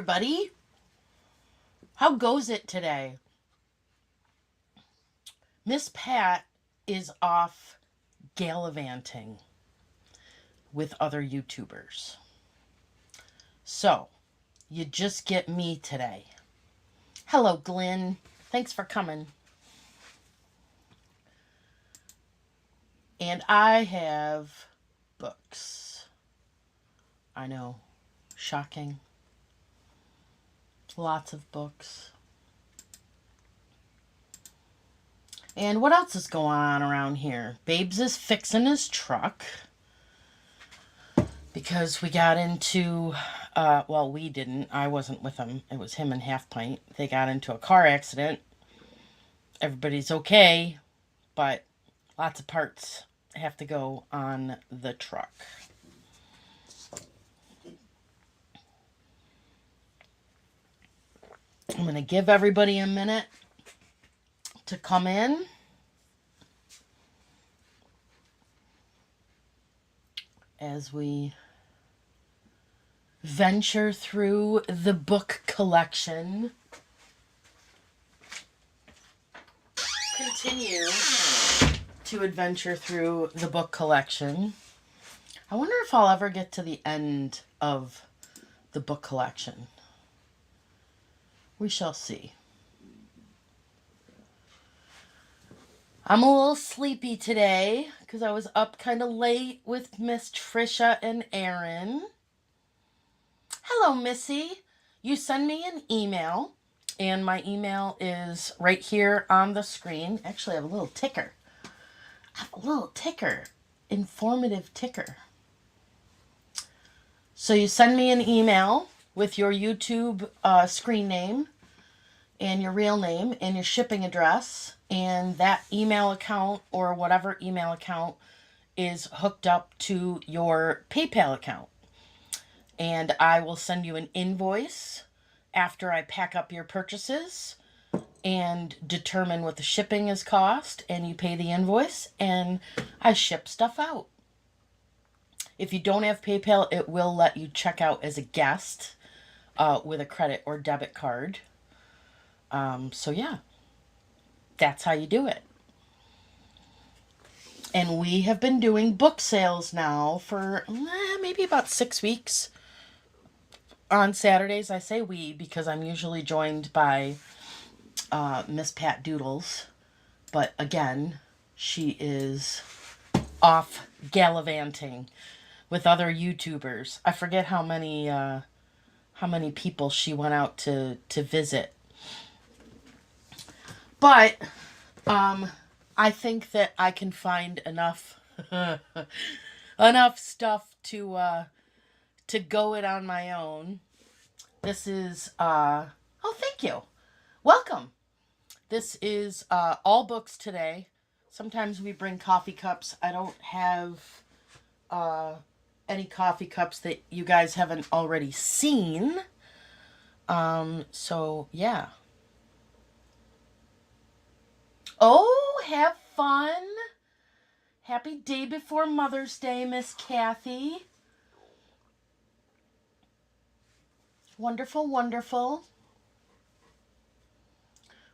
everybody. How goes it today? Miss Pat is off gallivanting with other YouTubers. So, you just get me today. Hello, Glenn. Thanks for coming. And I have books. I know. Shocking. Lots of books. And what else is going on around here? Babes is fixing his truck. Because we got into, we didn't. I wasn't with him. It was him and Half Pint. They got into a car accident. Everybody's okay, but lots of parts have to go on the truck. I'm going to give everybody a minute to come in. As we venture through the book collection. Continue to adventure through the book collection. I wonder if I'll ever get to the end of the book collection. We shall see. I'm a little sleepy today because I was up kind of late with Miss Trisha and Aaron. Hello, Missy. You send me an email, and my email is right here on the screen. Actually, I have a little ticker. Informative ticker. So you send me an email with your YouTube screen name and your real name and your shipping address, and that email account or whatever email account is hooked up to your PayPal account. And I will send you an invoice after I pack up your purchases and determine what the shipping is cost, and you pay the invoice and I ship stuff out. If you don't have PayPal, it will let you check out as a guest with a credit or debit card. So yeah, that's how you do it. And we have been doing book sales now for maybe about 6 weeks. On Saturdays, I say we because I'm usually joined by Miss Pat Doodles. But again, she is off gallivanting with other YouTubers. I forget how many people she went out to visit. But I think that I can find enough enough stuff to go it on my own. This is thank you. Welcome. This is all books today. Sometimes we bring coffee cups. I don't have any coffee cups that you guys haven't already seen. So yeah. Oh, have fun. Happy day before Mother's Day, Miss Kathy. Wonderful, wonderful.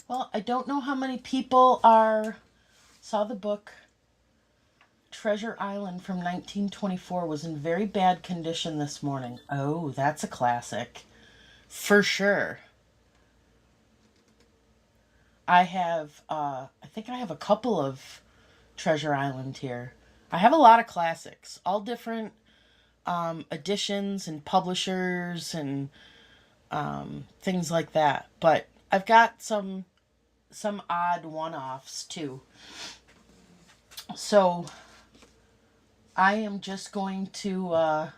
Well, I don't know how many people saw the book. Treasure Island from 1924 was in very bad condition this morning. Oh, that's a classic. For sure. I think I have a couple of Treasure Island here. I have a lot of classics, all different editions and publishers and things like that. But I've got some odd one-offs too. So I am just going to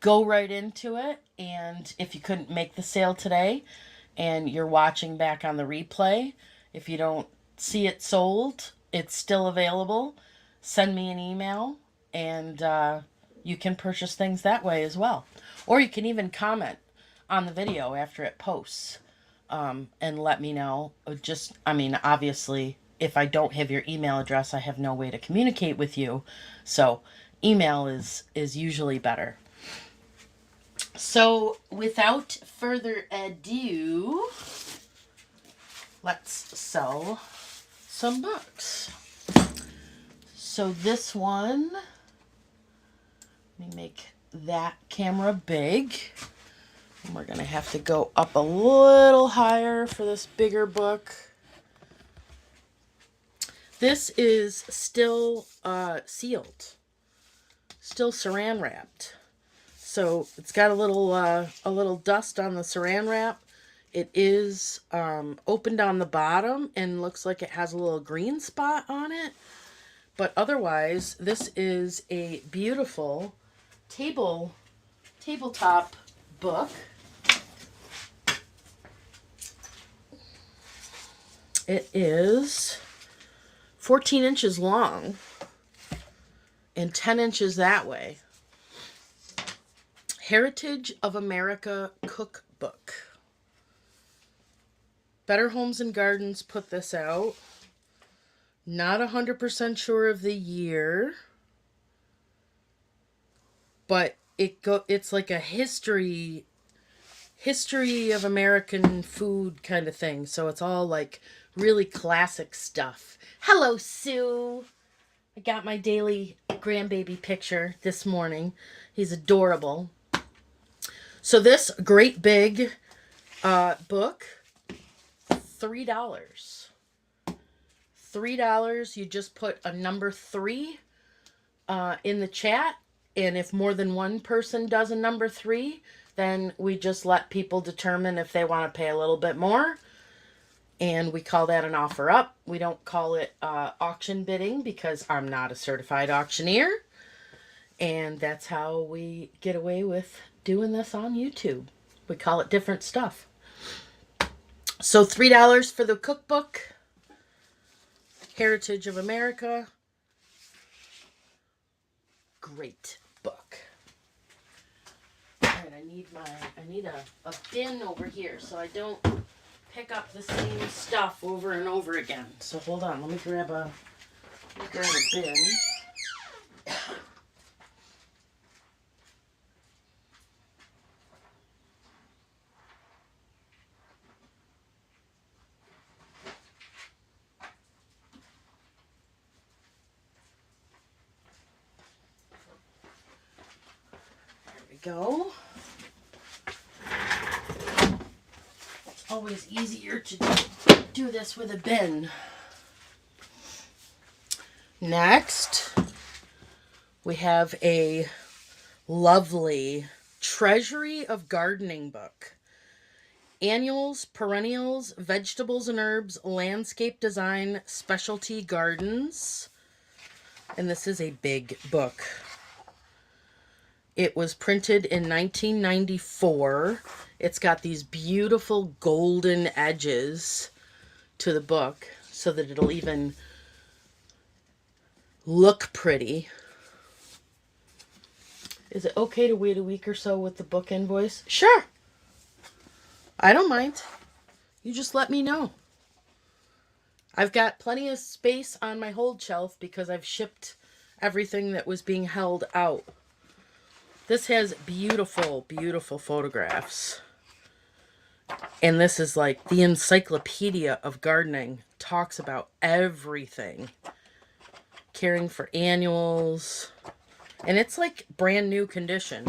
go right into it. And if you couldn't make the sale today and you're watching back on the replay, if you don't see it sold, it's still available. Send me an email and you can purchase things that way as well. Or you can even comment on the video after it posts and let me know. Obviously, if I don't have your email address, I have no way to communicate with you. So email is usually better. So without further ado, let's sell some books. So this one, let me make that camera big. And we're going to have to go up a little higher for this bigger book. This is still sealed, still saran wrapped. So it's got a little dust on the saran wrap. It is opened on the bottom and looks like it has a little green spot on it. But otherwise, this is a beautiful tabletop book. It is 14 inches long and 10 inches that way. Heritage of America Cookbook. Better Homes and Gardens put this out. Not 100% sure of the year, but it's like a history of American food kind of thing. So it's all like really classic stuff. Hello, Sue. I got my daily grandbaby picture this morning. He's adorable. So this great big book, $3. $3. You just put a number 3 in the chat, and if more than one person does a number 3, then we just let people determine if they want to pay a little bit more, and we call that an offer up. We don't call it auction bidding because I'm not a certified auctioneer, and that's how we get away with doing this on YouTube. We call it different stuff. So $3 for the cookbook. Heritage of America. Great book. Alright, I need a bin over here so I don't pick up the same stuff over and over again. So hold on, let me grab a bin. Go. It's always easier to do this with a bin. Next, we have a lovely Treasury of Gardening book. Annuals, perennials, vegetables and herbs, landscape design, specialty gardens. And this is a big book. It was printed in 1994. It's got these beautiful golden edges to the book so that it'll even look pretty. Is it okay to wait a week or so with the book invoice? Sure. I don't mind. You just let me know. I've got plenty of space on my hold shelf because I've shipped everything that was being held out. This has beautiful, beautiful photographs. And this is like the encyclopedia of gardening. Talks about everything. Caring for annuals. And it's like brand new condition.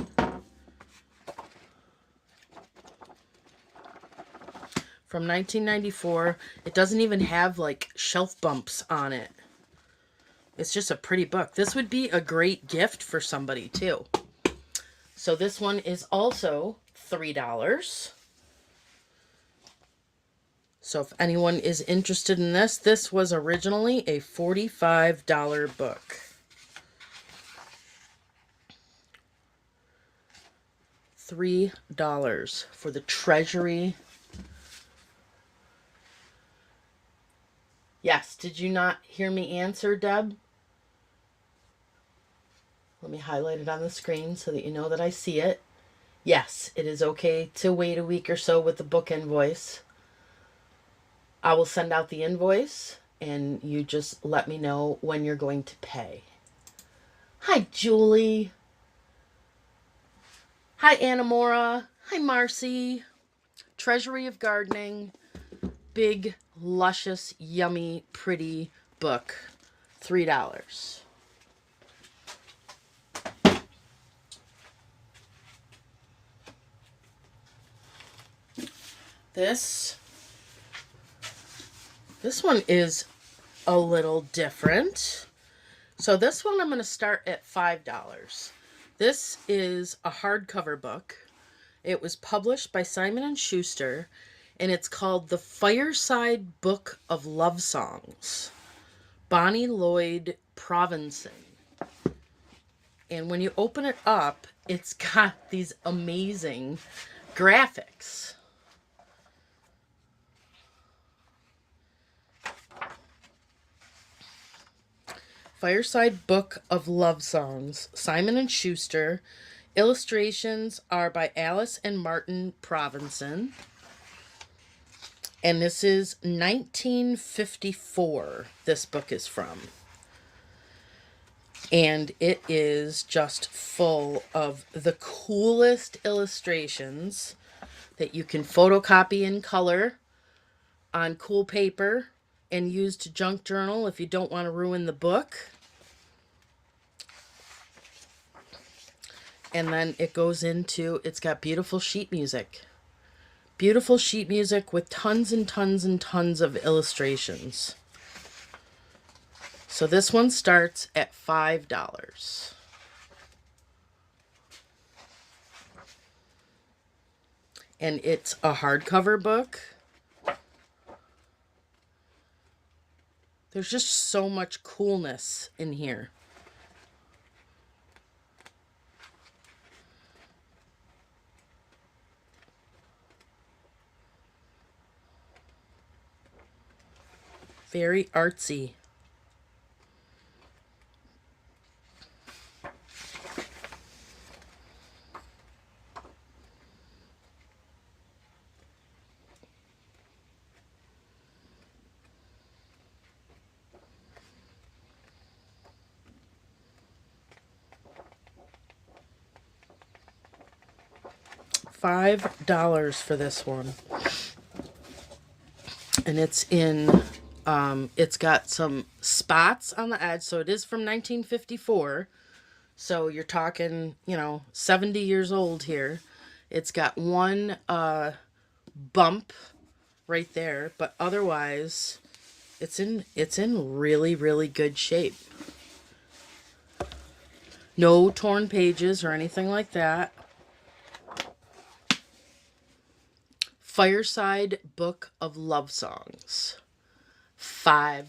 From 1994. It doesn't even have like shelf bumps on it. It's just a pretty book. This would be a great gift for somebody too. So this one is also $3. So if anyone is interested in this, this was originally a $45 book. $3 for the Treasury. Yes, did you not hear me answer, Deb? Let me highlight it on the screen so that you know that I see it. Yes, it is okay to wait a week or so with the book invoice. I will send out the invoice and you just let me know when you're going to pay. Hi, Julie. Hi, Anamora. Hi, Marcy. Treasury of Gardening. Big, luscious, yummy, pretty book. $3. This one is a little different. So this one I'm going to start at $5. This is a hardcover book. It was published by Simon & Schuster, and it's called The Fireside Book of Love Songs, Bonnie Lloyd Provenson. And when you open it up, it's got these amazing graphics. Fireside Book of Love Songs, Simon & Schuster. Illustrations are by Alice and Martin Provenson. And this is 1954, this book is from. And it is just full of the coolest illustrations that you can photocopy in color on cool paper and use to junk journal if you don't want to ruin the book. And then it goes into, it's got beautiful sheet music. Beautiful sheet music with tons and tons and tons of illustrations. So this one starts at $5. And it's a hardcover book. There's just so much coolness in here. Very artsy. $5 for this one. And it's in, it's got some spots on the edge. So it is from 1954. So you're talking, 70 years old here. It's got one bump right there, but otherwise it's in really, really good shape. No torn pages or anything like that. Fireside Book of Love Songs. $5.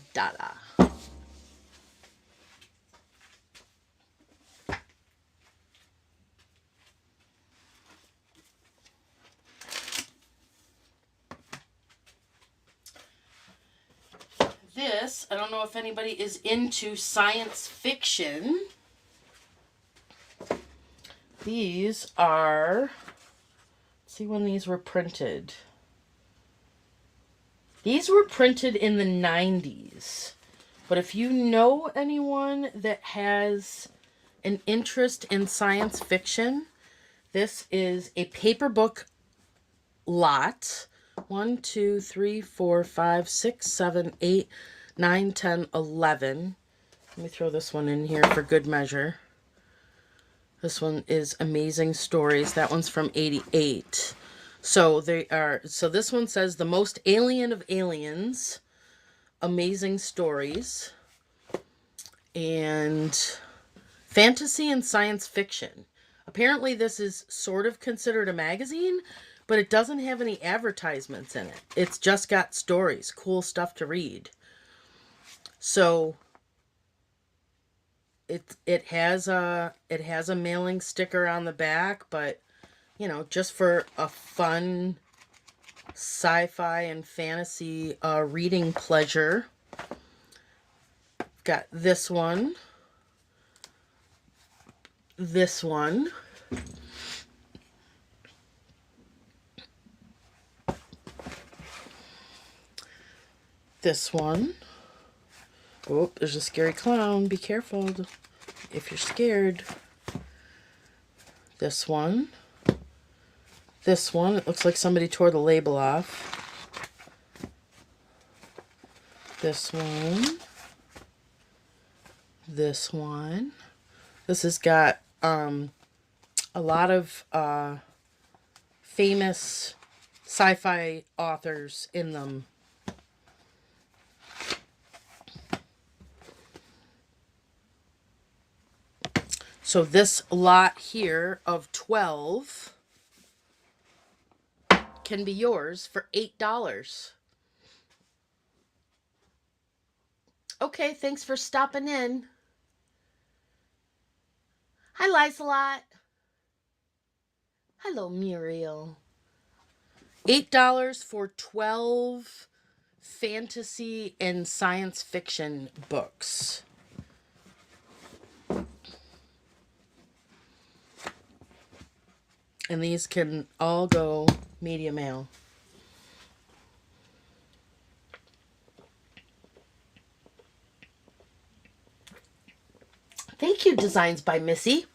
This, I don't know if anybody is into science fiction. These are, let's see when these were printed. These were printed in the 90s. But if you know anyone that has an interest in science fiction, this is a paper book lot. 1, 2, 3, 4, 5, 6, 7, 8, 9, 10, 11. Let me throw this one in here for good measure. This one is Amazing Stories. That one's from 88. So this one says The Most Alien of Aliens, Amazing Stories, and Fantasy and Science Fiction. Apparently this is sort of considered a magazine, but it doesn't have any advertisements in it. It's just got stories, cool stuff to read. So it has a mailing sticker on the back, but just for a fun sci-fi and fantasy reading pleasure. Got this one. This one. This one. Oh, there's a scary clown. Be careful if you're scared. This one. This one, it looks like somebody tore the label off. This one. This one. This has got a lot of famous sci-fi authors in them. So this lot here of 12 can be yours for $8. Okay, thanks for stopping in. Hi, Lizelot. Hello, Muriel. $8 for 12 fantasy and science fiction books. And these can all go media mail. Thank you, Designs by Missy.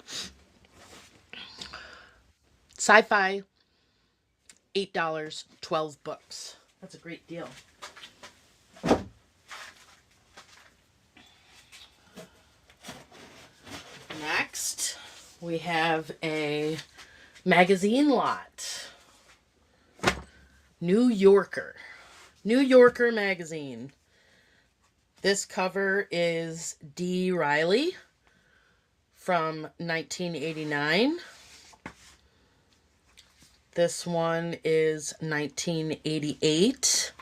Sci-fi, $8, 12 books. That's a great deal. Next, we have a magazine lot. New Yorker. New Yorker magazine. This cover is D. Riley from 1989. This one is 1988.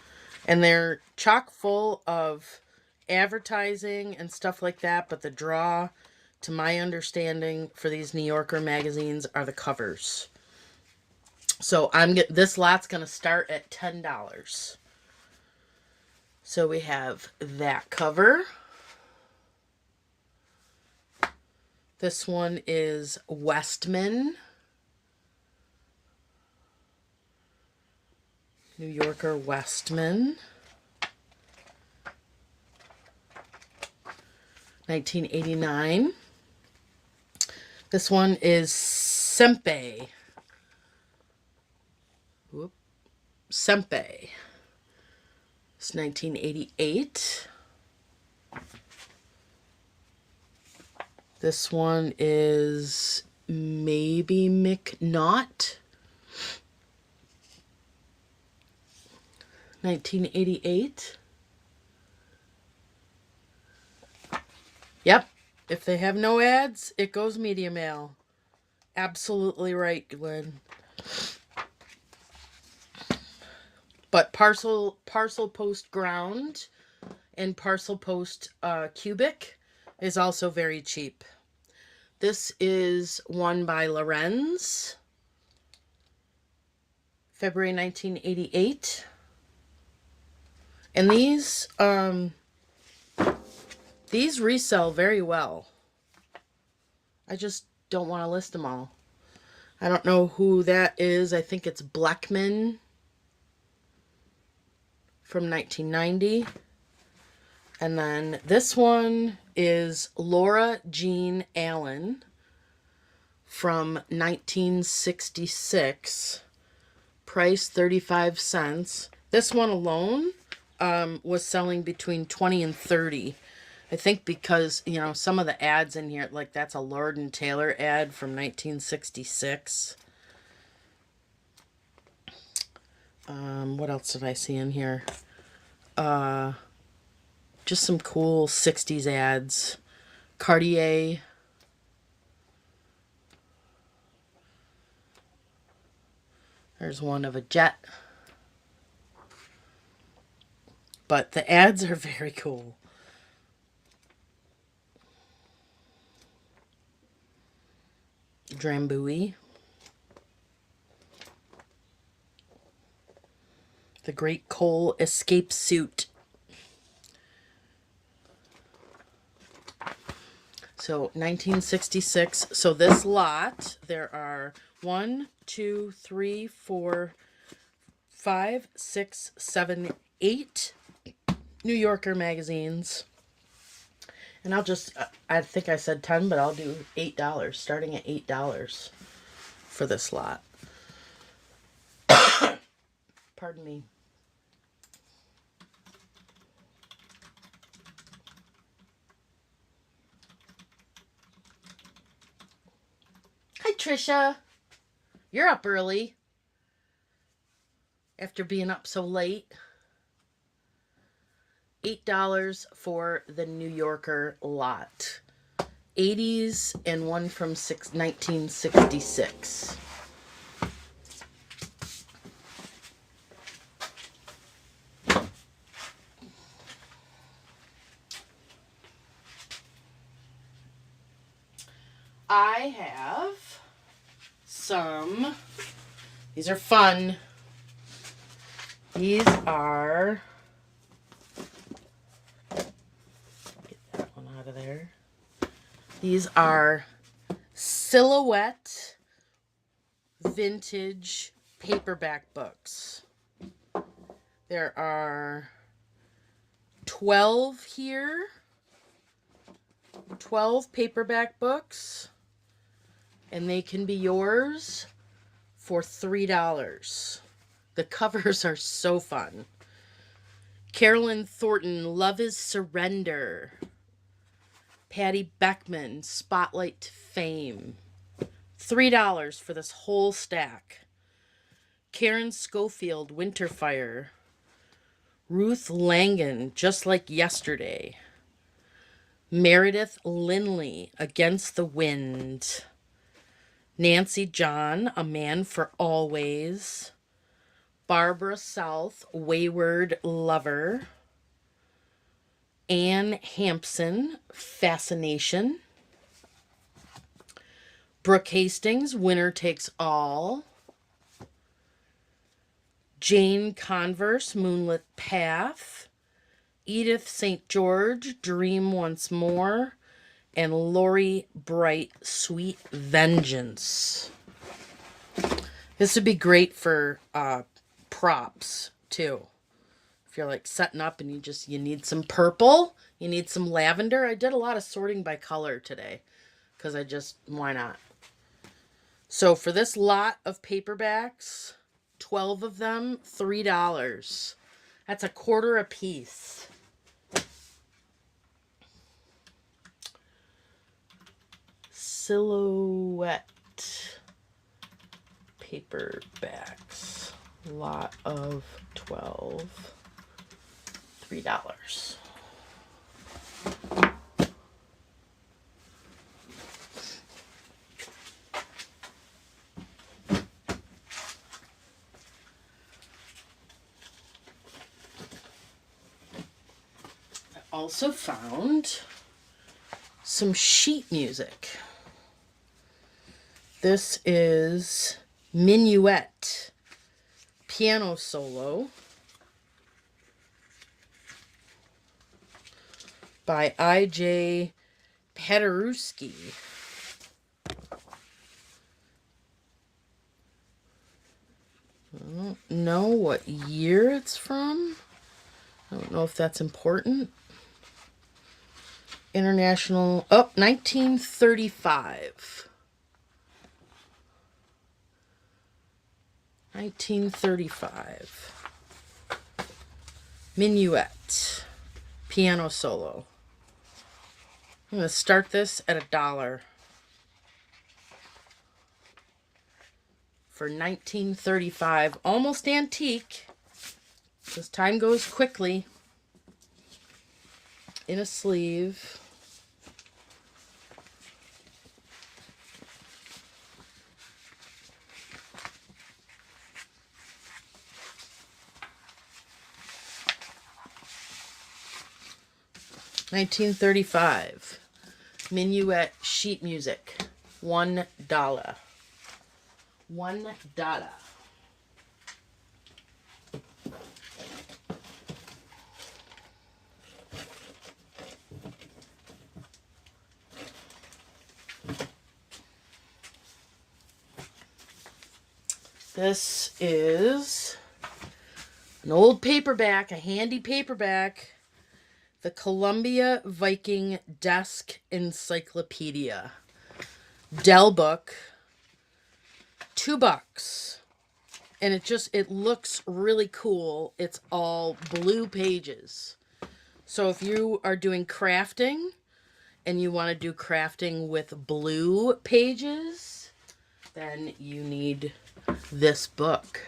And they're chock full of advertising and stuff like that, but the draw, to my understanding, for these New Yorker magazines are the covers. So this lot's going to start at $10. So we have that cover. This one is Westman. New Yorker Westman. 1989. This one is Sempe. Sempe. It's 1988. This one is maybe McNaught. 1988. Yep. If they have no ads, it goes media mail. Absolutely right, Glenn. But parcel post ground and parcel post cubic is also very cheap. This is one by Lorenz. February 1988. And these resell very well. I just don't want to list them all. I don't know who that is. I think it's Blackman from 1990. And then this one is Laura Jean Allen from 1966. Price 35 cents. This one alone was selling between 20 and 30. I think because, you know, some of the ads in here, like that's a Lord and Taylor ad from 1966. What else did I see in here? Just some cool 60s ads. Cartier. There's one of a jet. But the ads are very cool. Drambuie. The Great Coal Escape Suit. So 1966. So this lot, there are 1, 2, 3, 4, 5, 6, 7, 8 New Yorker magazines. And I'll just, I think I said 10, but I'll do $8, starting at $8 for this lot. pardon me. Hi, Trisha. You're up early after being up so late. $8 for the New Yorker lot. 80s and one from 1966. I have some, these are fun. These are, get that one out of there. These are Silhouette vintage paperback books. There are 12 here. 12 paperback books. And they can be yours for $3. The covers are so fun. Carolyn Thornton, Love is Surrender. Patty Beckman, Spotlight to Fame. $3 for this whole stack. Karen Schofield, Winterfire. Ruth Langan, Just Like Yesterday. Meredith Linley, Against the Wind. Nancy John, A Man for Always. Barbara South, Wayward Lover. Anne Hampson, Fascination. Brooke Hastings, Winner Takes All. Jane Converse, Moonlit Path. Edith St. George, Dream Once More. And Lori Bright, Sweet Vengeance. This would be great for props, too. If you're like setting up and you need some purple, you need some lavender. I did a lot of sorting by color today because why not? So for this lot of paperbacks, 12 of them, $3. That's $0.25 a piece. Silhouette paperbacks, lot of 12, $3. I also found some sheet music. This is Minuet piano solo by I.J. Paderewski. I don't know what year it's from. I don't know if that's important. International, 1935. 1935. Minuet. Piano solo. I'm going to start this at $1. For 1935. Almost antique. Because time goes quickly. In a sleeve. $1935. Minuet sheet music. $1. $1. This is an old paperback, a handy paperback. The Columbia Viking Desk Encyclopedia. Dell book. $2. And it looks really cool. It's all blue pages. So if you are doing crafting and you want to do crafting with blue pages, then you need this book.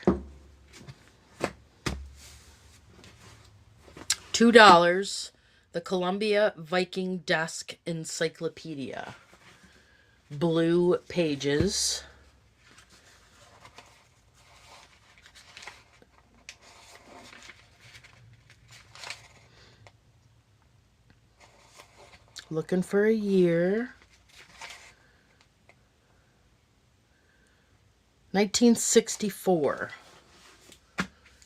$2, the Columbia Viking Desk Encyclopedia. Blue pages. Looking for a year. 1964.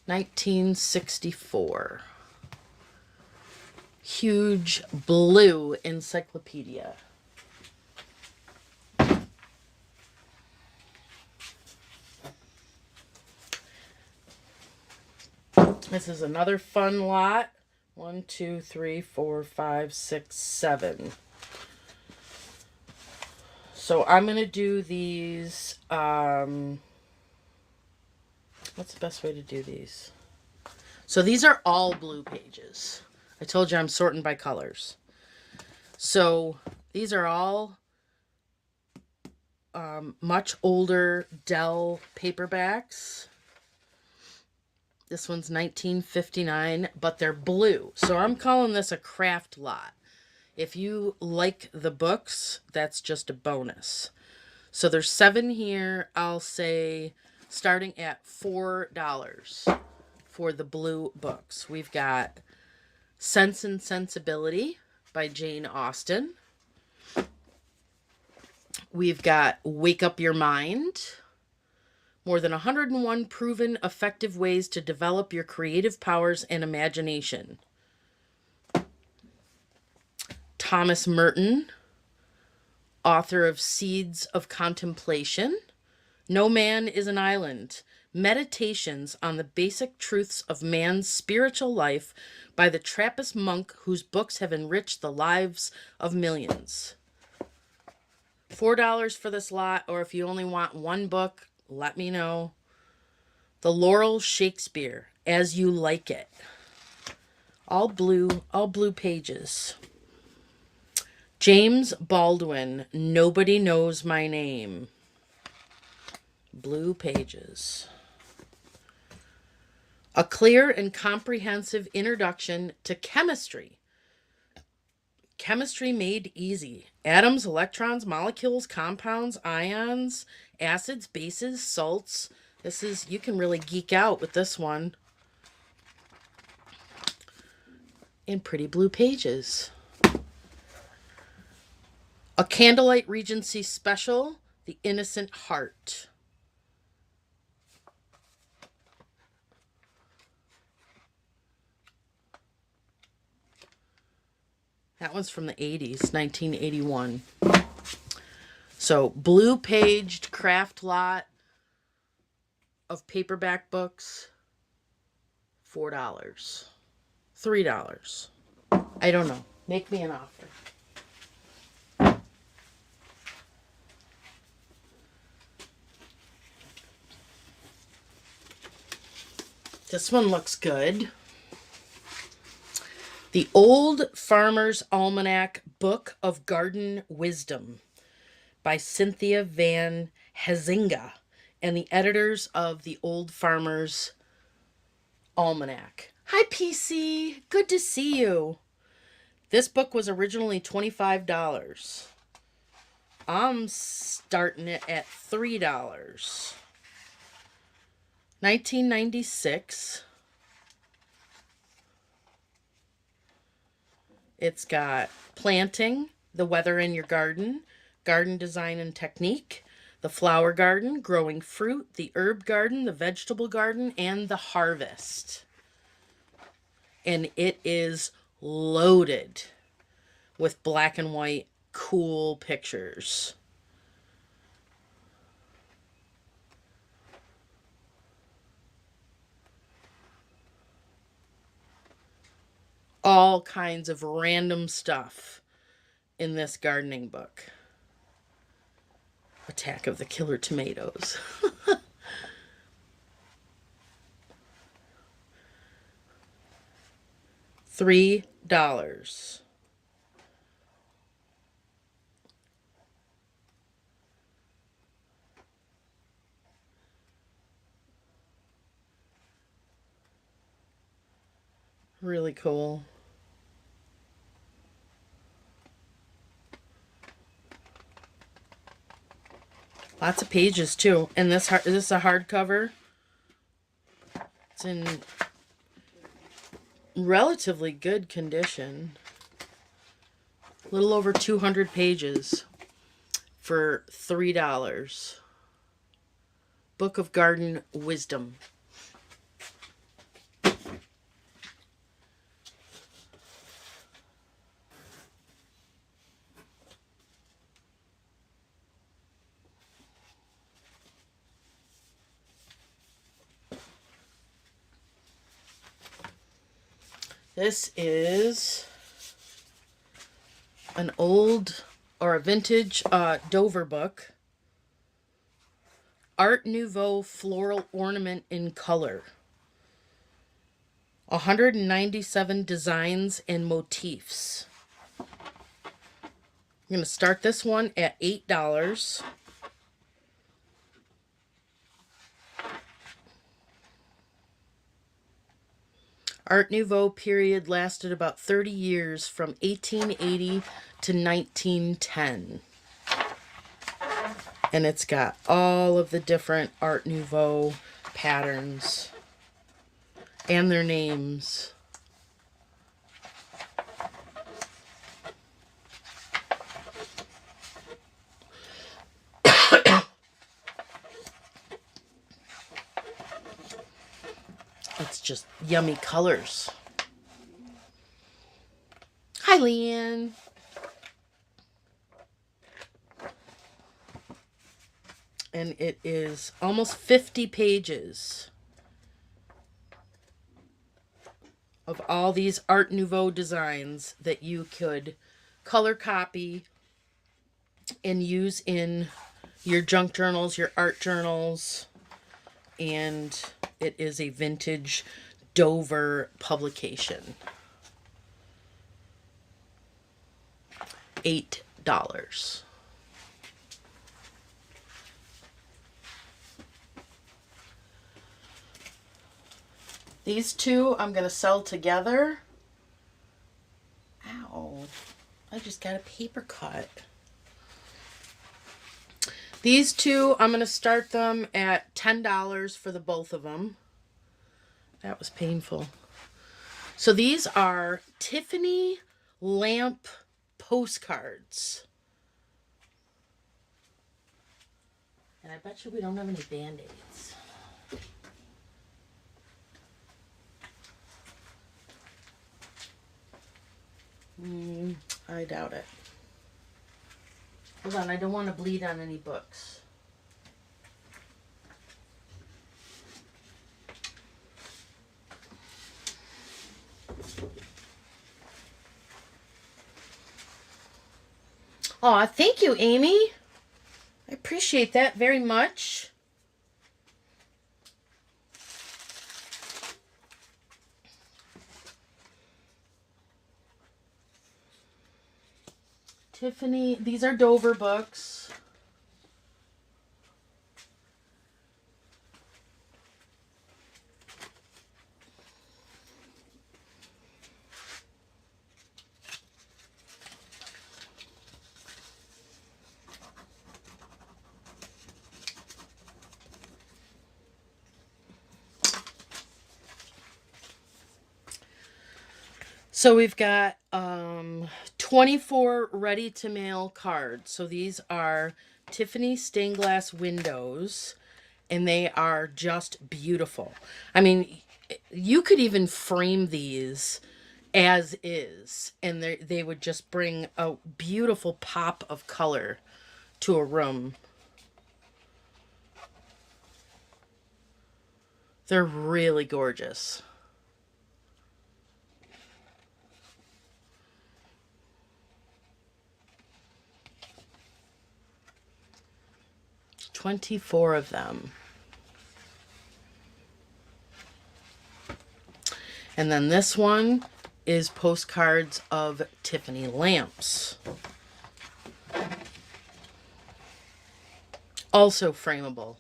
1964. Huge blue encyclopedia. This is another fun lot. 1, 2, 3, 4, 5, 6, 7. So I'm going to do these. What's the best way to do these? So these are all blue pages. I told you I'm sorting by colors. So these are all much older Dell paperbacks. This one's 1959, but they're blue. So I'm calling this a craft lot. If you like the books, that's just a bonus. So there's 7 here. I'll say starting at $4 for the blue books. We've got Sense and Sensibility by Jane Austen. We've got Wake Up Your Mind. More than 101 proven effective ways to develop your creative powers and imagination. Thomas Merton, author of Seeds of Contemplation. No Man is an Island. Meditations on the basic truths of man's spiritual life by the Trappist monk whose books have enriched the lives of millions. $4 for this lot, or if you only want one book, let me know. The Laurel Shakespeare, As You Like It. All blue pages. James Baldwin, Nobody Knows My Name. Blue pages. A Clear and Comprehensive Introduction to Chemistry. Chemistry Made Easy. Atoms, electrons, molecules, compounds, ions, acids, bases, salts. You can really geek out with this one. In pretty blue pages. A Candlelight Regency Special, The Innocent Heart. That one's from the 80s, 1981. So, blue-paged craft lot of paperback books, $4. $3. I don't know. Make me an offer. This one looks good. The Old Farmer's Almanac Book of Garden Wisdom by Cynthia Van Hezinga and the editors of the Old Farmer's Almanac. Hi, PC. Good to see you. This book was originally $25. I'm starting it at $3. 1996. It's got planting, the weather in your garden, garden design and technique, the flower garden, growing fruit, the herb garden, the vegetable garden, and the harvest. And it is loaded with black and white cool pictures. All kinds of random stuff in this gardening book. Attack of the Killer Tomatoes. $3. Really cool. Lots of pages too. And this is a hardcover. It's in relatively good condition. A little over 200 pages for $3. Book of Garden Wisdom. This is an old or a vintage Dover book. Art Nouveau Floral Ornament in Color. 197 designs and motifs. I'm going to start this one at $8. Art Nouveau period lasted about 30 years from 1880 to 1910. And it's got all of the different Art Nouveau patterns and their names. It's just yummy colors. Hi, Leanne. And it is almost 50 pages of all these Art Nouveau designs that you could color copy and use in your junk journals, your art journals. And it is a vintage Dover publication. $8. These two I'm going to sell together. Ow. I just got a paper cut. These two, I'm going to start them at $10 for the both of them. That was painful. So these are Tiffany lamp postcards. And I bet you we don't have any Band-Aids. I doubt it. Hold on, I don't want to bleed on any books. Aw, thank you, Amy. I appreciate that very much. Tiffany, these are Dover books. So we've got 24 ready-to-mail cards. So these are Tiffany stained glass windows, and they are just beautiful. I mean, you could even frame these as is, and they would just bring a beautiful pop of color to a room. They're really gorgeous. $24 of them. And then this one is postcards of Tiffany lamps. Also frameable.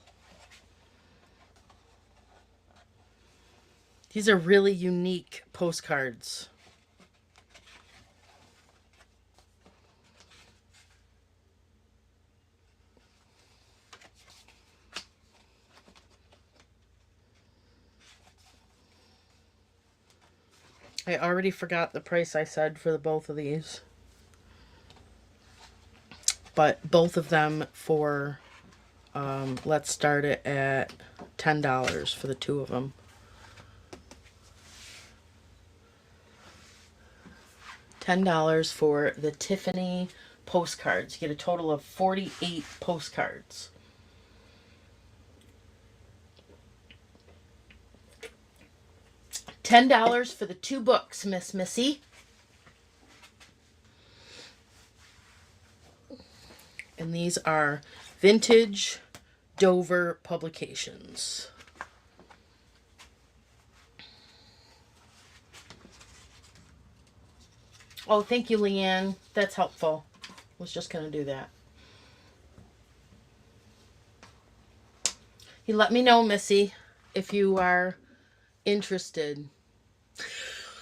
These are really unique postcards. I already forgot the price I said for the both of these. But both of them for, let's start it at $10 for the two of them. $10 for the Tiffany postcards. You get a total of 48 postcards. $10 for the two books, Miss Missy. And these are Vintage Dover Publications. Oh, thank you, Leanne. That's helpful. Was just going to do that. You let me know, Missy, if you are interested.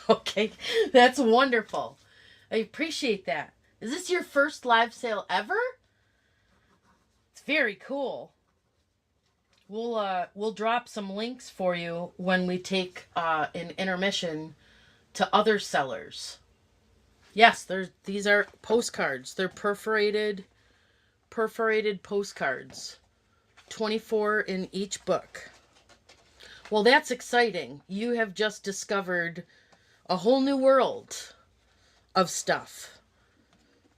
Okay, that's wonderful. I appreciate that. Is this your first live sale ever? It's very cool. We'll drop some links for you when we take an intermission to other sellers. Yes, these are postcards. They're perforated postcards. 24 in each book. Well, that's exciting. You have just discovered a whole new world of stuff.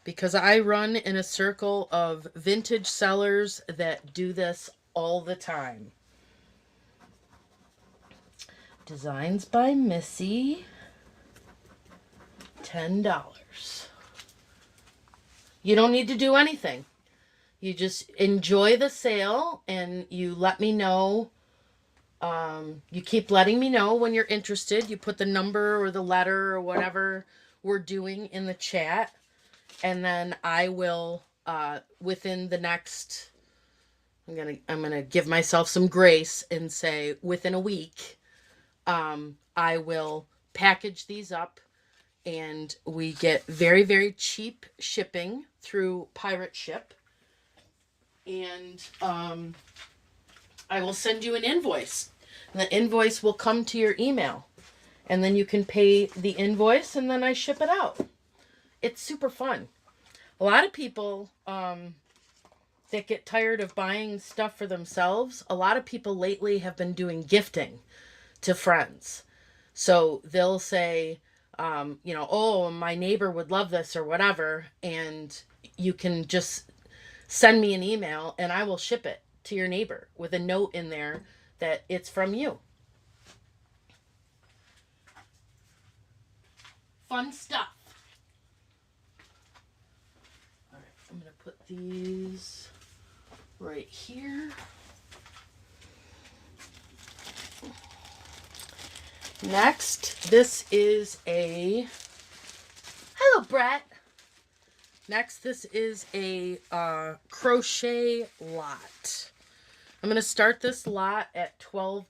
Because I run in a circle of vintage sellers that do this all the time. Designs by Missy. $10. You don't need to do anything. You just enjoy the sale and you let me know. You keep letting me know when you're interested. You put the number or the letter or whatever we're doing in the chat. And then I will, within the next, I'm gonna give myself some grace and say within a week, I will package these up. And we get very, very cheap shipping through Pirate Ship. And I will send you an invoice. And the invoice will come to your email. And then you can pay the invoice and then I ship it out. It's super fun. A lot of people that get tired of buying stuff for themselves, a lot of people lately have been doing gifting to friends. So they'll say, oh, my neighbor would love this or whatever. And you can just send me an email and I will ship it to your neighbor with a note in there that it's from you. Fun stuff. All right, I'm going to put these right here. Next, this is a... Hello, Brett. Next, this is a crochet lot. I'm going to start this lot at $12.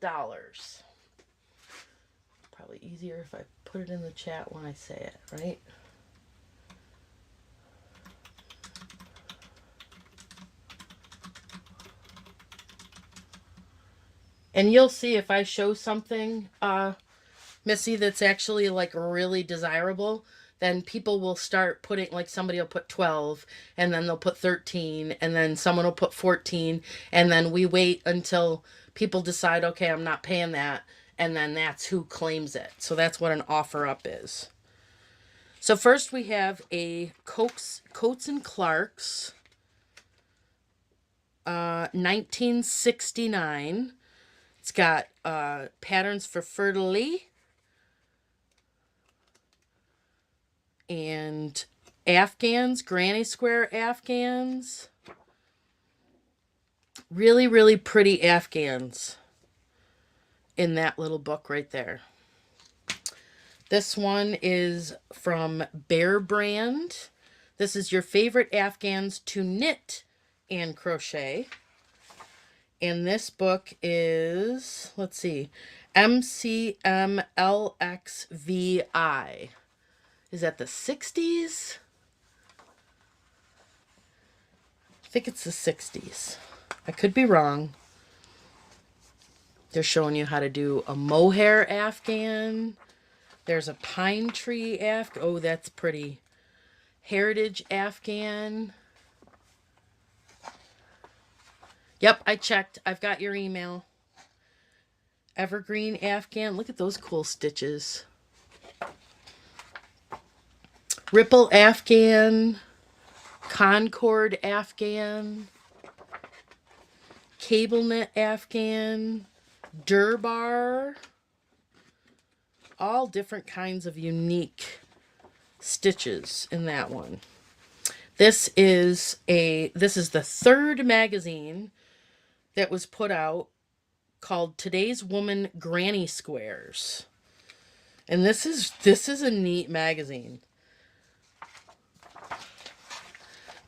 Probably easier if I put it in the chat when I say it, right? And you'll see if I show something, Missy, that's actually like really desirable, then people will start putting, like somebody will put 12 and then they'll put 13 and then someone will put 14 and then we wait until people decide, okay, I'm not paying that. And then that's who claims it. So that's what an offer up is. So first we have a Coates and Clark's 1969. It's got patterns for Fertility and Afghans, granny square Afghans. Really, really pretty Afghans in that little book right there. This one is from Bear Brand. This is your favorite Afghans to knit and crochet. And this book is, let's see, MCMLXVI. Is that the 60s? I think it's the 60s. I could be wrong. They're showing you how to do a mohair Afghan. There's a pine tree Afghan. Oh, that's pretty. Heritage Afghan. Yep, I checked. I've got your email. Evergreen Afghan. Look at those cool stitches. Ripple Afghan. Concord Afghan. Cable knit Afghan. Durbar. All different kinds of unique stitches in that one. This is the third magazine that was put out called Today's Woman Granny Squares. And this is a neat magazine.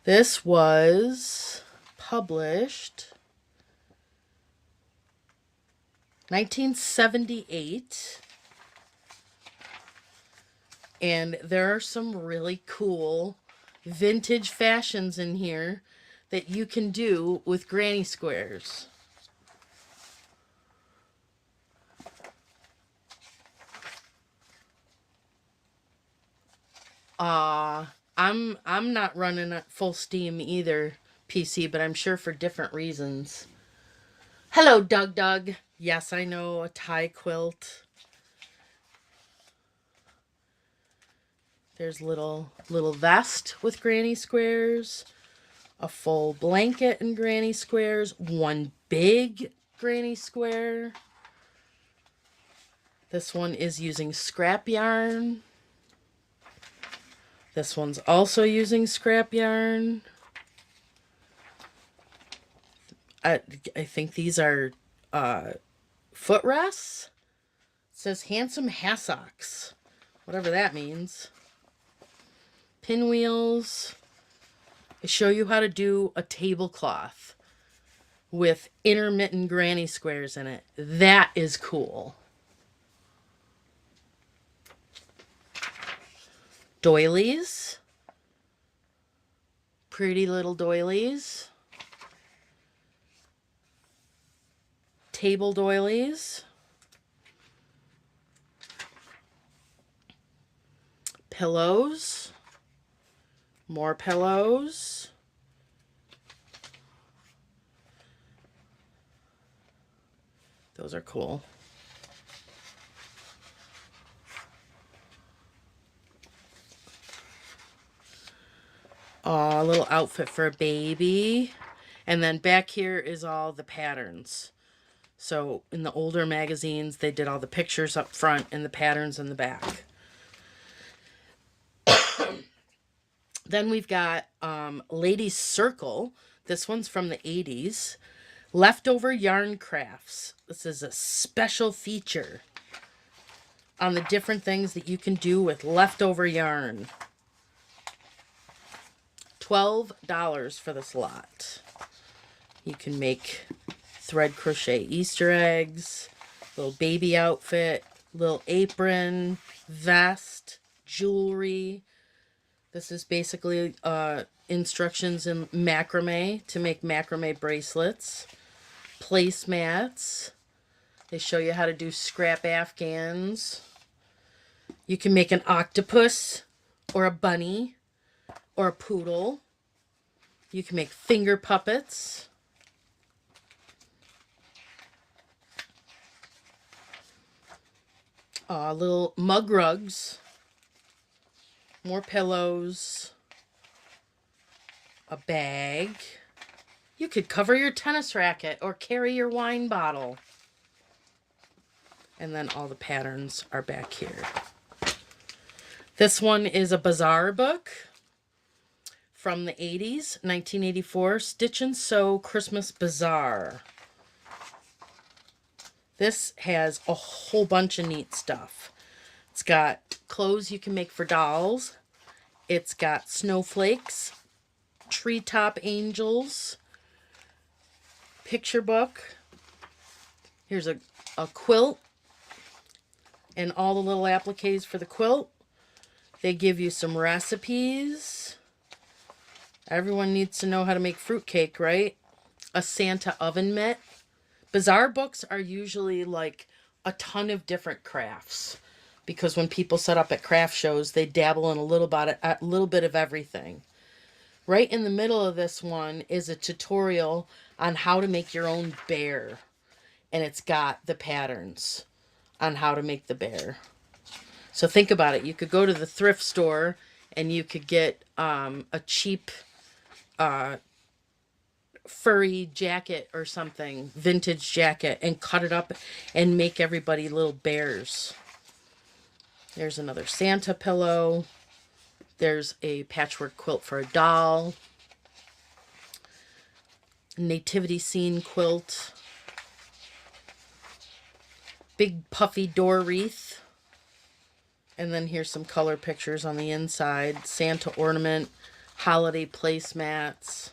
This was published 1978. And there are some really cool vintage fashions in here that you can do with granny squares. I'm not running at full steam either, PC, but I'm sure for different reasons. Hello, Doug. Yes, I know, a tie quilt. There's little vest with granny squares, a full blanket in granny squares, one big granny square. This one is using scrap yarn. This one's also using scrap yarn. I think these are footrests. It says handsome hassocks, whatever that means. Pinwheels. I show you how to do a tablecloth with intermittent granny squares in it. That is cool. Doilies. Pretty little doilies. Table doilies. Pillows. More pillows. Those are cool. A little outfit for a baby. And then back here is all the patterns. So in the older magazines, they did all the pictures up front and the patterns in the back. Then we've got Ladies Circle. This one's from the 80s. Leftover Yarn Crafts. This is a special feature on the different things that you can do with leftover yarn. $12 for this lot. You can make thread crochet Easter eggs, little baby outfit, little apron, vest, jewelry. This is basically instructions in macrame to make macrame bracelets, placemats. They show you how to do scrap Afghans. You can make an octopus or a bunny or a poodle. You can make finger puppets. Little mug rugs. More pillows. A bag. You could cover your tennis racket or carry your wine bottle. And then all the patterns are back here. This one is a bazaar book from the 80s, 1984, Stitch and Sew Christmas Bazaar. This has a whole bunch of neat stuff. It It's got clothes you can make for dolls. It's got snowflakes, treetop angels, picture book. Here's a quilt and all the little appliques for the quilt. They give you some recipes. Everyone needs to know how to make fruitcake, right? A Santa oven mitt. Bazaar books are usually like a ton of different crafts, because when people set up at craft shows, they dabble in a little bit of everything. Right in the middle of this one is a tutorial on how to make your own bear, and it's got the patterns on how to make the bear. So think about it. You could go to the thrift store and you could get a cheap furry jacket or something, vintage jacket, and cut it up and make everybody little bears. There's another Santa pillow. There's a patchwork quilt for a doll. Nativity scene quilt. Big puffy door wreath. And then here's some color pictures on the inside. Santa ornament, holiday placemats.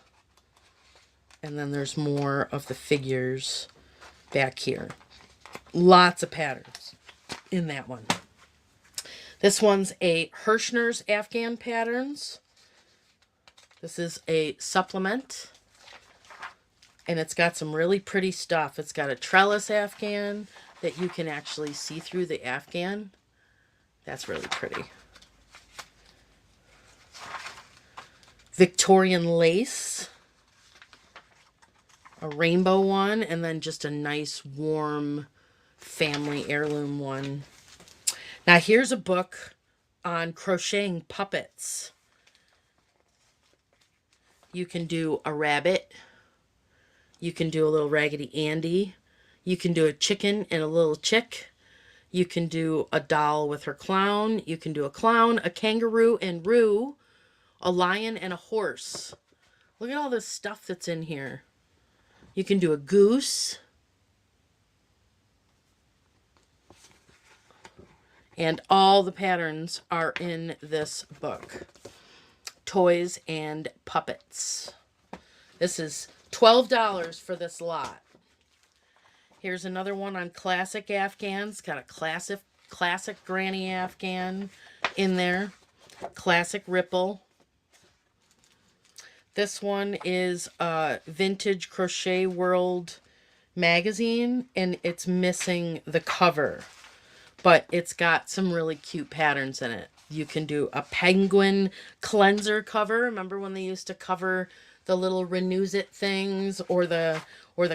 And then there's more of the figures back here. Lots of patterns in that one. This one's a Hirschner's Afghan Patterns. This is a supplement. And it's got some really pretty stuff. It's got a trellis Afghan that you can actually see through the Afghan. That's really pretty. Victorian lace. A rainbow one, and then just a nice warm family heirloom one. Now here's a book on crocheting puppets. You can do a rabbit. You can do a little Raggedy Andy. You can do a chicken and a little chick. You can do a doll with her clown. You can do a clown, a kangaroo and Roo, a lion and a horse. Look at all this stuff that's in here. You can do a goose. And all the patterns are in this book. Toys and puppets. This is $12 for this lot. Here's another one on classic Afghans. Got a classic granny Afghan in there. Classic ripple. This one is a Vintage Crochet World magazine, and it's missing the cover, but it's got some really cute patterns in it. You can do a penguin cleanser cover. Remember when they used to cover the little Renewsit things or the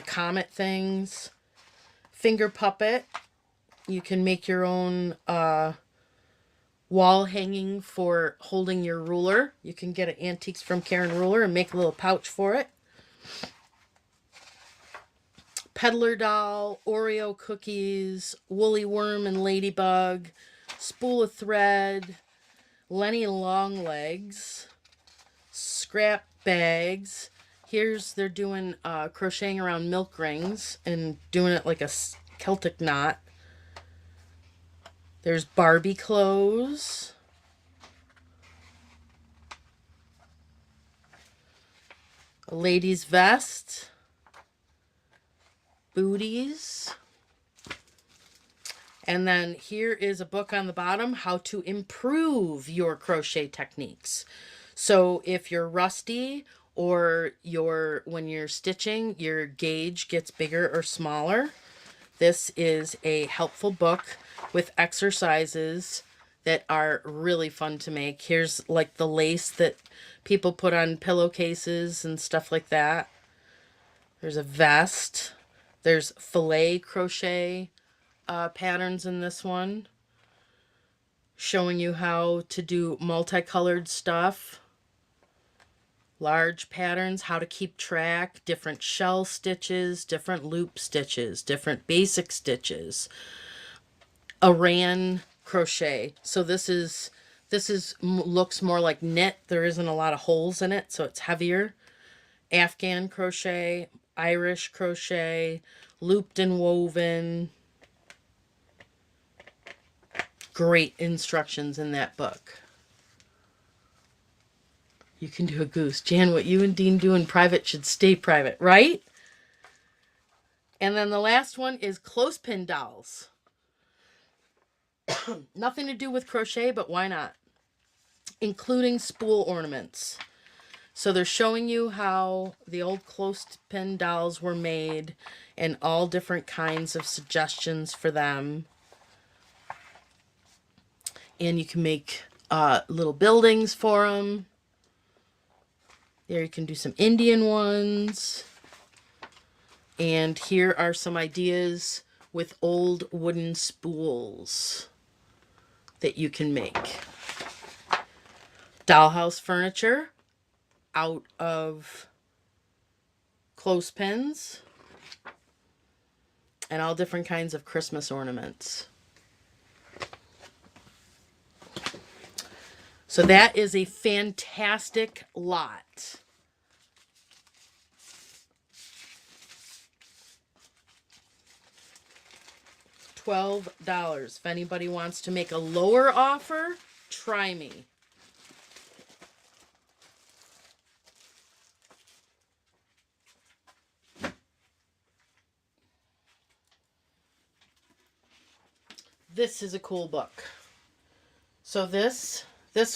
Comet things? Finger puppet. You can make your own wall hanging for holding your ruler. You can get an Antiques from Karen ruler and make a little pouch for it. Peddler doll, Oreo cookies, woolly worm and ladybug, spool of thread, Lenny Longlegs, scrap bags. They're doing crocheting around milk rings and doing it like a Celtic knot. There's Barbie clothes. A lady's vest. Booties. And then here is a book on the bottom, how to improve your crochet techniques. So if you're rusty or when you're stitching, your gauge gets bigger or smaller, this is a helpful book with exercises that are really fun to make. Here's like the lace that people put on pillowcases and stuff like that. There's a vest. There's filet crochet patterns in this one, showing you how to do multicolored stuff. Large patterns, how to keep track, different shell stitches, different loop stitches, different basic stitches. Aran crochet. So this looks more like knit. There isn't a lot of holes in it, so it's heavier. Afghan crochet, Irish crochet, looped and woven. great instructions in that book. You can do a goose. Jan, what you and Dean do in private should stay private, right? And then the last one is clothespin dolls. Nothing to do with crochet, but why not? Including spool ornaments. So they're showing you how the old clothespin dolls were made and all different kinds of suggestions for them. And you can make little buildings for them. There you can do some Indian ones. And here are some ideas with old wooden spools that you can make. Dollhouse furniture out of clothespins. And all different kinds of Christmas ornaments. So that is a fantastic lot. $12. If anybody wants to make a lower offer, try me. This is a cool book. So this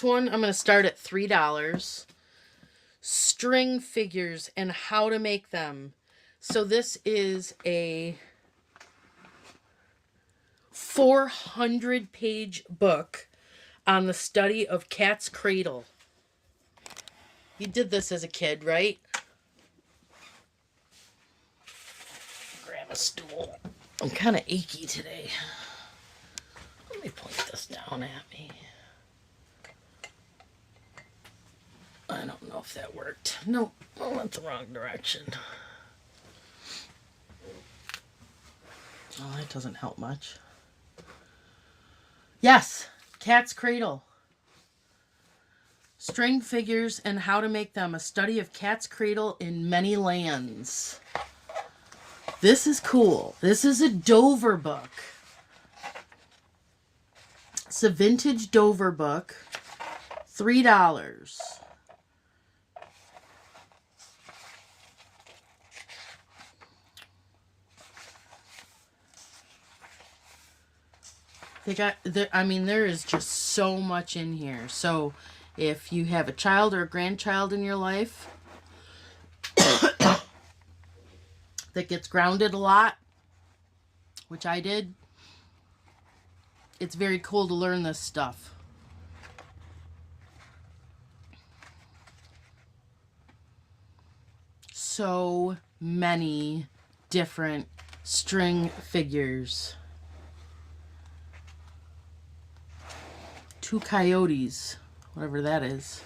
one, I'm going to start at $3. String figures and how to make them. So this is a 400-page book on the study of cat's cradle. You did this as a kid, right? Grab a stool. I'm kind of achy today. Let me point this down at me. I don't know if that worked. Nope, I went the wrong direction. Oh, that doesn't help much. Yes, cat's cradle. String figures and how to make them. A study of cat's cradle in many lands. This is cool. This is a Dover book. It's a vintage Dover book. $3. There is just so much in here. So if you have a child or a grandchild in your life that gets grounded a lot, which I did, it's very cool to learn this stuff. So many different string figures. 2 coyotes, whatever that is.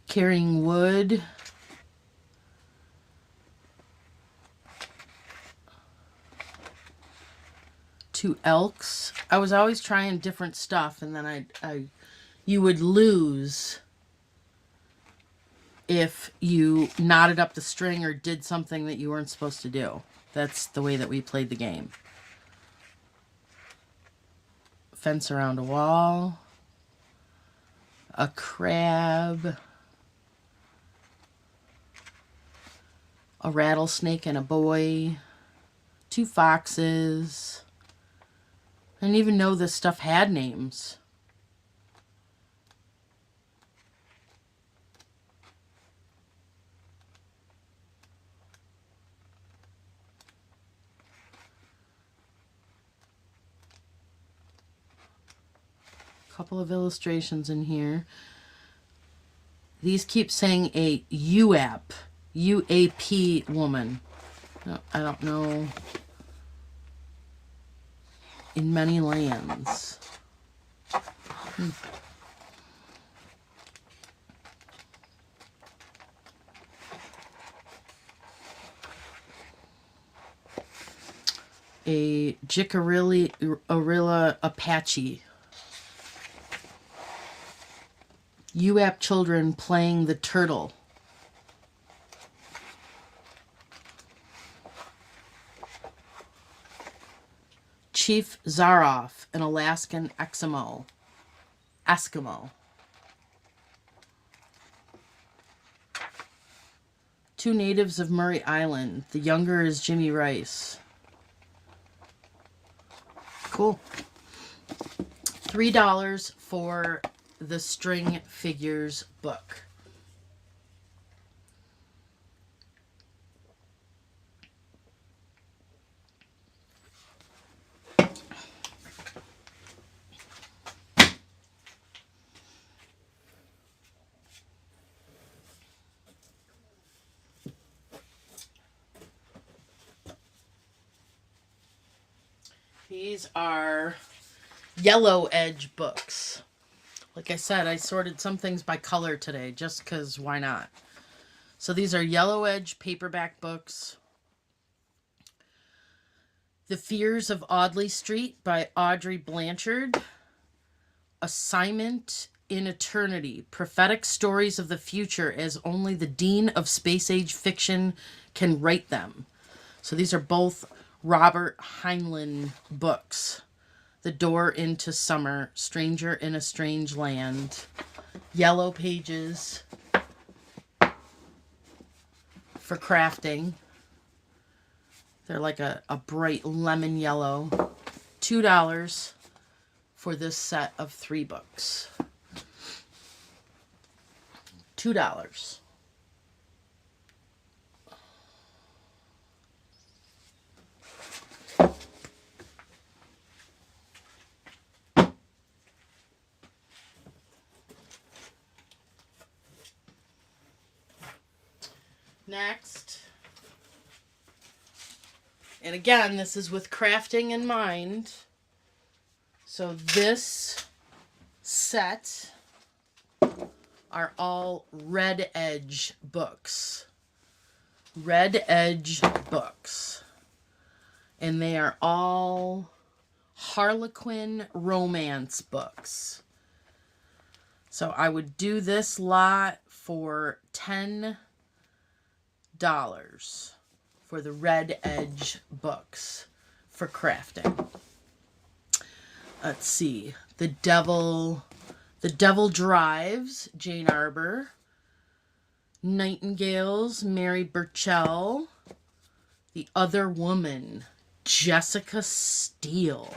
Carrying wood. Two elks. I was always trying different stuff, and then you would lose if you knotted up the string or did something that you weren't supposed to do. That's the way that we played the game. Fence around a wall. A crab. A rattlesnake and a boy. 2 foxes. I didn't even know this stuff had names. Couple of illustrations in here. These keep saying a UAP, UAP woman. No, I don't know. In many lands. A Jicarilla Apache. UAP children playing the turtle. Chief Zaroff, an Alaskan Eskimo. Two natives of Murray Island. The younger is Jimmy Rice. Cool. $3 for the String Figures book. These are Yellow Edge books. Like I said, I sorted some things by color today, just because why not? So these are Yellow Edge paperback books. The Fears of Audley Street by Audrey Blanchard. Assignment in Eternity, prophetic stories of the future as only the Dean of Space Age Fiction can write them. So these are both Robert Heinlein books. The Door into Summer, Stranger in a Strange Land. Yellow pages for crafting. They're like a bright lemon yellow. $2 for this set of 3 books. $2. Next, and again, this is with crafting in mind. So this set are all Red Edge books. Red Edge books. And they are all Harlequin romance books. So I would do this lot for $10 for the Red Edge books for crafting. Let's see. The Devil Drives, Jane Arbor. Nightingales, Mary Burchell. The Other Woman, Jessica Steele.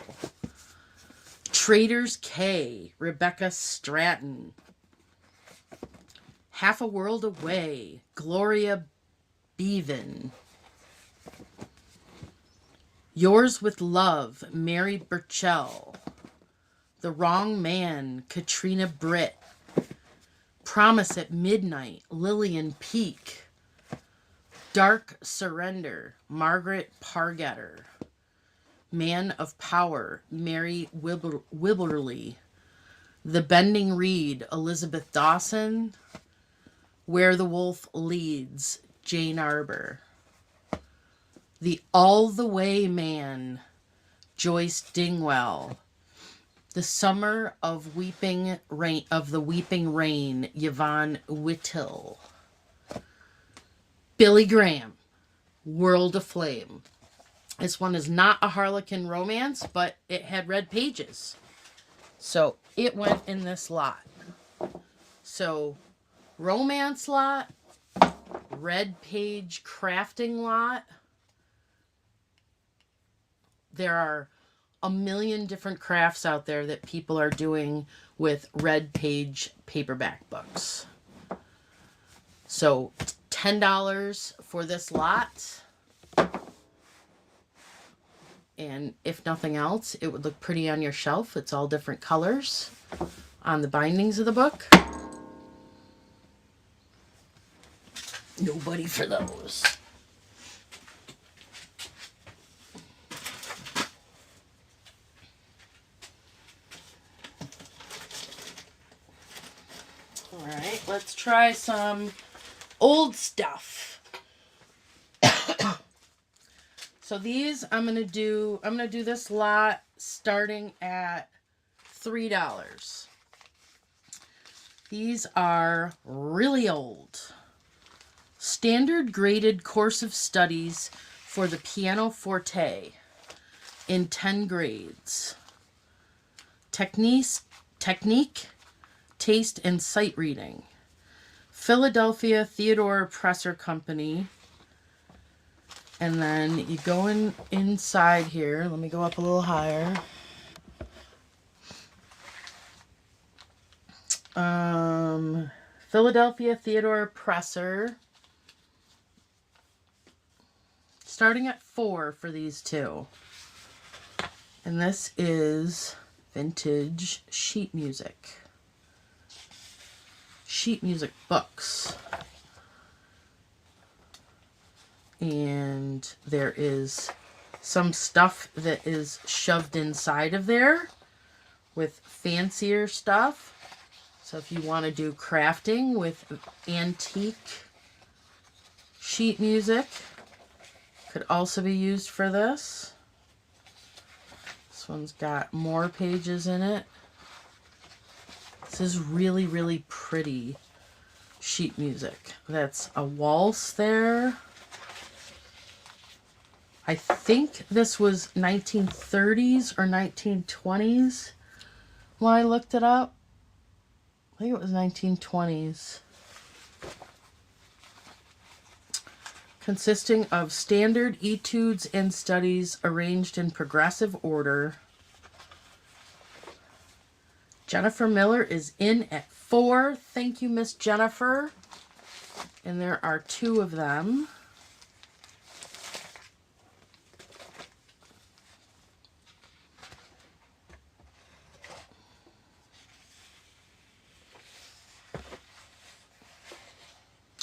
Trader's Cay, Rebecca Stratton. Half a World Away, Gloria Bevan. Yours with Love, Mary Burchell. The Wrong Man, Katrina Britt. Promise at Midnight, Lillian Peake. Dark Surrender, Margaret Pargetter. Man of Power, Mary Wibberley. The Bending Reed, Elizabeth Dawson. Where the Wolf Leads, Jane Arbor. The All the Way Man, Joyce Dingwell. The Summer of the Weeping Rain, Yvonne Whittle. Billy Graham, World Aflame. This one is not a Harlequin romance, but it had red pages. So it went in this lot. So romance lot, red page crafting lot. There are a million different crafts out there that people are doing with red page paperback books. So $10 for this lot. And if nothing else, it would look pretty on your shelf. It's all different colors on the bindings of the book. Nobody for those. All right, let's try some old stuff. So these I'm gonna do this lot starting at $3. These are really old. Standard Graded Course of Studies for the Pianoforte. in 10 grades. Technique, taste, and sight reading. Philadelphia Theodore Presser Company. And then you go inside here. Let me go up a little higher. Philadelphia Theodore Presser. Starting at $4 for these two. And this is vintage sheet music. Sheet music books. And there is some stuff that is shoved inside of there with fancier stuff. So if you want to do crafting with antique sheet music, could also be used for this. This one's got more pages in it. This is really, really pretty sheet music. That's a waltz there. I think this was 1930s or 1920s when I looked it up. I think it was 1920s. Consisting of standard etudes and studies arranged in progressive order. Jennifer Miller is in at $4. Thank you, Miss Jennifer. And there are 2 of them.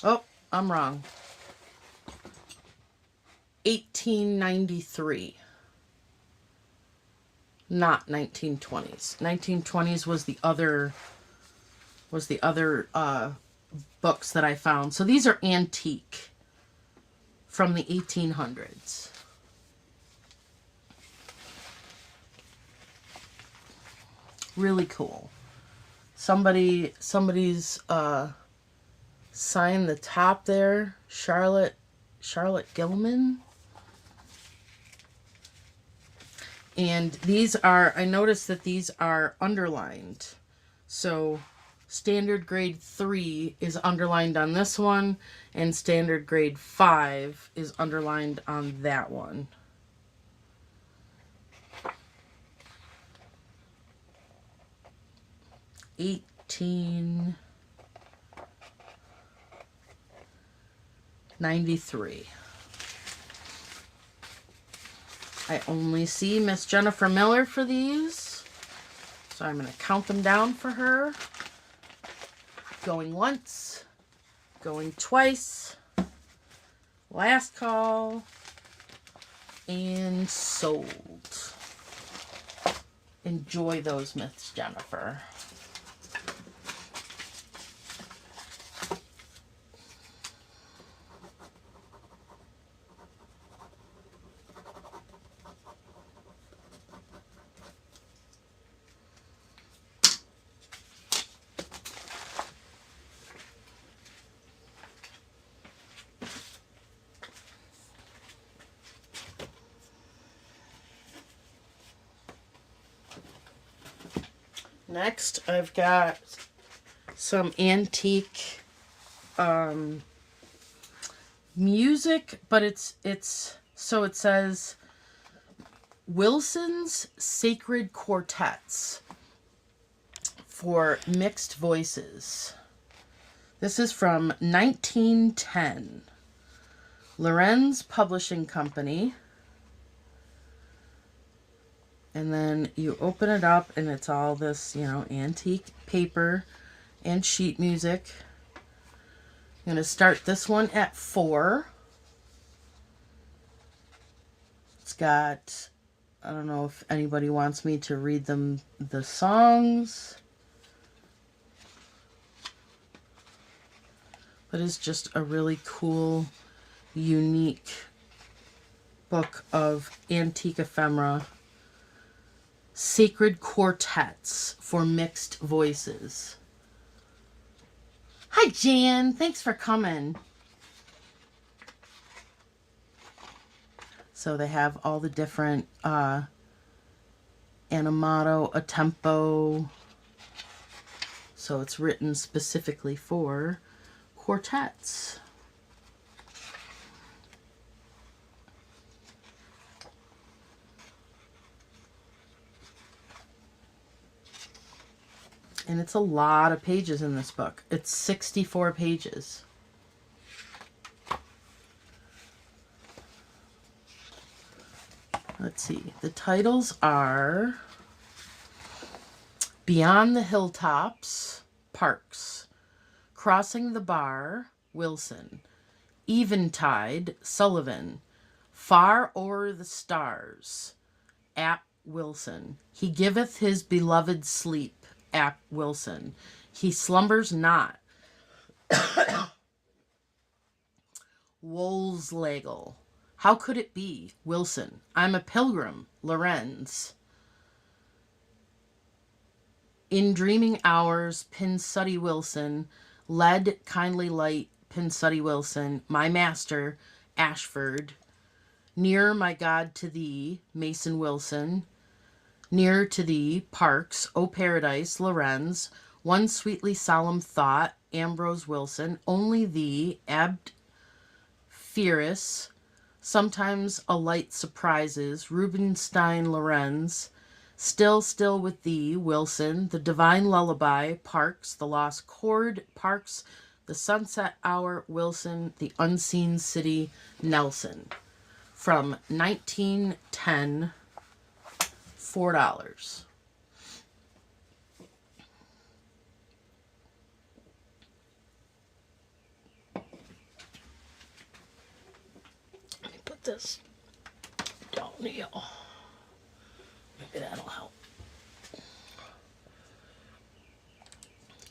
Oh, I'm wrong. 1893. Not 1920s. 1920s was the other books that I found. So these are antique from the 1800s. Really cool. Somebody's signed the top there. Charlotte Gilman. And these are, I noticed that these are underlined. So standard grade 3 is underlined on this one, and standard grade 5 is underlined on that one. $18.93. I only see Miss Jennifer Miller for these, so I'm going to count them down for her. Going once, going twice, last call, and sold. Enjoy those, Miss Jennifer. Next, I've got some antique music, but it's so it says Wilson's Sacred Quartets for mixed voices. This is from 1910. Lorenz Publishing Company. And then you open it up and it's all this, antique paper and sheet music. I'm going to start this one at $4. It's got, I don't know if anybody wants me to read them the songs. But it's just a really cool, unique book of antique ephemera. Sacred Quartets for mixed voices. Hi, Jan. Thanks for coming. So they have all the different animato, a tempo. So it's written specifically for quartets. And it's a lot of pages in this book. It's 64 pages. Let's see. The titles are Beyond the Hilltops, Parks. Crossing the Bar, Wilson. Eventide, Sullivan. Far o'er the stars, Ap Wilson. He giveth his beloved sleep, Ap Wilson. He slumbers not. Wolslegel. How could it be? Wilson. I'm a pilgrim. Lorenz. In dreaming hours, Pinsuddy Wilson. Led kindly light, Pinsuddy Wilson. My master, Ashford. Near, my God, to thee, Mason Wilson. Near to thee, Parks, O Paradise, Lorenz. One sweetly solemn thought, Ambrose Wilson. Only thee, Abd Fierus. Sometimes a light surprises, Rubinstein Lorenz. Still, still with thee, Wilson. The divine lullaby, Parks. The lost chord, Parks. The sunset hour, Wilson. The unseen city, Nelson. From 1910, $4. Let me put this down here. Maybe that'll help.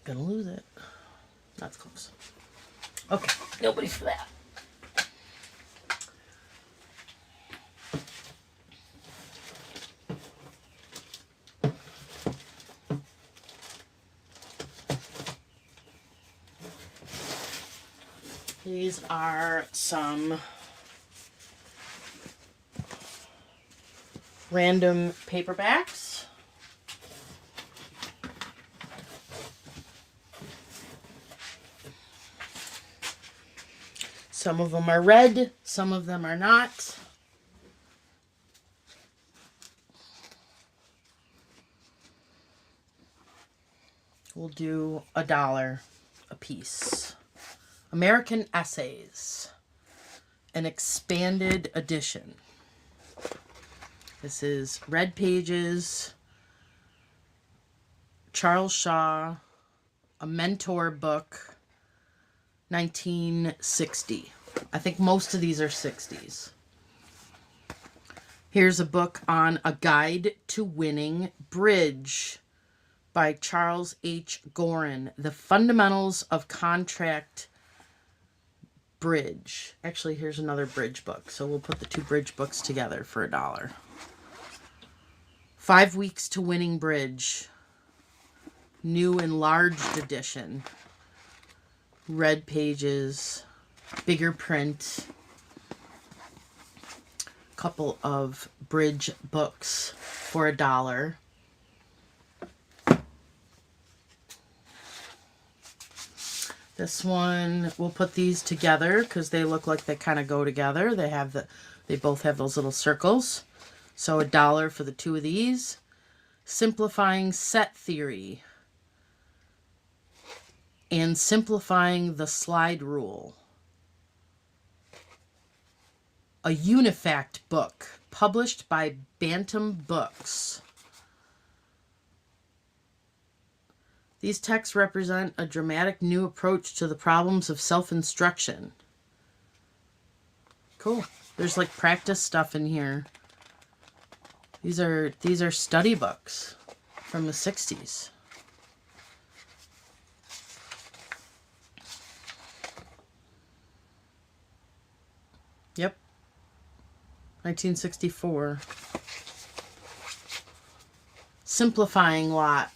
Gonna lose it. That's close. Okay, nobody for that. These are some random paperbacks. Some of them are red, some of them are not. We'll do $1 a piece. American Essays, an expanded edition. This is red pages, Charles Shaw, a mentor book, 1960. I think most of these are 60s. Here's a book on A Guide to Winning Bridge by Charles H. Gorin, The Fundamentals of Contract Bridge. Actually, here's another bridge book. So we'll put the two bridge books together for $1. 5 Weeks to Winning Bridge. New enlarged edition. Red pages. Bigger print. Couple of bridge books for $1. This one, we'll put these together because they look like they kind of go together. They both have those little circles. So $1 for the two of these. Simplifying Set Theory and Simplifying the Slide Rule. A Unifact book published by Bantam Books. These texts represent a dramatic new approach to the problems of self-instruction. Cool. There's like practice stuff in here. These are study books from the 60s. Yep. 1964. Simplifying Lot,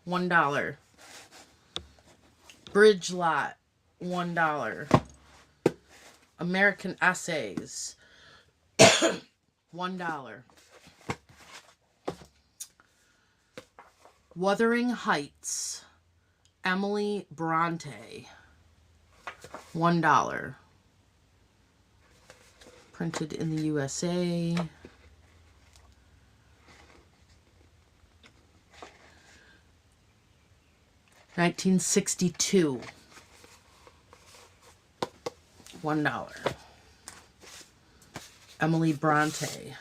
$1. Bridge Lot, $1. American Essays, $1. Wuthering Heights, Emily Bronte, $1. Printed in the USA. $1962. $1. Emily Bronte.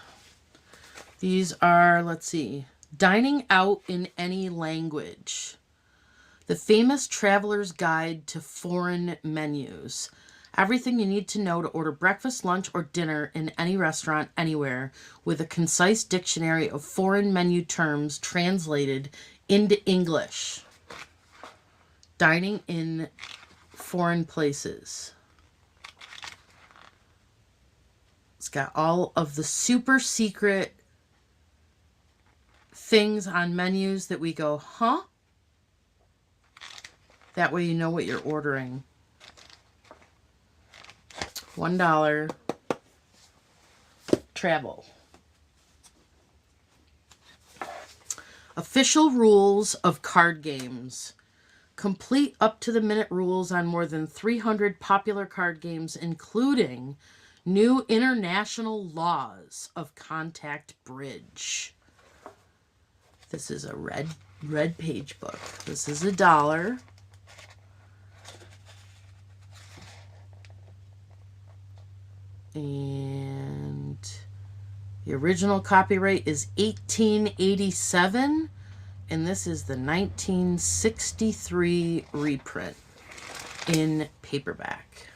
These are, let's see, Dining Out in Any Language. The Famous Traveler's Guide to Foreign Menus. Everything you need to know to order breakfast, lunch, or dinner in any restaurant anywhere, with a concise dictionary of foreign menu terms translated into English. Dining in foreign places. It's got all of the super secret things on menus that we go, huh? That way you know what you're ordering. $1. Travel. Official Rules of Card Games. Complete up-to-the-minute rules on more than 300 popular card games, including new international laws of contact bridge. This is a red page book. This is $1. And the original copyright is 1887, and this is the 1963 reprint in paperback.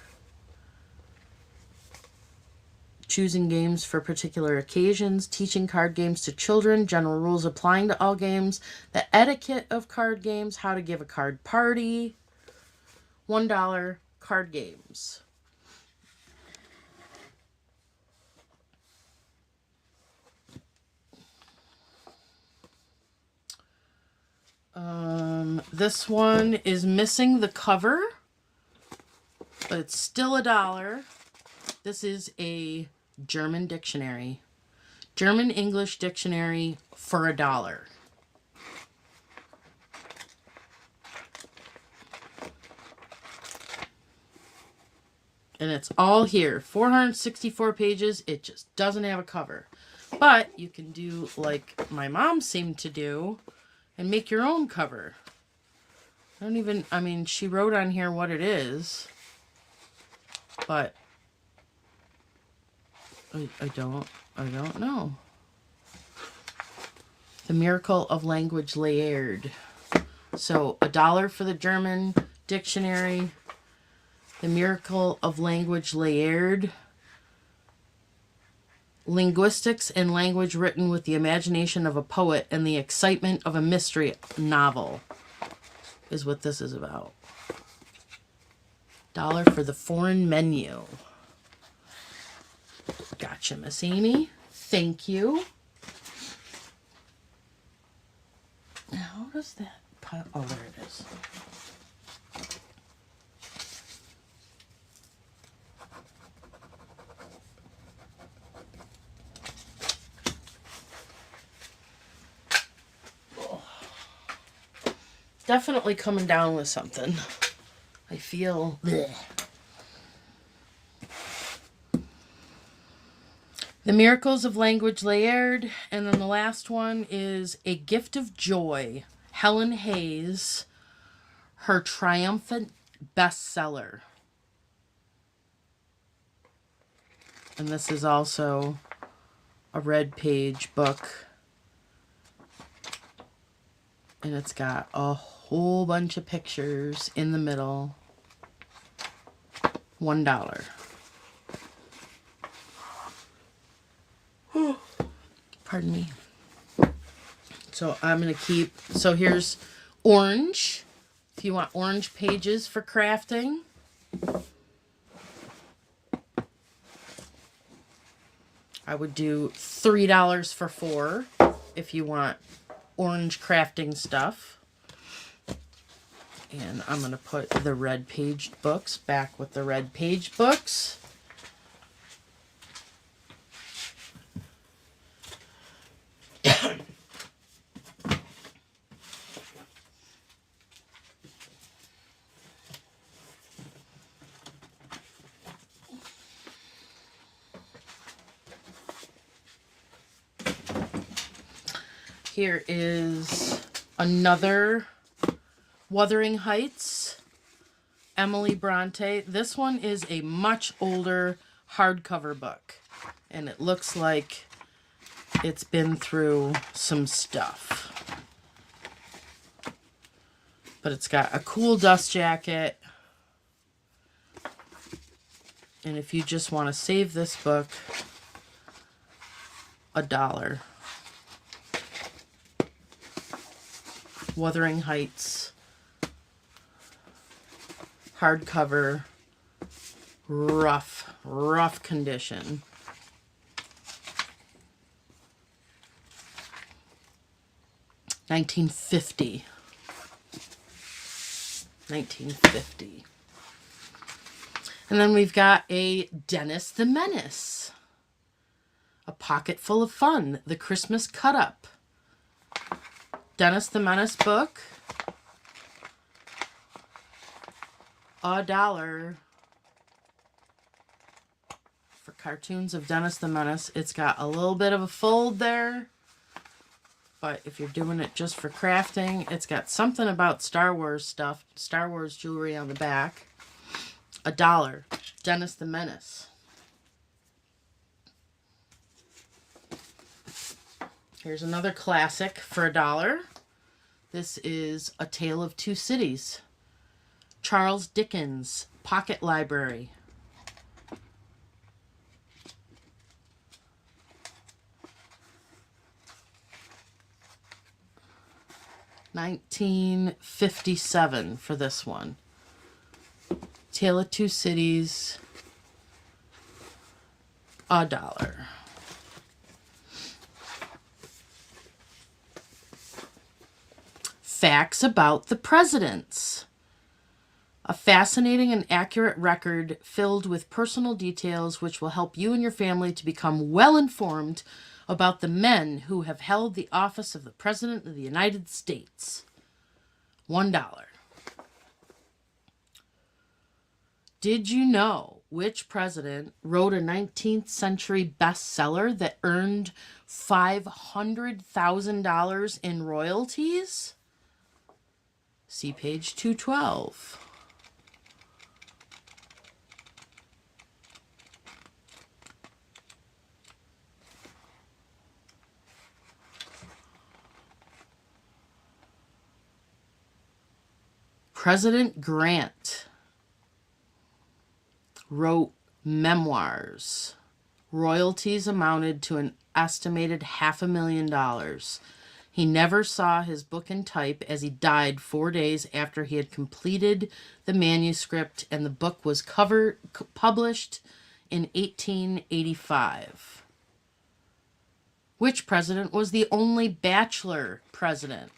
Choosing games for particular occasions, teaching card games to children, general rules applying to all games, the etiquette of card games, how to give a card party. $1. Card games. This one is missing the cover, but it's still $1. This is a German dictionary. German English dictionary for $1. And it's all here. 464 pages. It just doesn't have a cover. But you can do like my mom seemed to do and make your own cover. She wrote on here what it is, but I don't know. The Miracle of Language Layered. So $1 for the German dictionary. The Miracle of Language Layered. Linguistics and language written with the imagination of a poet and the excitement of a mystery novel is what this is about. $1 for the foreign menu. Gotcha, Miss Amy. Thank you. How does that pile? Oh, there it is. Definitely coming down with something. I feel bleh. The Miracles of Language Layered. And then the last one is A Gift of Joy. Helen Hayes. Her triumphant bestseller. And this is also a red page book. And it's got a whole bunch of pictures in the middle. $1. Pardon me. So I'm going to keep... So here's orange. If you want orange pages for crafting. I would do $3 for 4 if you want orange crafting stuff. And I'm going to put the red paged books back with the red page books. Here is another Wuthering Heights, Emily Bronte. This one is a much older hardcover book, and it looks like it's been through some stuff. But it's got a cool dust jacket. And if you just want to save this book, $1. Wuthering Heights, hardcover, rough condition. $19.50. And then we've got a Dennis the Menace. A Pocket Full of Fun, The Christmas Cut Up. Dennis the Menace book. $1 for cartoons of Dennis the Menace. It's got a little bit of a fold there, but if you're doing it just for crafting, it's got something about Star Wars stuff, Star Wars jewelry on the back. $1. Dennis the Menace. Here's another classic for $1. This is A Tale of Two Cities. Charles Dickens, Pocket Library. $19.57 for this one. Tale of Two Cities, $1. Facts About the Presidents. A fascinating and accurate record filled with personal details which will help you and your family to become well informed about the men who have held the office of the President of the United States. $1. Did you know which president wrote a 19th century bestseller that earned $500,000 in royalties? See page 212. President Grant wrote memoirs. Royalties amounted to an estimated $500,000. He never saw his book in type as he died 4 days after he had completed the manuscript, and the book was published in 1885. Which president was the only bachelor president?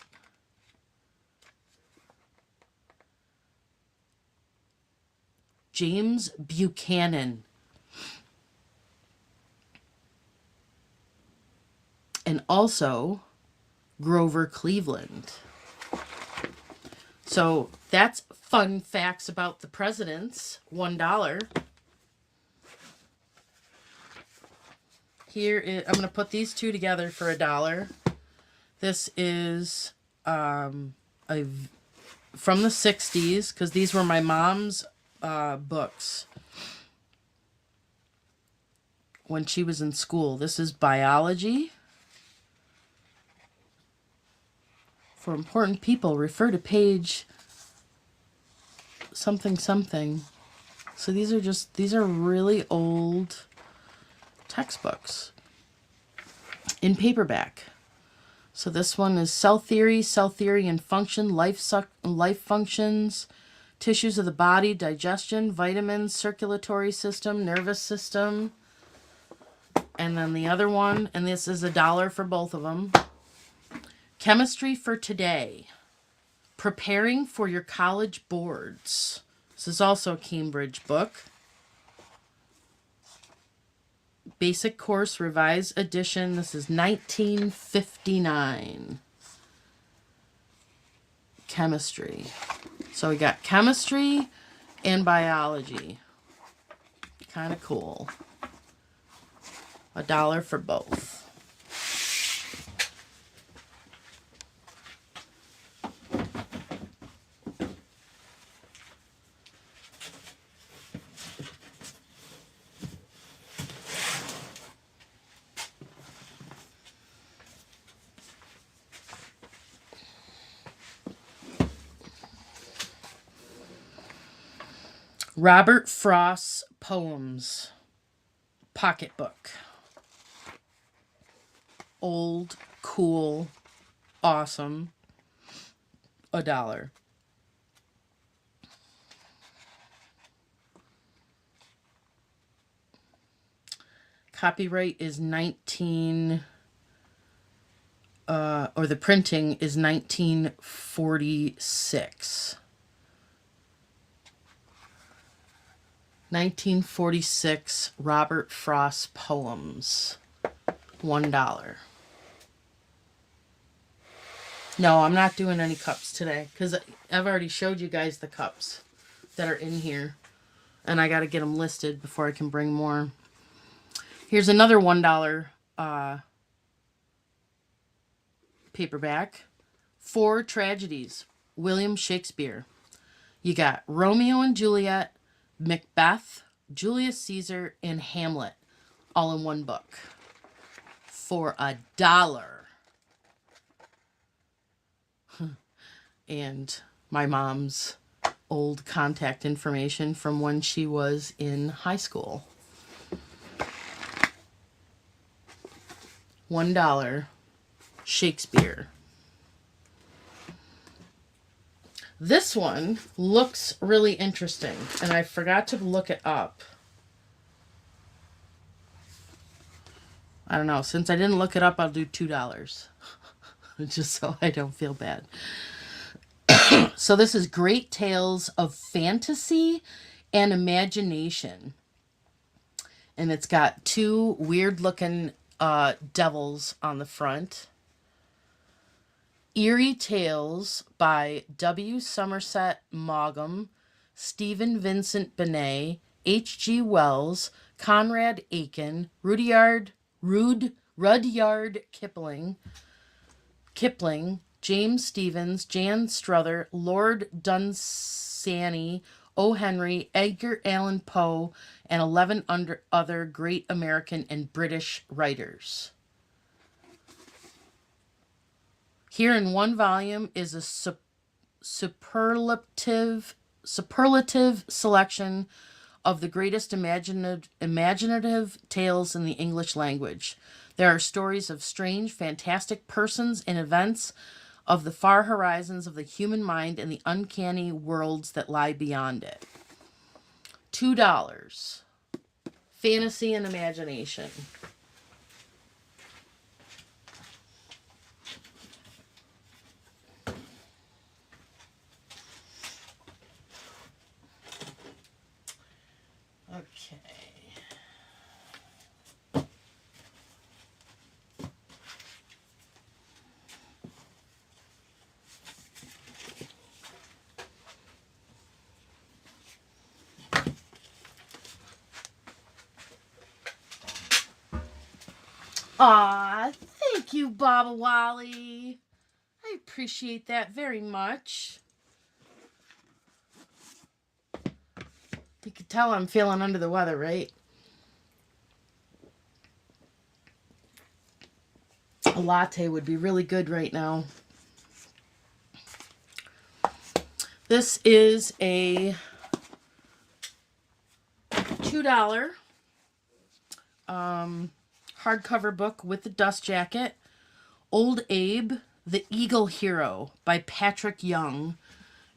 James Buchanan. And also Grover Cleveland. So that's fun facts about the presidents. $1. Here is, I'm going to put these two together for $1. This is from the 60s, because these were my mom's books when she was in school. This is biology. For important people, refer to page something something. So these are really old textbooks in paperback. So this one is cell theory and function, life functions, tissues of the body, digestion, vitamins, circulatory system, nervous system. And then the other one, and this is $1 for both of them. Chemistry for Today. Preparing for Your College Boards. This is also a Cambridge book. Basic Course Revised Edition. This is $19.59. Chemistry. So we got chemistry and biology. Kind of cool. $1 for both. Robert Frost's Poems pocketbook. Old, cool, awesome. $1. Copyright is 19, or the printing is 1946. 1946 Robert Frost Poems. $1. No, I'm not doing any cups today because I've already showed you guys the cups that are in here. And I got to get them listed before I can bring more. Here's another $1 paperback. 4 Tragedies. William Shakespeare. You got Romeo and Juliet, Macbeth, Julius Caesar, and Hamlet all in one book for $1. And my mom's old contact information from when she was in high school. $1. Shakespeare. This one looks really interesting, and I forgot to look it up. I don't know. Since I didn't look it up, I'll do $2. Just so I don't feel bad. So this is Great Tales of Fantasy and Imagination. And it's got 2 weird-looking devils on the front. Eerie Tales by W. Somerset Maugham, Stephen Vincent Benet, H.G. Wells, Conrad Aiken, Rudyard Kipling, James Stephens, Jan Struther, Lord Dunsany, O. Henry, Edgar Allan Poe, and 11 other great American and British writers. Here in one volume is a superlative selection of the greatest imaginative tales in the English language. There are stories of strange, fantastic persons and events, of the far horizons of the human mind and the uncanny worlds that lie beyond it. $2. Fantasy and Imagination. Okay. Aw, thank you, Baba Wally. I appreciate that very much. You can tell I'm feeling under the weather, right? A latte would be really good right now. This is a $2 hardcover book with the dust jacket. Old Abe, The Eagle Hero by Patrick Young.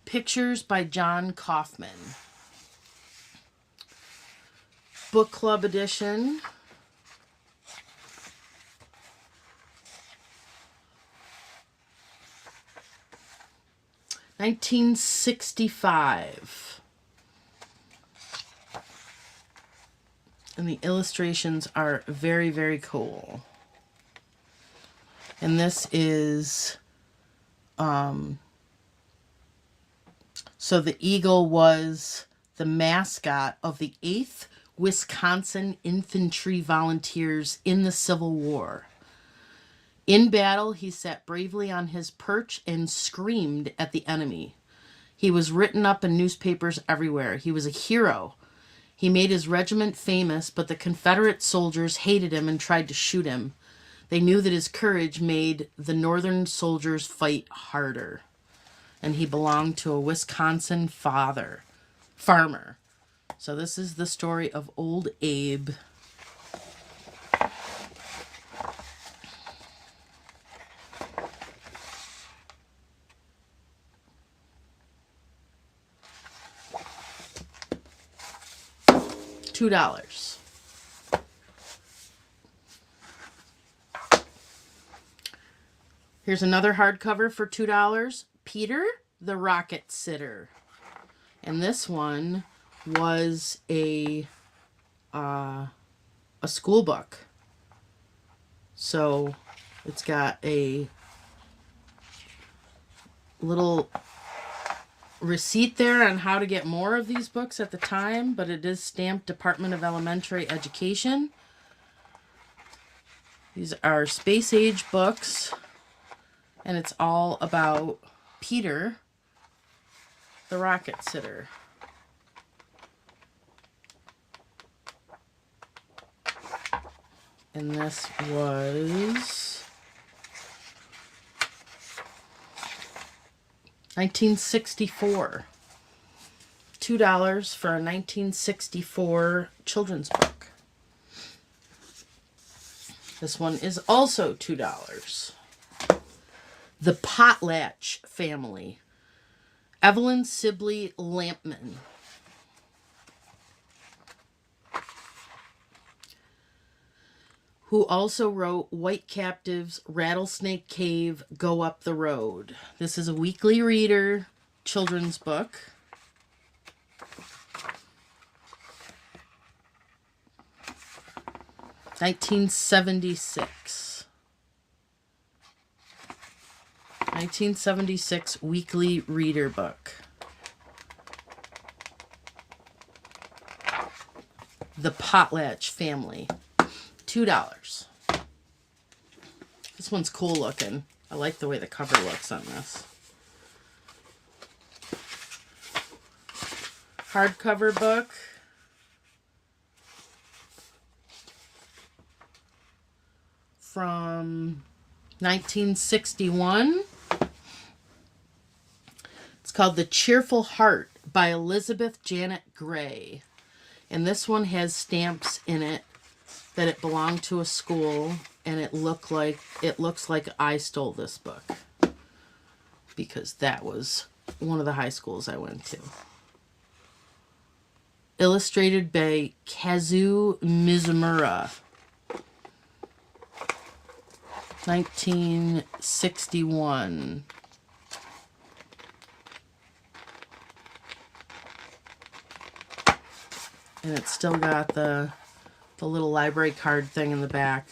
Pictures by John Kaufman. Book Club edition. $1965. And the illustrations are very, very cool. And this is, so the eagle was the mascot of the 8th Wisconsin Infantry Volunteers in the Civil War. In battle, he sat bravely on his perch and screamed at the enemy. He was written up in newspapers everywhere. He was a hero. He made his regiment famous, but the Confederate soldiers hated him and tried to shoot him. They knew that his courage made the Northern soldiers fight harder. And he belonged to a Wisconsin farmer. So this is the story of Old Abe. $2. Here's another hardcover for $2. Peter the Rocket Sitter. And this one was a school book. So it's got a little receipt there on how to get more of these books at the time, but it is stamped Department of Elementary Education. These are space age books, and it's all about Peter the Rocket Sitter. And this was 1964. $2 for a 1964 children's book. This one is also $2. The Potlatch Family. Evelyn Sibley Lampman. Who also wrote White Captives, Rattlesnake Cave, Go Up the Road. This is a weekly reader children's book. $1976. 1976 weekly reader book. The Potlatch Family. $2. This one's cool looking. I like the way the cover looks on this. Hardcover book. From 1961. It's called The Cheerful Heart by Elizabeth Janet Gray. And this one has stamps in it that it belonged to a school, and it looks like I stole this book, because that was one of the high schools I went to. Illustrated by Kazuo Mizumura. 1961. And it's still got the little library card thing in the back.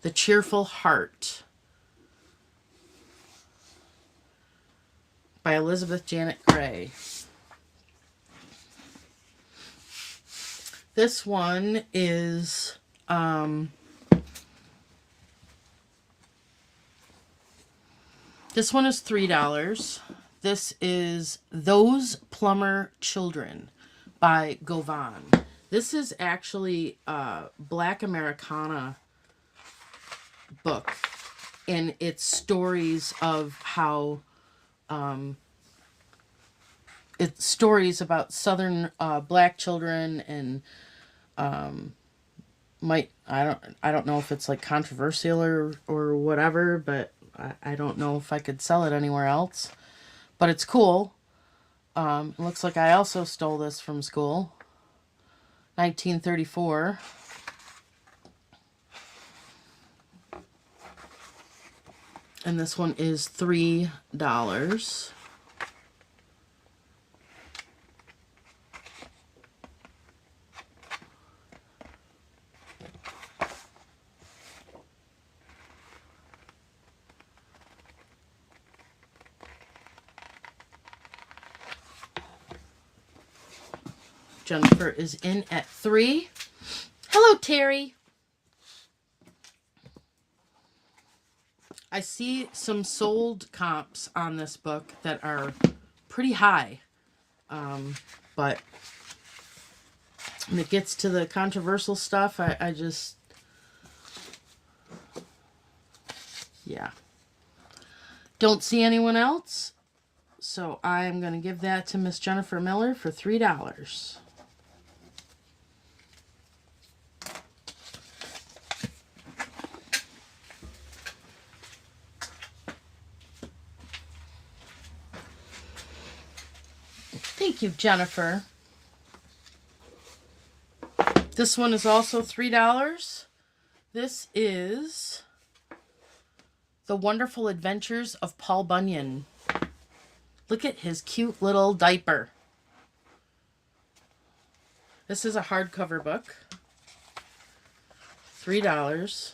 The Cheerful Heart by Elizabeth Janet Gray. This one is $3. This is Those Plumber Children by Govan. This is actually a Black Americana book, and it's stories of how it's stories about Southern black children, and I don't know if it's like controversial or whatever, but I don't know if I could sell it anywhere else. But it's cool. It looks like I also stole this from school. 1934. And this one is $3. Jennifer is in at 3. Hello, Terry. I see some sold comps on this book that are pretty high. But when it gets to the controversial stuff, I just... yeah. Don't see anyone else. So I'm going to give that to Miss Jennifer Miller for $3. Thank you, Jennifer. This one is also $3. This is The Wonderful Adventures of Paul Bunyan. Look at his cute little diaper. This is a hardcover book. $3.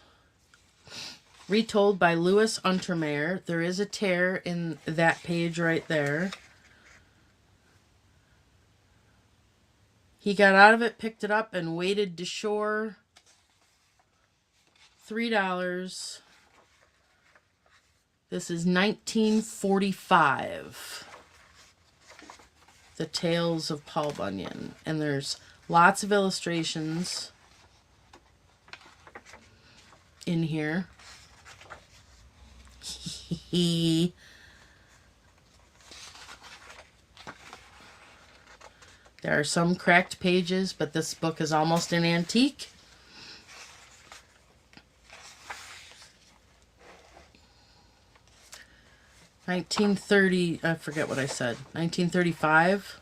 Retold by Louis Untermeyer. There is a tear in that page right there. He got out of it, picked it up, and waded to shore. $3. This is 1945. The Tales of Paul Bunyan. And there's lots of illustrations in here. There are some cracked pages, but this book is almost an antique. I forget what I said. 1935.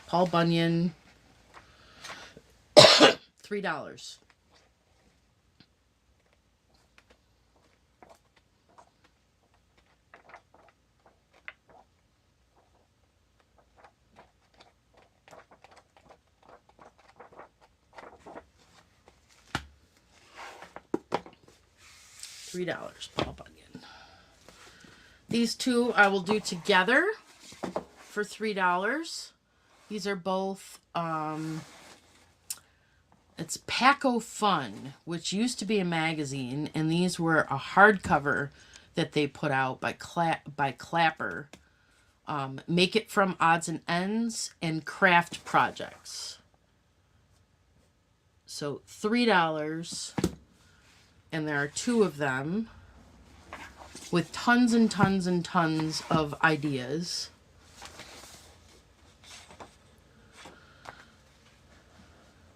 Paul Bunyan. $3. $3, Paul Bunyan. These two I will do together for $3. These are both, it's Paco Fun, which used to be a magazine, and these were a hardcover that they put out by Clapper. Make It From Odds and Ends and Craft Projects. So $3. And there are two of them with tons and tons and tons of ideas.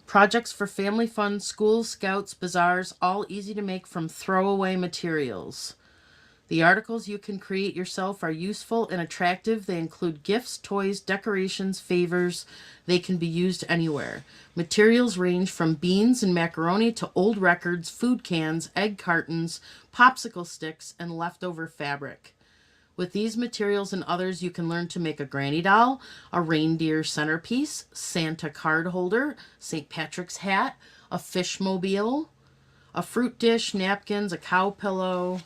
Projects for family fun, schools, scouts, bazaars, all easy to make from throwaway materials. The articles you can create yourself are useful and attractive. They include gifts, toys, decorations, favors. They can be used anywhere. Materials range from beans and macaroni to old records, food cans, egg cartons, popsicle sticks, and leftover fabric. With these materials and others, you can learn to make a granny doll, a reindeer centerpiece, Santa card holder, St. Patrick's hat, a fishmobile, a fruit dish, napkins, a cow pillow.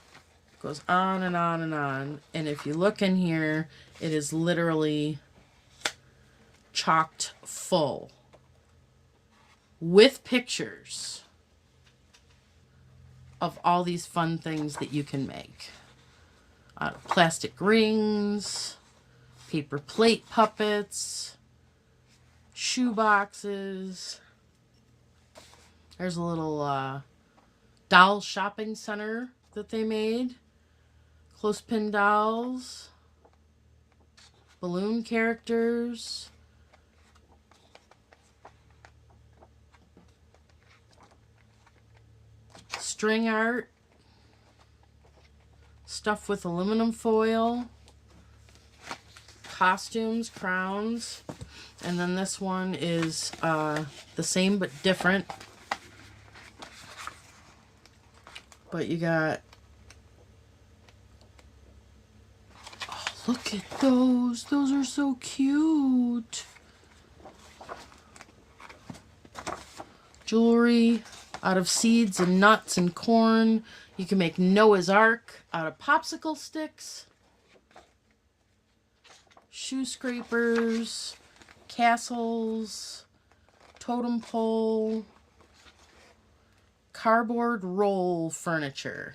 Goes on and on and on. And if you look in here, it is literally chocked full with pictures of all these fun things that you can make. Plastic rings, paper plate puppets, shoe boxes. There's a little doll shopping center that they made. Clothespin dolls, balloon characters, string art, stuff with aluminum foil, costumes, crowns, and then this one is the same but different. But you got, oh, look at those. Those are so cute. Jewelry out of seeds and nuts and corn. You can make Noah's Ark out of popsicle sticks. Shoe scrapers, castles, totem pole, cardboard roll furniture,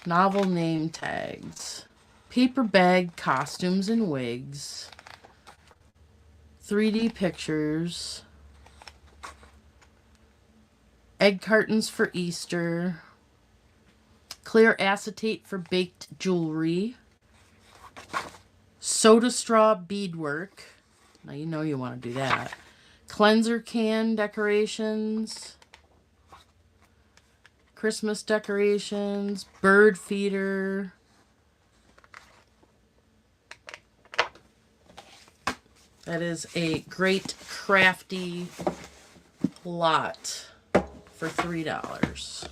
novel name tags, paper bag costumes and wigs, 3D pictures, egg cartons for Easter, clear acetate for baked jewelry, soda straw beadwork. Now you know you want to do that. Cleanser can decorations, Christmas decorations, bird feeder, That is a great crafty lot for $3.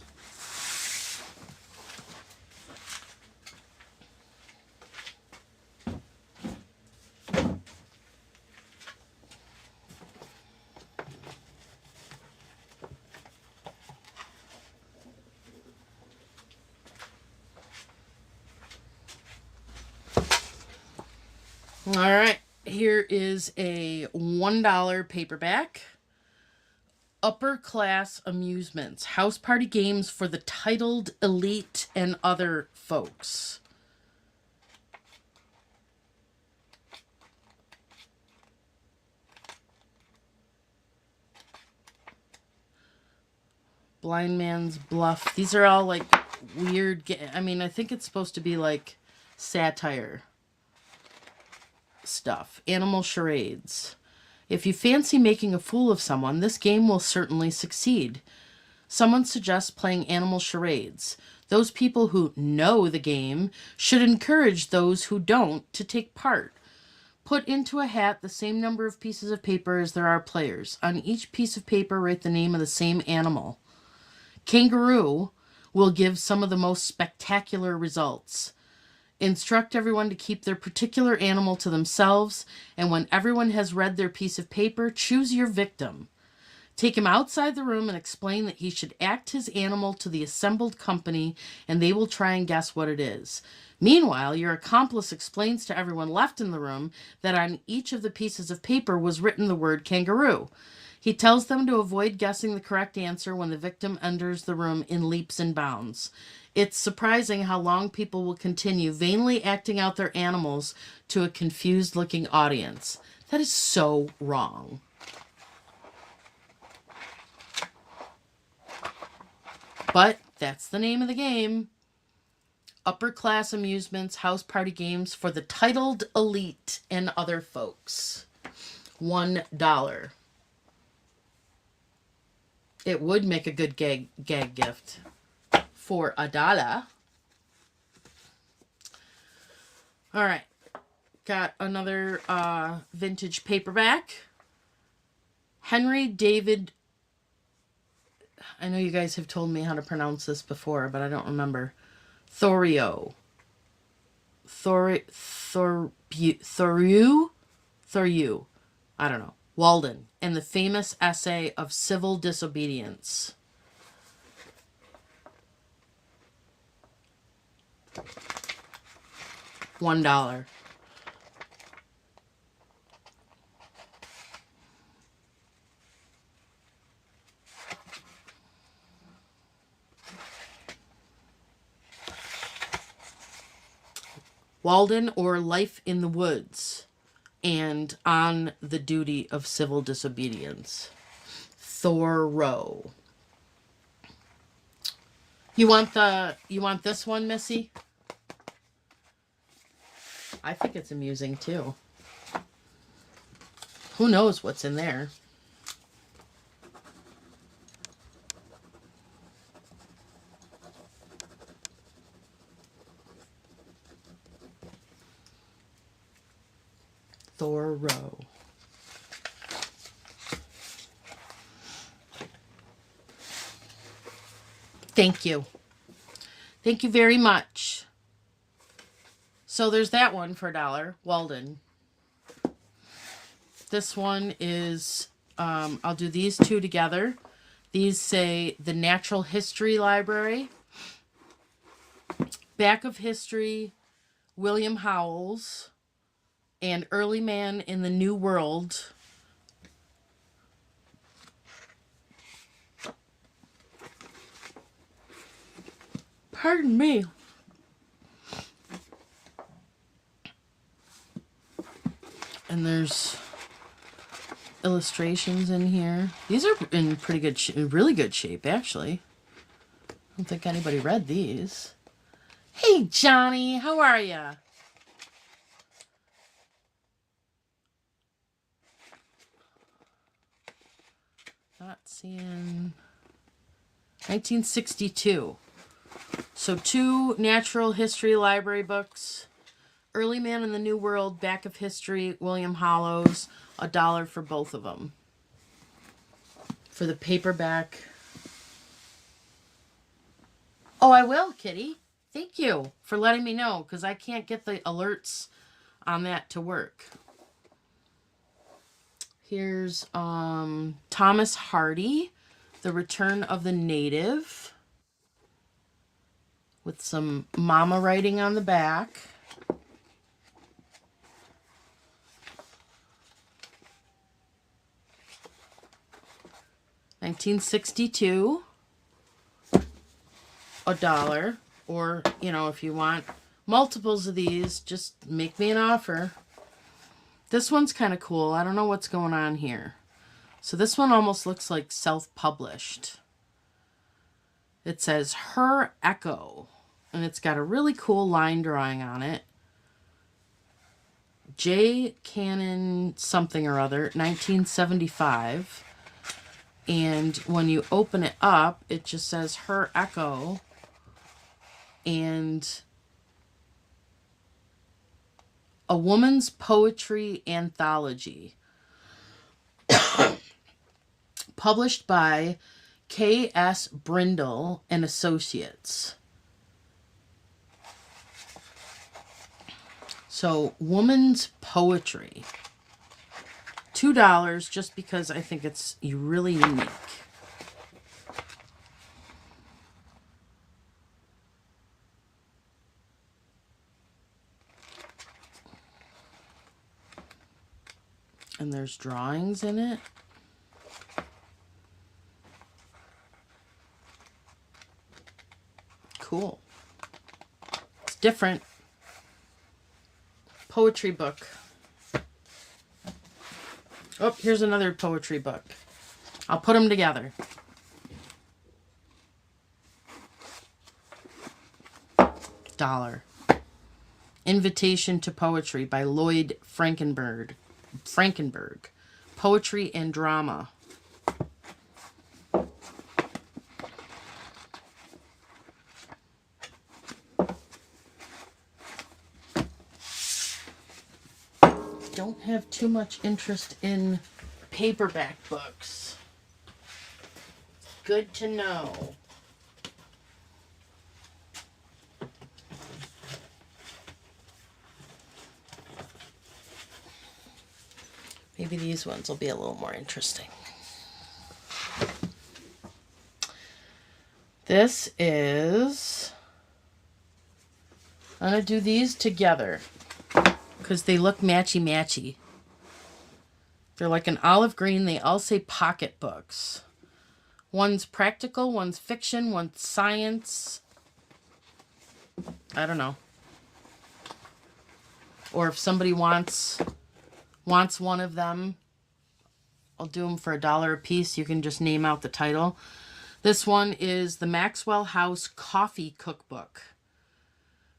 All right, here is a $1 paperback. Upper Class Amusements, House Party Games for the Titled Elite and Other Folks. Blind Man's Bluff. These are all like weird. I mean, I think it's supposed to be like satire stuff. Animal Charades. If you fancy making a fool of someone, this game will certainly succeed. Someone suggests playing Animal Charades. Those people who know the game should encourage those who don't to take part. Put into a hat the same number of pieces of paper as there are players. On each piece of paper, write the name of the same animal. Kangaroo will give some of the most spectacular results. Instruct everyone to keep their particular animal to themselves, and when everyone has read their piece of paper, choose your victim. Take him outside the room and explain that he should act his animal to the assembled company, and they will try and guess what it is. Meanwhile, your accomplice explains to everyone left in the room that on each of the pieces of paper was written the word kangaroo. He tells them to avoid guessing the correct answer when the victim enters the room in leaps and bounds. It's surprising how long people will continue vainly acting out their animals to a confused-looking audience. That is so wrong. But that's the name of the game. Upper Class Amusements, House Party Games for the Titled Elite and Other Folks. $1. It would make a good gag gift for $1. All right. Got another vintage paperback. Henry David. I know you guys have told me how to pronounce this before, but I don't remember. Thoreau. Thoreau. I don't know. Walden and the famous essay of civil disobedience. $1. Walden or Life in the Woods and On the Duty of Civil Disobedience. Thoreau. You want this one, Missy? I think it's amusing too. Who knows what's in there? Thoreau. Thank you. Thank you very much. So there's that one for $1. Walden. This one is, I'll do these two together. These say the Natural History Library. Back of History, William Howells. And Early Man in the New World. Pardon me. And there's illustrations in here. These are in pretty good shape, really good shape, actually. I don't think anybody read these. Hey, Johnny, how are ya? Not seeing 1962. So 2 Natural History Library books. Early Man in the New World, Back of History, William Howells. $1 for both of them. For the paperback. Oh, I will, Kitty. Thank you for letting me know, because I can't get the alerts on that to work. Here's Thomas Hardy, The Return of the Native, with some mama writing on the back. $1962. $1. Or, you know, if you want multiples of these, just make me an offer. This one's kind of cool. I don't know what's going on here. So this one almost looks like self-published. It says Her Echo. And it's got a really cool line drawing on it. J. Cannon something or other, 1975. And when you open it up, it just says Her Echo. And a woman's poetry anthology. Published by K.S. Brindle and Associates. So, woman's poetry. $2 just because I think it's really unique. And there's drawings in it. Cool. It's different. Poetry book. Oh, here's another poetry book. I'll put them together. $1. Invitation to Poetry by Lloyd Frankenberg. Poetry and Drama. Don't have too much interest in paperback books. Good to know. Maybe these ones will be a little more interesting. This is... I'm going to do these together because they look matchy-matchy. They're like an olive green. They all say pocket books. One's practical, one's fiction, one's science. I don't know. Or if somebody wants one of them, I'll do them for $1 a piece. You can just name out the title. This one is the Maxwell House Coffee Cookbook.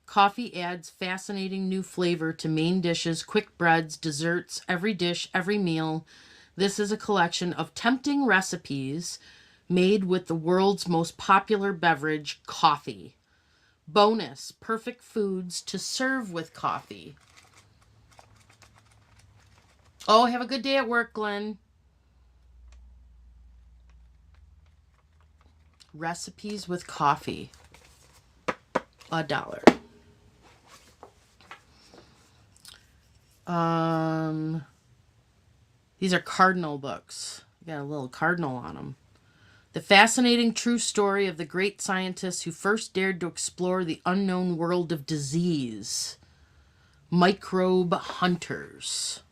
Coffee adds fascinating new flavor to main dishes, quick breads, desserts, every dish, every meal. This is a collection of tempting recipes made with the world's most popular beverage, coffee. Bonus, perfect foods to serve with coffee. Oh, have a good day at work, Glenn. Recipes with coffee. $1. These are cardinal books. Got a little cardinal on them. The fascinating true story of the great scientists who first dared to explore the unknown world of disease. Microbe Hunters.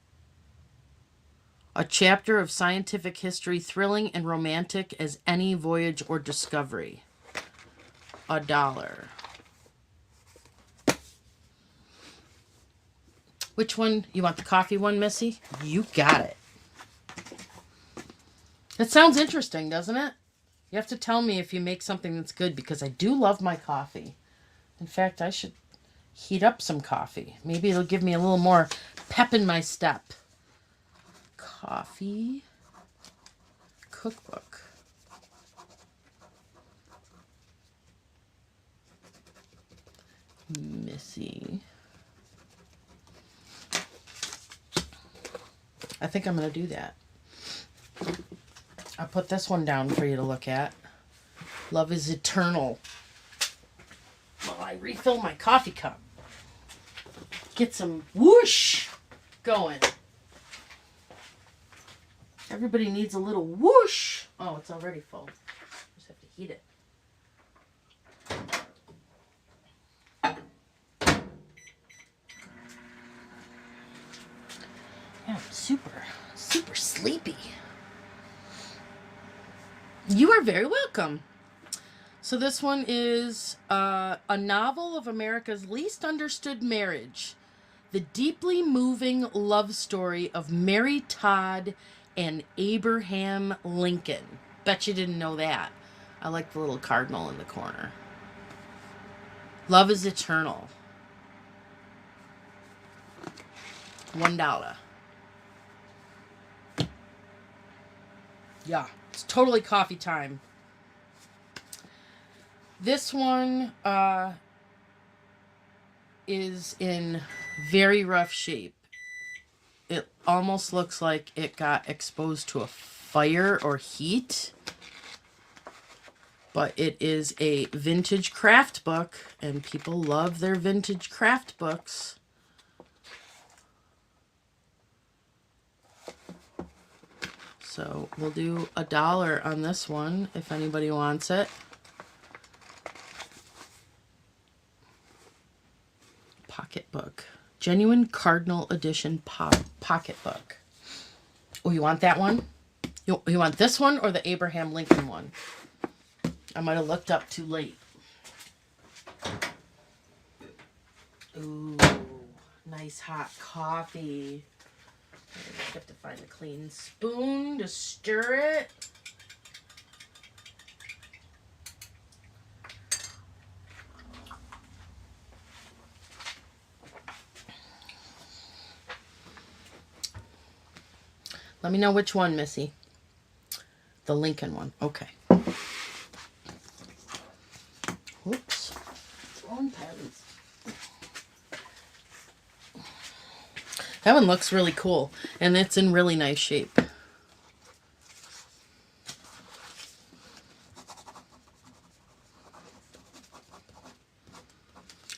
A chapter of scientific history, thrilling and romantic as any voyage or discovery. $1. Which one? You want the coffee one, Missy? You got it. It sounds interesting, doesn't it? You have to tell me if you make something that's good, because I do love my coffee. In fact, I should heat up some coffee. Maybe it'll give me a little more pep in my step. Coffee cookbook. Missy. I think I'm going to do that. I'll put this one down for you to look at. Love is Eternal. While I refill my coffee cup. Get some whoosh going. Everybody needs a little whoosh. Oh, it's already full. Just have to heat it. Yeah, I'm super sleepy. You are very welcome. So this one is a novel of America's least understood marriage. The deeply moving love story of Mary Todd and Abraham Lincoln. Bet you didn't know that. I like the little cardinal in the corner. Love is Eternal. $1. Yeah, it's totally coffee time. This one is in very rough shape. It almost looks like it got exposed to a fire or heat. But it is a vintage craft book, and people love their vintage craft books. So we'll do $1 on this one if anybody wants it. Pocketbook. Genuine Cardinal Edition pocketbook. Oh, you want that one? You want this one or the Abraham Lincoln one? I might have looked up too late. Ooh, nice hot coffee. I have to find a clean spoon to stir it. Let me know which one, Missy. The Lincoln one. Okay. Whoops. Wrong pens. That one looks really cool, and it's in really nice shape.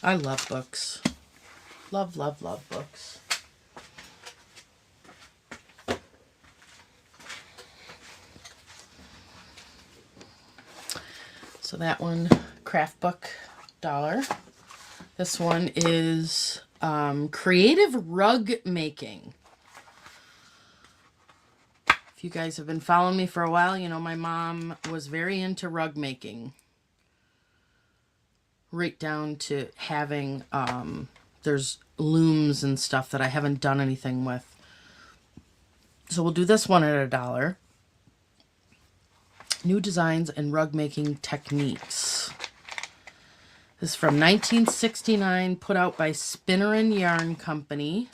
I love books. Love, love, love books. So that one, craft book, $1. This one is creative rug making. If you guys have been following me for a while, you know my mom was very into rug making. Right down to having, there's looms and stuff that I haven't done anything with. So we'll do this one at $1. New designs and rug making techniques. This is from 1969, put out by Spinner and Yarn Company.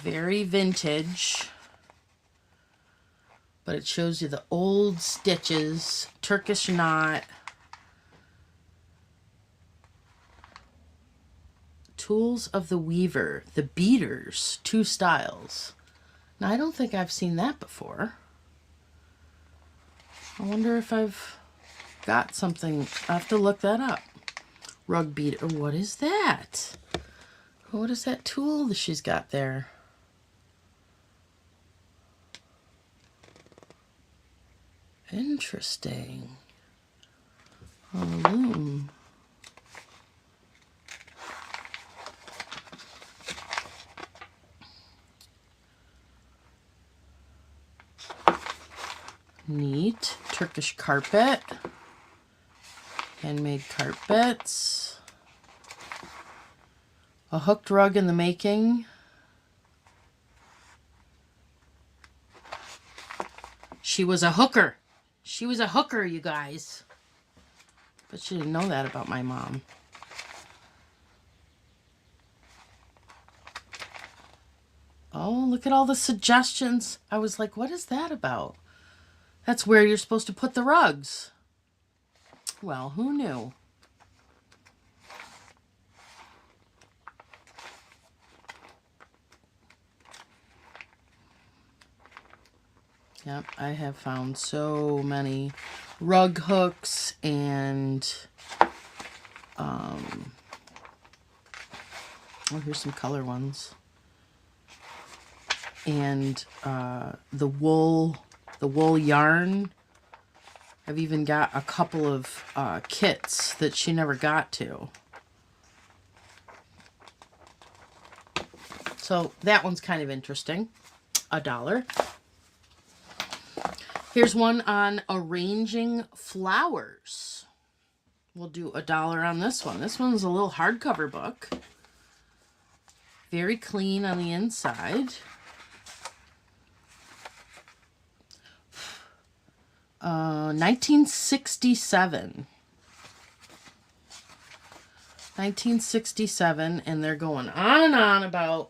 Very vintage. But it shows you the old stitches, Turkish knot, Tools of the Weaver, the beaters, 2 styles. Now, I don't think I've seen that before. I wonder if I've got something. I have to look that up. Rug beater. What is that? What is that tool that she's got there? Interesting. A loom. Neat. Turkish carpet. Handmade carpets. A hooked rug in the making. She was a hooker. She was a hooker, you guys. But she didn't know that about my mom. Oh, look at all the suggestions. I was like, what is that about? That's where you're supposed to put the rugs. Well, who knew? Yep, I have found so many rug hooks and oh, here's some color ones. And the wool yarn. I've even got a couple of kits that she never got to. So that one's kind of interesting. $1. Here's one on arranging flowers. We'll do $1 on this one. This one's a little hardcover book. Very clean on the inside. 1967. 1967, and they're going on and on about,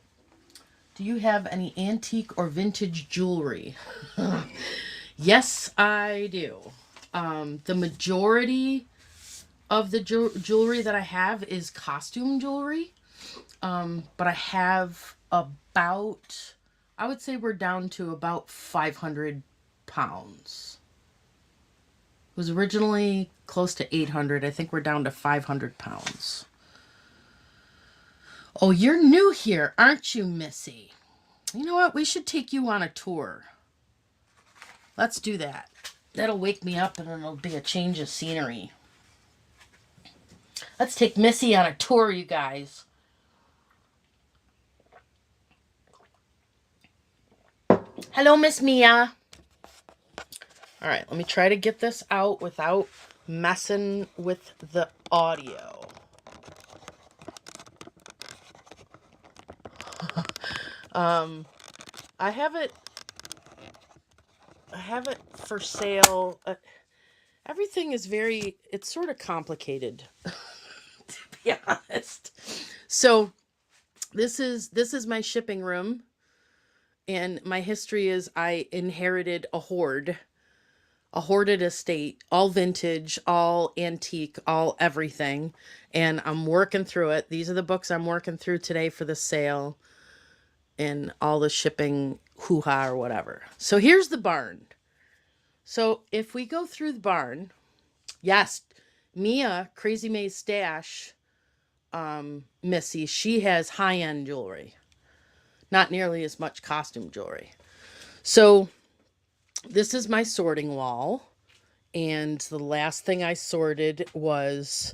do you have any antique or vintage jewelry? Yes, I do. The majority of the jewelry that I have is costume jewelry. But I have about, I would say we're down to about 500 pounds. It was originally close to 800. I think we're down to 500 pounds. Oh, you're new here, aren't you, Missy? You know what? We should take you on a tour. Let's do that. That'll wake me up and it'll be a change of scenery. Let's take Missy on a tour, you guys. Hello, Miss Mia. All right, let me try to get this out without messing with the audio. I have it for sale. Everything is it's sort of complicated, to be honest. So this is my shipping room, and my history is I inherited a hoarded estate, all vintage, all antique, all everything, and I'm working through it. These are the books I'm working through today for the sale and all the shipping hoo-ha or whatever. So here's the barn. So if we go through the barn, yes, Mia, Crazy May's Stash, Missy, she has high-end jewelry. Not nearly as much costume jewelry. So this is my sorting wall. And the last thing I sorted was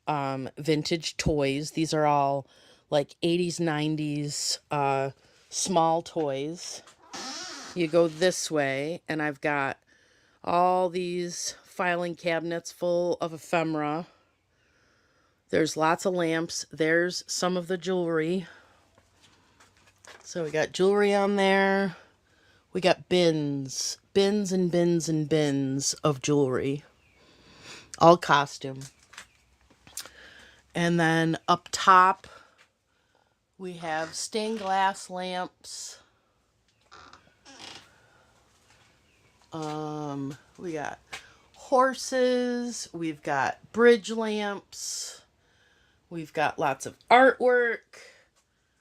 vintage toys. These are all like 80s, 90s small toys. You go this way, and I've got all these filing cabinets full of ephemera. There's lots of lamps. There's some of the jewelry. So we got jewelry on there. We got bins and bins and bins of jewelry. All costume. And then up top, we have stained glass lamps. We got horses. We've got bridge lamps. We've got lots of artwork.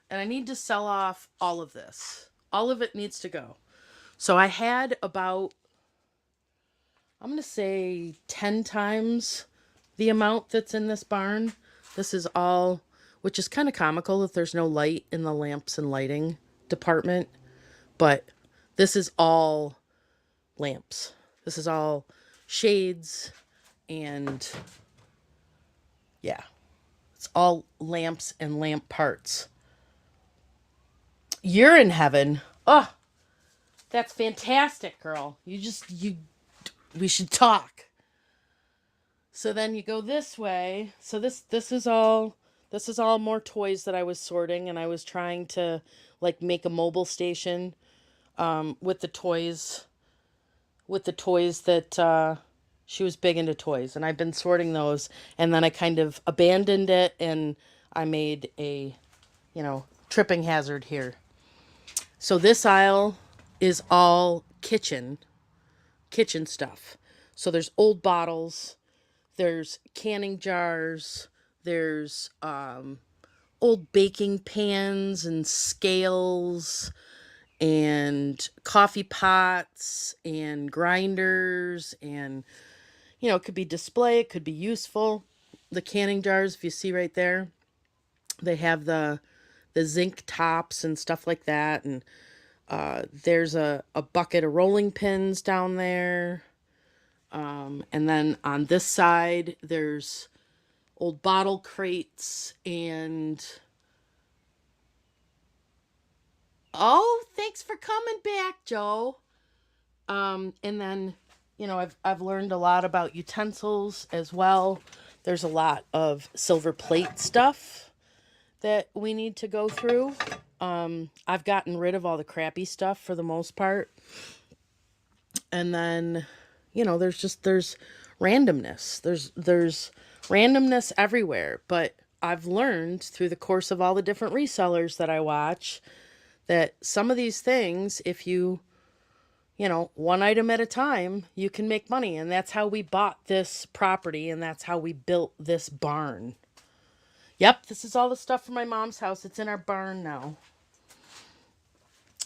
And I need to sell off all of this. All of it needs to go. So I had about, I'm going to say 10 times the amount that's in this barn. This is all, which is kind of comical that there's no light in the lamps and lighting department. But this is all lamps. This is all shades and yeah, it's all lamps and lamp parts. You're in heaven. Oh, that's fantastic, girl. We should talk. So then you go this way. So this is all more toys that I was sorting, and I was trying to like make a mobile station with the toys that she was big into toys, and I've been sorting those, and then I kind of abandoned it, and I made a, tripping hazard here. So this aisle is all kitchen stuff. So there's old bottles, there's canning jars, there's old baking pans and scales and coffee pots and grinders, and it could be display, it could be useful. The canning jars, if you see right there, they have the zinc tops and stuff like that. And there's a bucket of rolling pins down there. And then on this side, there's old bottle crates and oh, thanks for coming back, Joe. And then, I've learned a lot about utensils as well. There's a lot of silver plate stuff that we need to go through. I've gotten rid of all the crappy stuff for the most part. And then, there's randomness. There's randomness everywhere, but I've learned through the course of all the different resellers that I watch that some of these things, if you one item at a time, you can make money. And that's how we bought this property, and that's how we built this barn. Yep, this is all the stuff from my mom's house. It's in our barn now.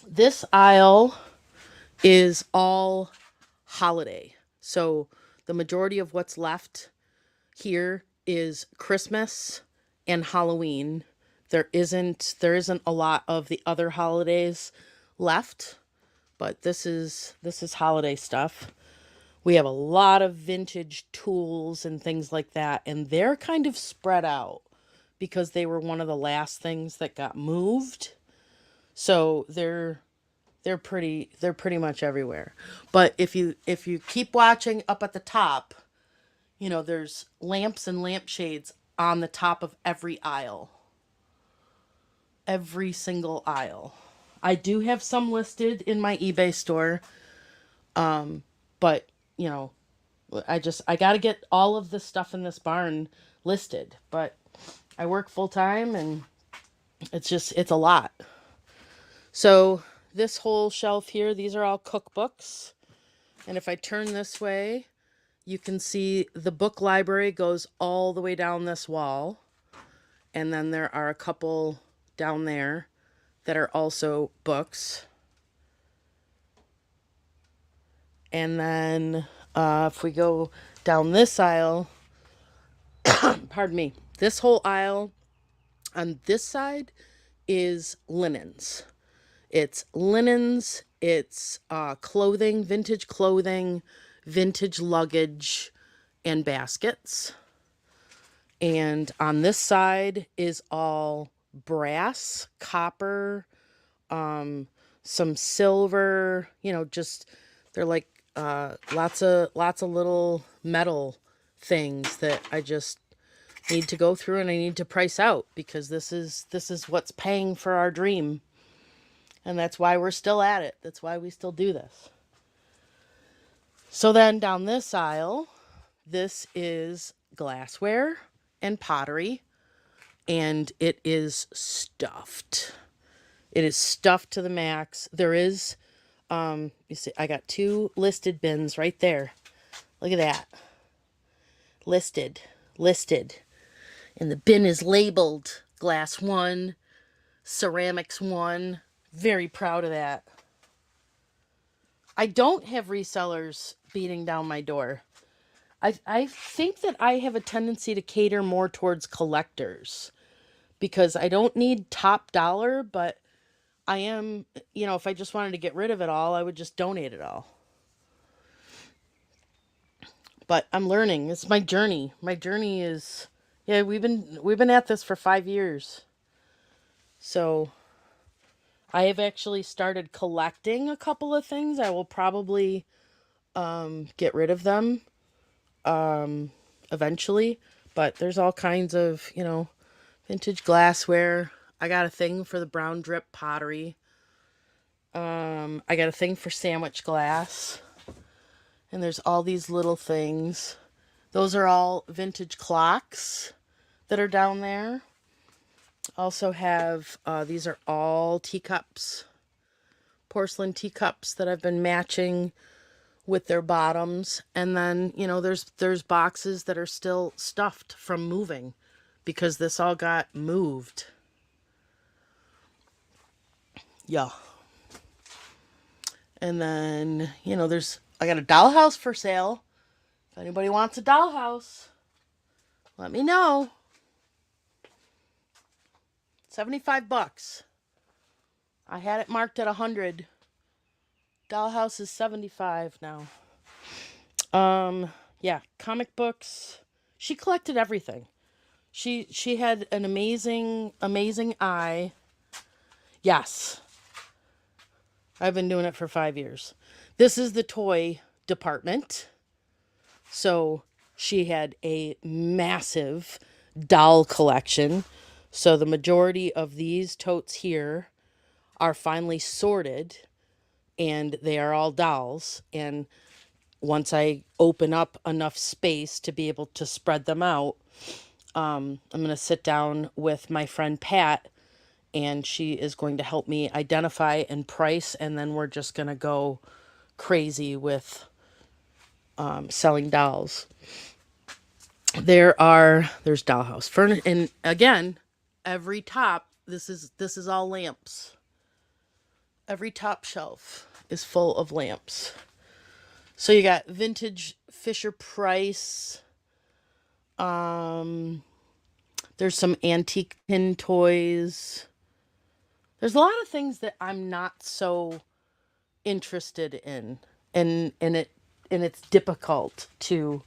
This aisle is all holiday. So the majority of what's left here is Christmas and Halloween. There isn't a lot of the other holidays left, but this is holiday stuff. We have a lot of vintage tools and things like that, and they're kind of spread out because they were one of the last things that got moved. So they're pretty much everywhere. But if you keep watching up at the top, there's lamps and lampshades on the top of every aisle. Every single aisle. I do have some listed in my eBay store. But, I got to get all of the stuff in this barn listed, but I work full time and it's a lot. So this whole shelf here, these are all cookbooks. And if I turn this way, you can see the book library goes all the way down this wall. And then there are a couple down there that are also books. And then if we go down this aisle, pardon me, this whole aisle on this side is linens. It's linens, it's clothing, vintage luggage, and baskets. And on this side is all brass, copper, some silver, just they're like lots of little metal things that I just need to go through and I need to price out because this is what's paying for our dream. And that's why we're still at it. That's why we still do this. So then down this aisle, this is glassware and pottery, and it is stuffed. It is stuffed to the max. There is, you see, I got 2 listed bins right there. Look at that. Listed. And the bin is labeled glass 1, ceramics 1. Very proud of that. I don't have resellers beating down my door. I think that I have a tendency to cater more towards collectors because I don't need top dollar, but I am, if I just wanted to get rid of it all, I would just donate it all. But I'm learning. It's my journey. My journey is, yeah, we've been at this for 5 years. So I have actually started collecting a couple of things. I will probably get rid of them eventually. But there's all kinds of, vintage glassware. I got a thing for the brown drip pottery. I got a thing for sandwich glass. And there's all these little things. Those are all vintage clocks that are down there. Also have, these are all teacups. Porcelain teacups that I've been matching with their bottoms. And then, there's boxes that are still stuffed from moving because this all got moved. Yeah. And then, I got a dollhouse for sale. If anybody wants a dollhouse, let me know. $75. I had it marked at 100. Dollhouse is 75 now. Yeah, comic books. She collected everything. She had an amazing eye. Yes. I've been doing it for 5 years. This is the toy department. So she had a massive doll collection. So the majority of these totes here are finally sorted and they are all dolls. And once I open up enough space to be able to spread them out, I'm going to sit down with my friend Pat and she is going to help me identify and price. And then we're just going to go crazy with selling dolls. There's dollhouse furniture, and again, every top. This is all lamps. Every top shelf is full of lamps. So you got vintage Fisher Price. There's some antique tin toys. There's a lot of things that I'm not so interested in, and it's difficult to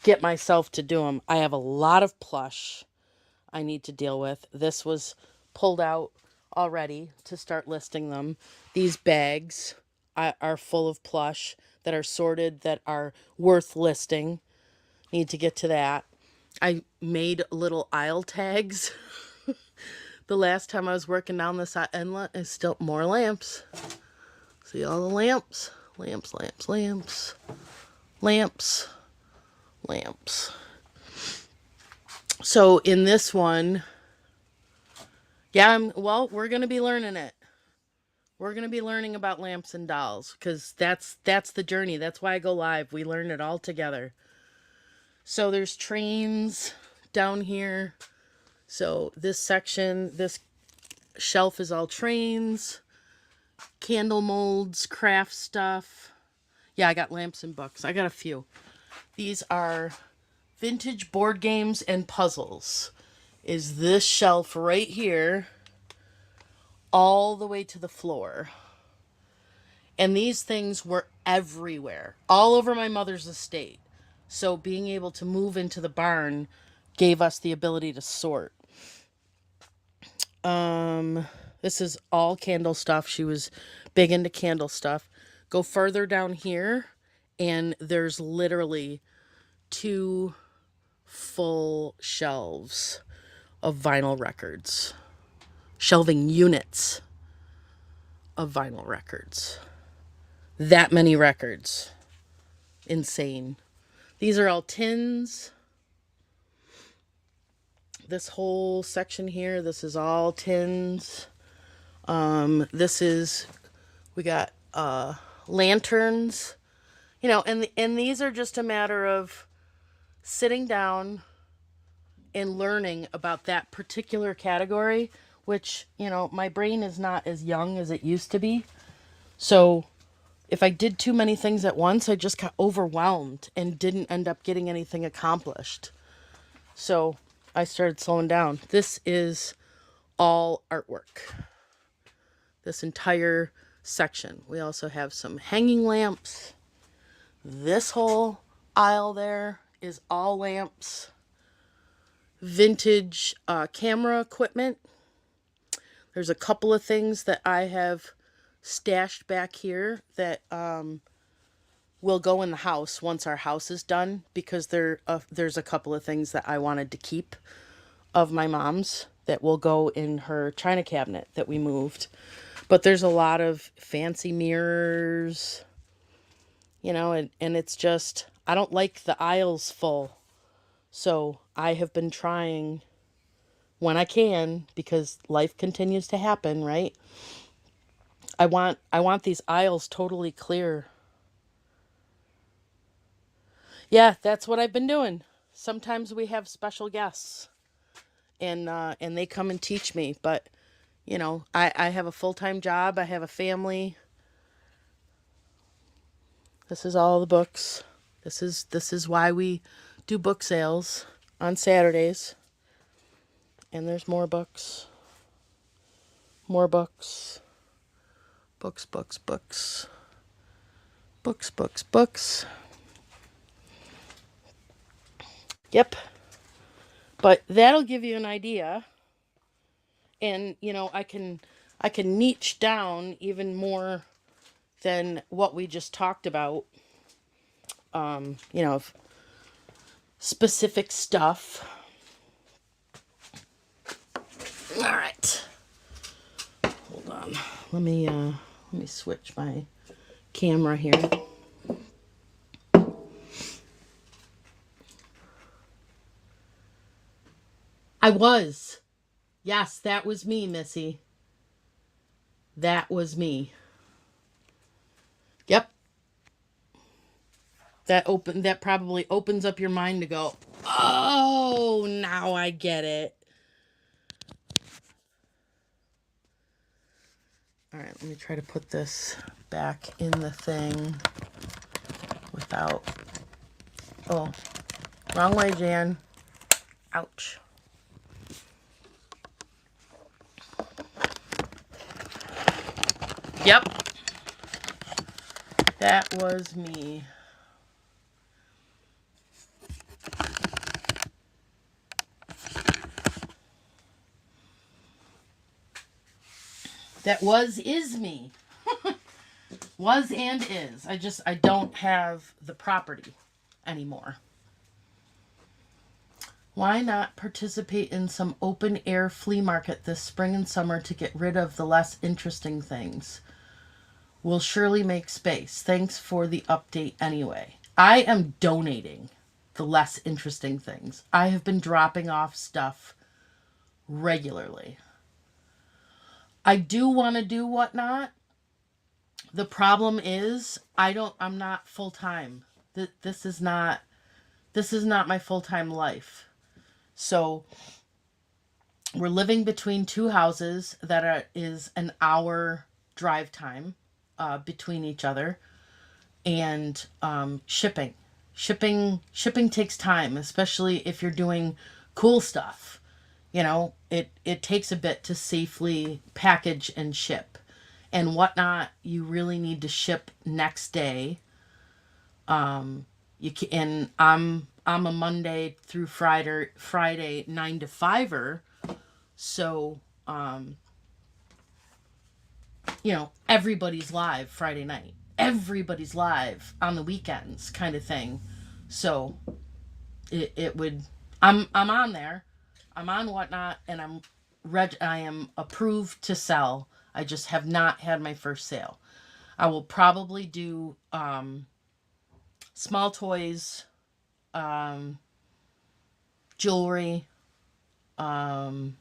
get myself to do them. I have a lot of plush I need to deal with. This was pulled out already to start listing them. These bags are full of plush that are sorted, that are worth listing. Need to get to that. I made little aisle tags. The last time I was working down this inlet is still more lamps. See all the lamps? Lamps, lamps, lamps. Lamps, lamps. So in this one, yeah, we're going to be learning it. We're going to be learning about lamps and dolls because that's the journey. That's why I go live. We learn it all together. So there's trains down here. So this shelf is all trains, candle molds, craft stuff. Yeah, I got lamps and books. I got a few. These are vintage board games and puzzles. Is this shelf right here all the way to the floor. And these things were everywhere, all over my mother's estate. So being able to move into the barn gave us the ability to sort. This is all candle stuff. She was big into candle stuff. Go further down here, and there's literally 2 full shelves of vinyl records. Shelving units of vinyl records. That many records. Insane. These are all tins. This whole section here, this is all tins. We got lanterns. And these are just a matter of sitting down and learning about that particular category, which, my brain is not as young as it used to be. So if I did too many things at once, I just got overwhelmed and didn't end up getting anything accomplished. So I started slowing down. This is all artwork. This entire section. We also have some hanging lamps. This whole aisle there is all lamps. Vintage camera equipment. There's a couple of things that I have stashed back here that will go in the house once our house is done, because there's a couple of things that I wanted to keep of my mom's that will go in her china cabinet that we moved. But there's a lot of fancy mirrors, and it's just, I don't like the aisles full. So I have been trying when I can, because life continues to happen, right? I want these aisles totally clear. Yeah, that's what I've been doing. Sometimes we have special guests and they come and teach me, but I have a full-time job, I have a family. This is all the books. This is why we do book sales on Saturdays. And there's more books. More books. Books, books, books. Books, books, books. Yep. But that'll give you an idea. And, you know, I can niche down even more than what we just talked about. You know, specific stuff. All right. Hold on. Let me switch my camera here. I was. Yes, that was me, Missy. That was me. Yep. That probably opens up your mind to go, "Oh, now I get it." All right, let me try to put this back in the thing without... Oh, wrong way, Jan. Ouch. Yep. That was me. That is me. Was and is. I don't have the property anymore. Why not participate in some open air flea market this spring and summer to get rid of the less interesting things? Will surely make space. Thanks for the update anyway. I am donating the less interesting things. I have been dropping off stuff regularly. I do want to do whatnot. The problem is I'm not full time. This is not my full-time life. So we're living between two houses that is an hour drive time between each other, and shipping takes time, especially if you're doing cool stuff. You know, it takes a bit to safely package and ship. And whatnot, you really need to ship next day. And I'm a Monday through Friday 9 to 5er, so you know, everybody's live Friday night. Everybody's live on the weekends, kind of thing. So it would I'm on there. I'm on Whatnot, and I am approved to sell. I just have not had my first sale. I will probably do small toys, jewelry, and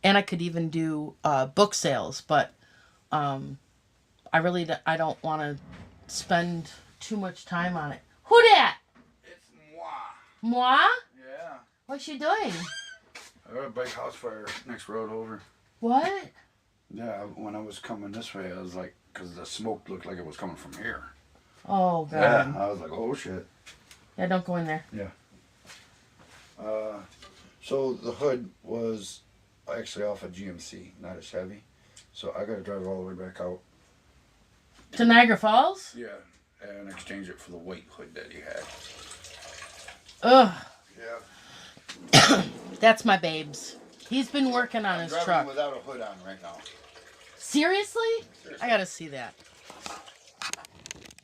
I could even do book sales, but I don't want to spend too much time on it. Who dat? It's moi. Moi? Yeah. What's she doing? I got a big house fire next road over. What? Yeah, when I was coming this way, I was like, because the smoke looked like it was coming from here. Oh, God. Yeah, I was like, oh, shit. Yeah, don't go in there. Yeah. So the hood was actually off a GMC, not a Chevy. So I got to drive all the way back out. To Niagara Falls? Yeah, and exchange it for the white hood that he had. Ugh. Yeah. That's my babes. He's been working on his truck. Without a hood on right now. Seriously? I gotta see that.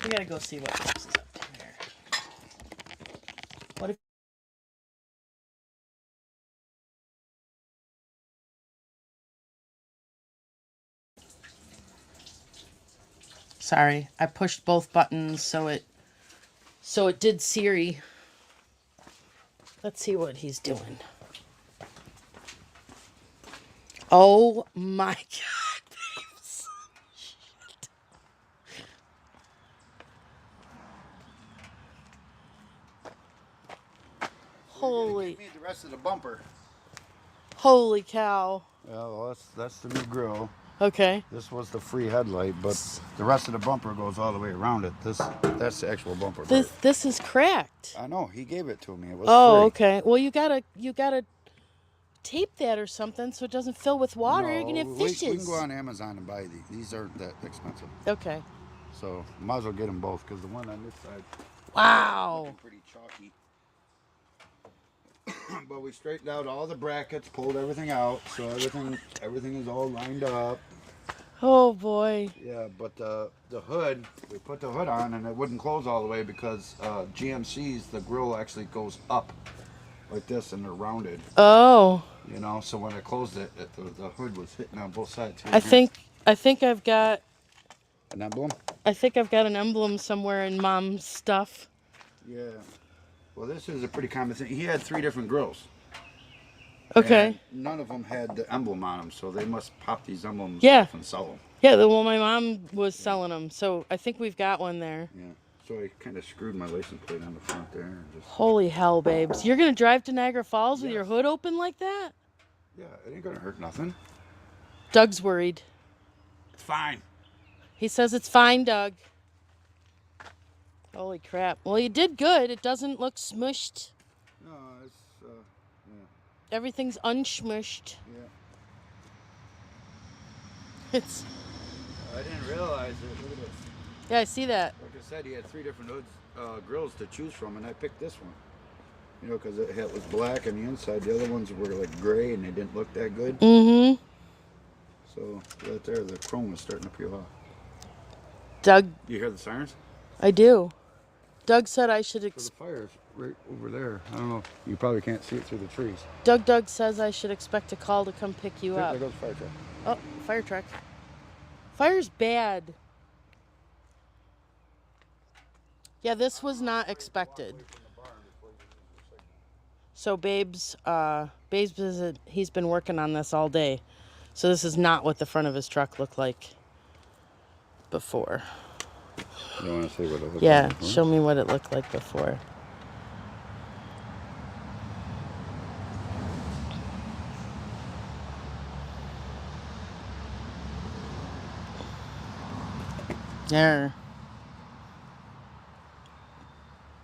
We gotta go see what Babes is up to here. What if... Sorry, I pushed both buttons so it did Siri. Let's see what he's doing. Oh my God, babes. Shit. Holy. Need the rest of the bumper. Holy cow. Yeah, well, that's the new grill. Okay. This was the free headlight, but the rest of the bumper goes all the way around it. That's the actual bumper. This is cracked. I know, he gave it to me. It was Oh, free. okay. Well, you gotta tape that or something so it doesn't fill with water. No, You're gonna have we fishes. can go on Amazon and buy these. These aren't that expensive. Okay. So might as well get them both because the one on this side Wow. looking pretty chalky. But we straightened out all the brackets, pulled everything out, so everything is all lined up. Oh boy. Yeah, but the hood, we put the hood on and it wouldn't close all the way because GMC's, the grill actually goes up like this and they're rounded. Oh. You know, so when I closed it, the hood was hitting on both sides. I think I've got An emblem? an emblem somewhere in Mom's stuff. Yeah. Well, this is a pretty common thing. He had 3 different grills. Okay. And none of them had the emblem on them, so they must pop these emblems Yeah. off and sell them. Yeah, well, my mom was selling them, so I think we've got one there. Yeah. So I kind of screwed my license plate on the front there. And just... Holy hell, babes. You're going to drive to Niagara Falls with Yes. your hood open like that? Yeah, it ain't going to hurt nothing. Doug's worried. It's fine. He says it's fine, Doug. Holy crap. Well, you did good. It doesn't look smushed. No, it's, Everything's unsmushed. yeah. It's... I didn't realize it. Look at this. Yeah, I see that. Like I said, he had 3 different hoods, grills to choose from, and I picked this one. You know, because it was black on the inside. The other ones were like gray, and they didn't look that good. Mm-hmm. So right there, the chrome was starting to peel off. Doug, You hear the sirens? I do. Doug said I should... So the fire's right over there. I don't know. You probably can't see it through the trees. Doug says I should expect a call to come pick you up. There goes the fire truck. Oh, fire truck. Fire's bad. Yeah, this was not expected. So Babe's he's been working on this all day. So this is not what the front of his truck looked like before. You don't want to see what it looks like? Yeah, before? show me what it looked like before. There.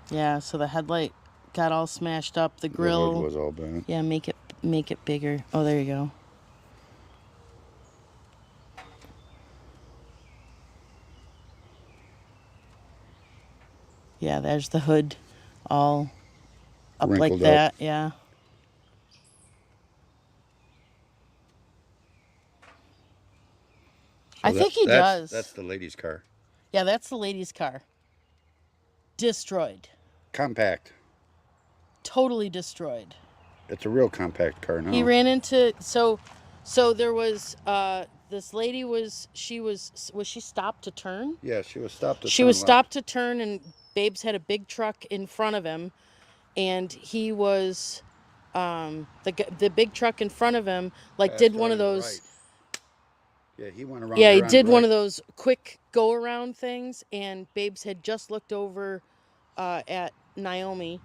Yeah, so the headlight got all smashed up. The grill The hood was all bent. Yeah, make it bigger. Oh, there you go. Yeah, there's the hood all up like Wrinkled that. up. Yeah. I think he does. That's the lady's car. Yeah, that's the lady's car. Destroyed. Compact. Totally destroyed. It's a real compact car now. He ran into so there was this lady was she stopped to turn? Yeah, she was stopped to She turn was left. stopped to turn, and Babes had a big truck in front of him, and he was the big truck in front of him Passed did one out of on the those. right. Yeah, he went around. Yeah, he her on did the one right. of those quick go around things, and Babes had just looked over at Naomi,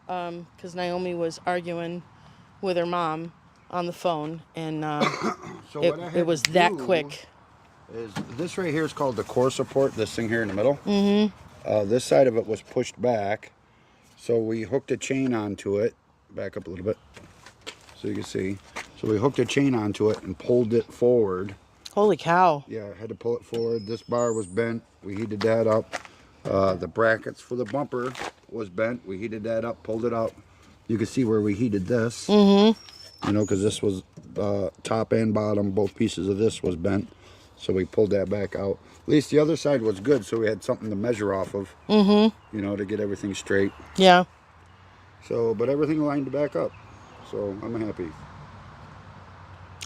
because Naomi was arguing with her mom on the phone, and So what I had it was to that do quick. Is this right here is called the core support. This thing here in the middle. Mm-hmm. This side of it was pushed back, so we hooked a chain onto it. Back up a little bit, so you can see. So we hooked a chain onto it and pulled it forward. Holy cow. Yeah, I had to pull it forward. This bar was bent. We heated that up. The brackets for the bumper was bent. We heated that up, pulled it out. You can see where we heated this. Mm-hmm. You know, because this was top and bottom. Both pieces of this was bent. So we pulled that back out. At least the other side was good, so we had something to measure off of. Mm-hmm. You know, to get everything straight. Yeah. So, but everything lined back up. So I'm happy.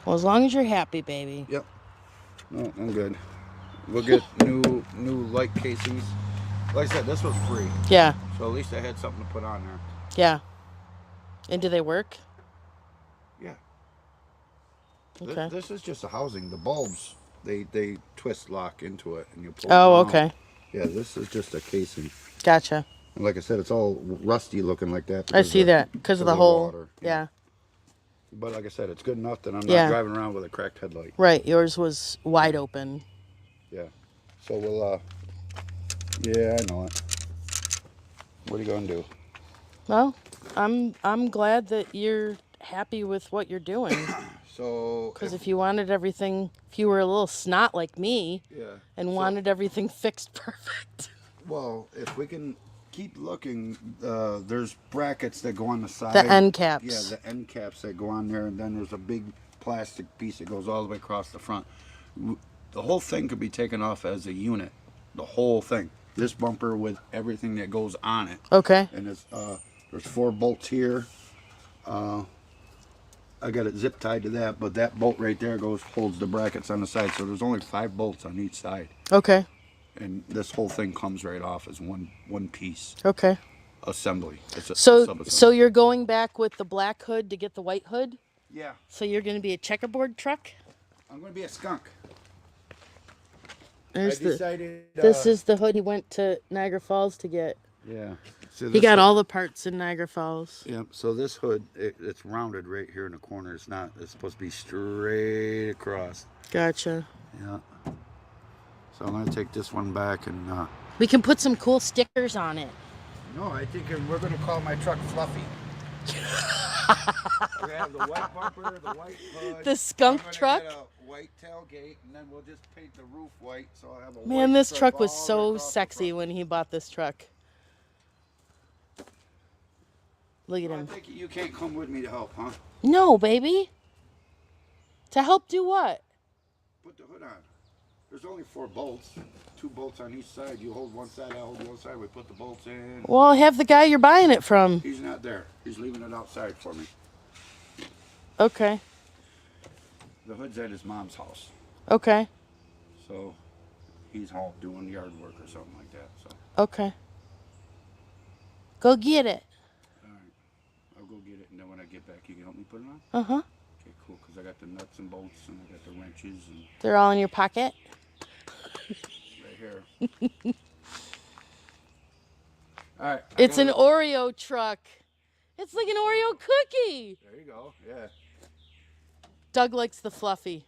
Well, as long as you're happy, baby. Yep. No, I'm good. We'll get new light casings. Like I said, this was free. Yeah. So at least I had something to put on there. Yeah. And do they work? Yeah. Okay. This is just a housing. The bulbs, they twist lock into it and you pull Oh, them out. okay. Yeah, this is just a casing. Gotcha. And like I said, it's all rusty looking like that. I see that because of the hole. water. Yeah. But like I said, it's good enough that I'm not Yeah. driving around with a cracked headlight. Right. Yours was wide open. Yeah. So we'll, yeah, I know it. What are you going to do? Well, I'm glad that you're happy with what you're doing. So, Because if you wanted everything, if you were a little snot like me yeah. and So- wanted everything fixed perfect. Well, if we can keep looking, there's brackets that go on the side. The end caps. Yeah, the end caps that go on there, and then there's a big plastic piece that goes all the way across the front. The whole thing could be taken off as a unit. The whole thing. This bumper with everything that goes on it. Okay. And it's, there's 4 bolts here. I got it zip tied to that, but that bolt right there holds the brackets on the side. So there's only 5 bolts on each side. Okay. And this whole thing comes right off as one piece Okay. assembly. It's a So sub-assembly. you're going back with the black hood to get the white hood? Yeah, So you're going to be a checkerboard truck? I'm going to be a skunk. There's I the. decided. This is the hood he went to Niagara Falls to get. Yeah. So He got all the parts in Niagara Falls. Yeah. So this hood, it's rounded right here in the corner. It's not. It's supposed to be straight across. Gotcha. Yeah. So I'm going to take this one back and. We can put some cool stickers on it. No, I think we're going to call my truck Fluffy. We have the white bumper, the white hood. The skunk I'm gonna truck? Get a white tailgate, and then we'll just paint the roof white, so I'll have a Man, white this strip truck was all so across the sexy front. when he bought this truck. Look at I him. think you can't come with me to help, huh? No, baby. To help do what? Put the hood on. There's only 4 bolts. 2 bolts on each side. You hold one side, I hold the other side. We put the bolts in. Well, have the guy you're buying it from. He's not there. He's leaving it outside for me. Okay. The hood's at his mom's house. Okay. So he's home doing yard work or something like that. So Okay. Go get it. all right. I'll go get it, and then when I get back, you can help me put it on? Uh-huh. Okay, cool, because I got the nuts and bolts, and I got the wrenches, and They're all in your pocket? right here. All right. It's an Oreo truck. It's like an Oreo cookie. There you go. Yeah. Doug likes the fluffy.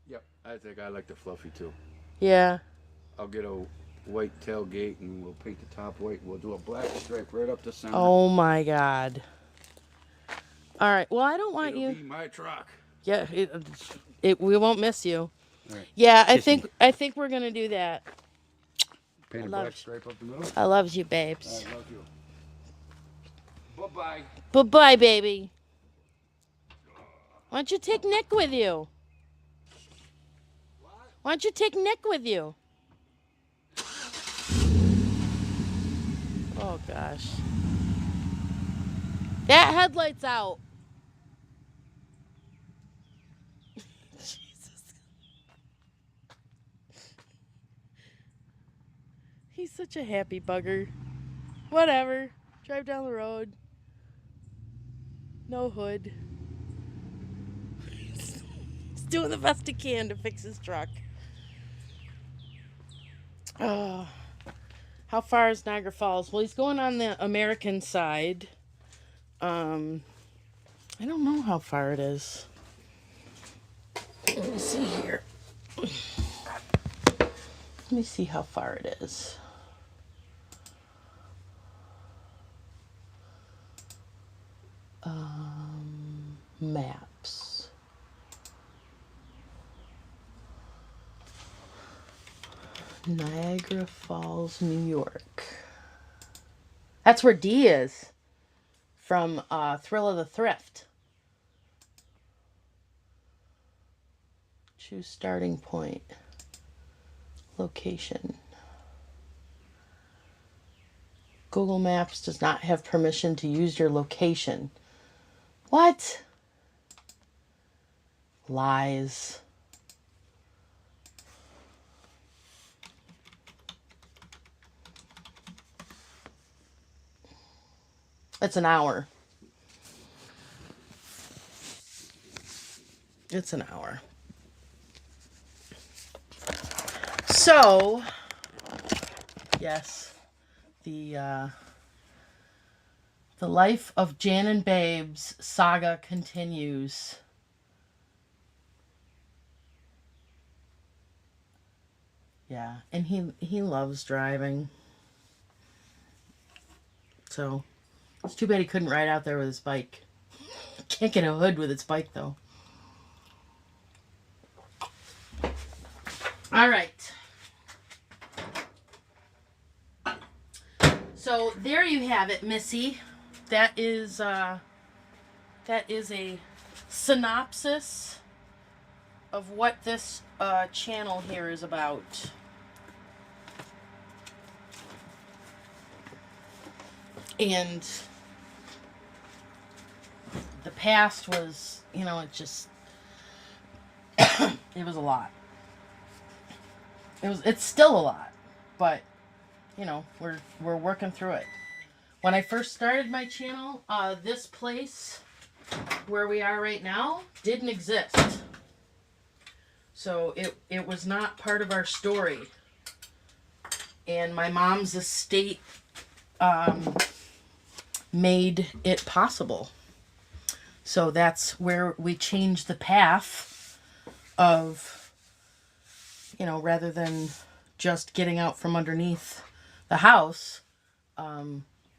Yep. I think I like the fluffy too. Yeah. I'll get a white tailgate, and we'll paint the top white. We'll do a black stripe right up the center. Oh my God. All right. Well, I don't want It'll you. be my truck. Yeah. We won't miss you. All right. Yeah. Kiss me. I think we're gonna do that. Paint a love black you. stripe up the middle. I loves you, babes. I love you. Bye-bye. Bye-bye, baby. Why don't you take Nick with you? Why don't you take Nick with you? Oh, gosh. That headlight's out. Jesus. He's such a happy bugger. Whatever. Drive down the road. No hood. He's doing the best he can to fix his truck. Oh. How far is Niagara Falls? Well, he's going on the American side. I don't know how far it is. Let me see here. Let me see how far it is. Maps. Niagara Falls, New York. That's where Dee is from Thrill of the Thrift. Choose starting point. Location. Google Maps does not have permission to use your location. What? Lies. It's an hour. It's an hour. So, yes, the The life of Jan and Babes saga continues. Yeah, and he loves driving. So, it's too bad he couldn't ride out there with his bike. Can't get a hood with its bike, though. All right. So, there you have it, Missy. That is a synopsis of what this channel here is about. And the past was, you know, it just it was a lot. It's still a lot, but you know, we're working through it. When I first started my channel, this place where we are right now didn't exist. So it was not part of our story. And my mom's estate made it possible. So that's where we changed the path of, you know, rather than just getting out from underneath the house,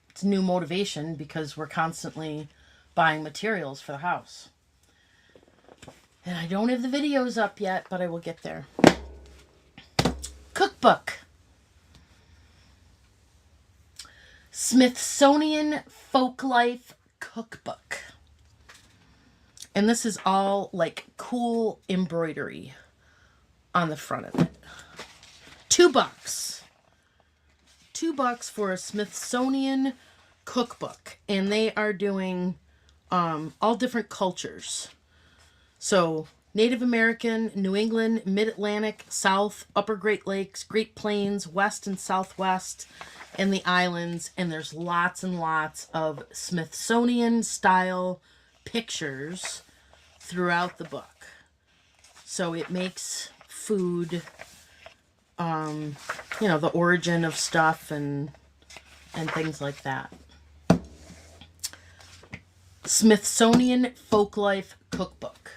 it's new motivation because we're constantly buying materials for the house. And I don't have the videos up yet, but I will get there. Cookbook. Smithsonian Folklife Cookbook. And this is all like cool embroidery on the front of it. $2. $2 for a Smithsonian cookbook. And they are doing all different cultures. So Native American, New England, Mid-Atlantic, South, Upper Great Lakes, Great Plains, West and Southwest, and the islands. And there's lots and lots of Smithsonian style pictures throughout the book. So it makes food, you know, the origin of stuff and things like that. Smithsonian Folklife Cookbook.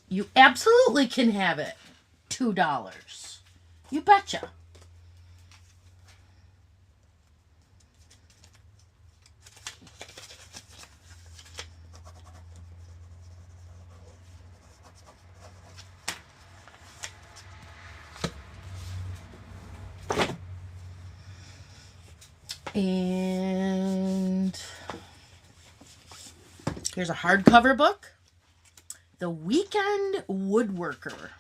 You absolutely can have it. $2. You betcha. And here's a hardcover book. The Weekend Woodworker.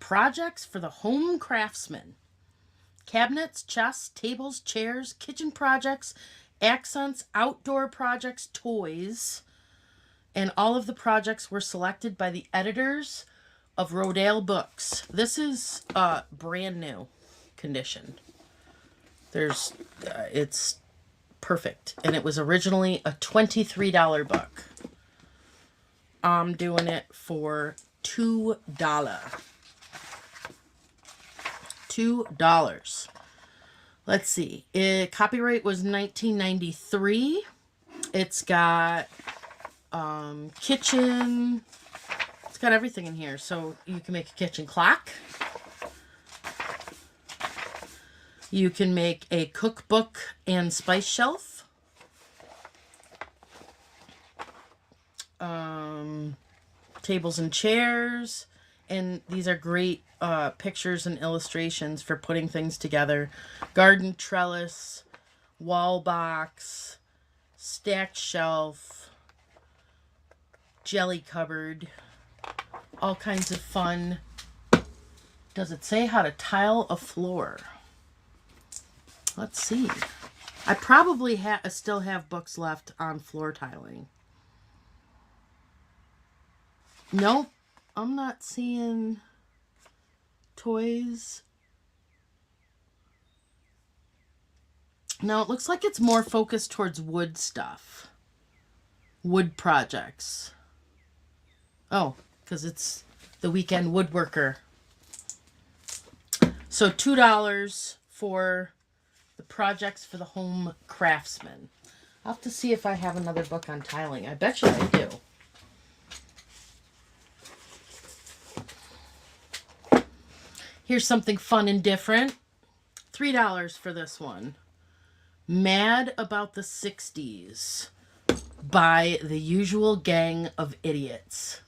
Projects for the Home Craftsman. Cabinets, chests, tables, chairs, kitchen projects, accents, outdoor projects, toys. And all of the projects were selected by the editors of Rodale Books. This is brand new condition. It's perfect. And it was originally a $23 book. I'm doing it for $2. $2. Let's see. Copyright was 1993. It's got kitchen. It's got everything in here. So you can make a kitchen clock. You can make a cookbook and spice shelf. Tables and chairs. And these are great pictures and illustrations for putting things together. Garden trellis, wall box, stacked shelf, jelly cupboard. All kinds of fun. Does it say how to tile a floor? Let's see. I probably still have books left on floor tiling. Nope. I'm not seeing toys. No, it looks like it's more focused towards wood stuff. Wood projects. Oh, because it's the Weekend Woodworker. So $2 for the projects for the home craftsman. I'll have to see if I have another book on tiling. I bet you I do. Here's something fun and different. $3 for this one. Mad About the 60s by The Usual Gang of Idiots.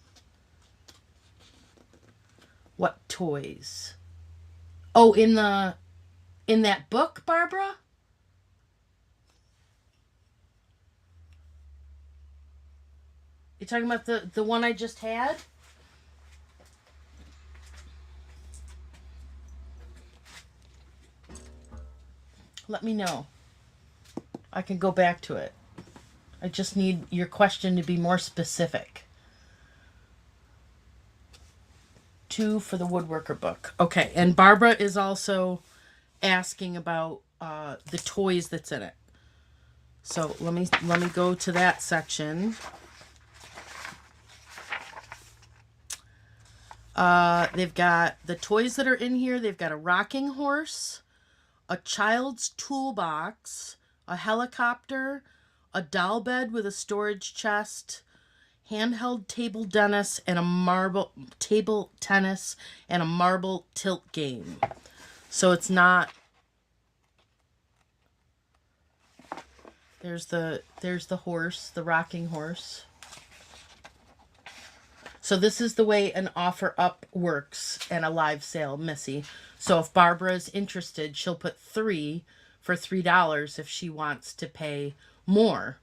What toys? Oh, in that book, Barbara? You talking about the one I just had? Let me know. I can go back to it. I just need your question to be more specific. 2 for the woodworker book. Okay, and Barbara is also asking about the toys that's in it. So let me go to that section. They've got the toys that are in here. They've got a rocking horse, a child's toolbox, a helicopter, a doll bed with a storage chest, handheld table tennis, and a marble tilt game. So it's not. There's the horse, the rocking horse. So this is the way an offer up works and a live sale, Missy. So if Barbara is interested, she'll put 3 for $3 if she wants to pay more.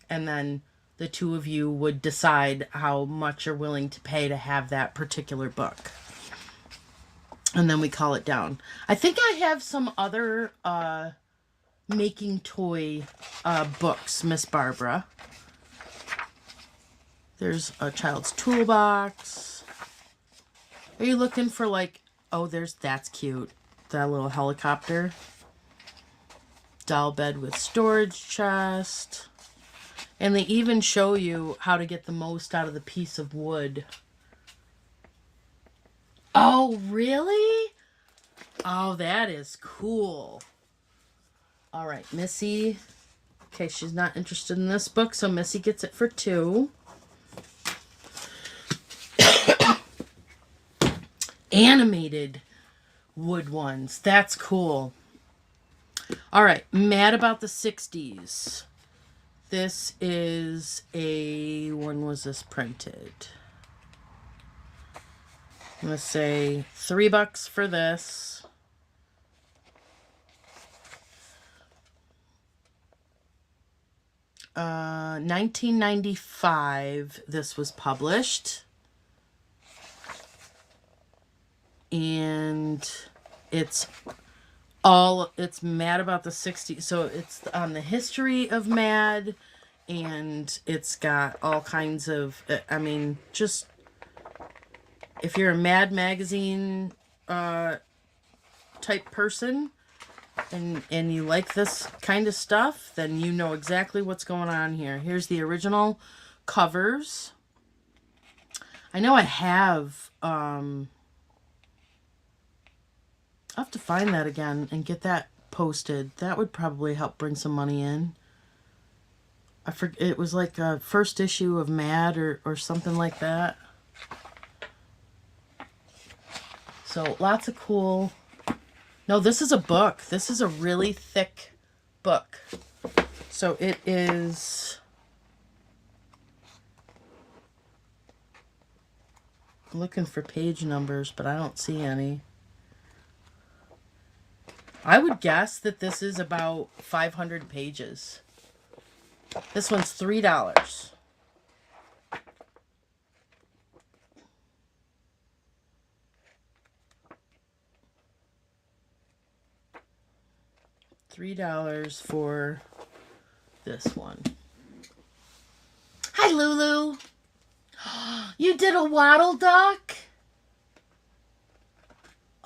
And then the two of you would decide how much you're willing to pay to have that particular book. And then we call it down. I think I have some other making toy books, Miss Barbara. There's a child's toolbox. Are you looking for like, oh, that's cute. That little helicopter. Doll bed with storage chest. And they even show you how to get the most out of the piece of wood. Oh, really? Oh, that is cool. All right, Missy. Okay, she's not interested in this book, so Missy gets it for 2. Animated wood ones. That's cool. All right, Mad About the 60s. This is when was this printed? I'm going to say $3 for this. Uh, 1995, this was published. And it's Mad About the 60s. So it's on the history of Mad, and it's got all kinds of, I mean, just if you're a Mad magazine type person and you like this kind of stuff, then you know exactly what's going on here. Here's the original covers. I know I have I'll have to find that again and get that posted. That would probably help bring some money in. I forget, it was like a first issue of Mad or something like that. So lots of cool. No, this is a book. This is a really thick book. So it is. I'm looking for page numbers, but I don't see any. I would guess that this is about 500 pages. This one's $3. $3 for this one. Hi, Lulu. You did a waddle duck?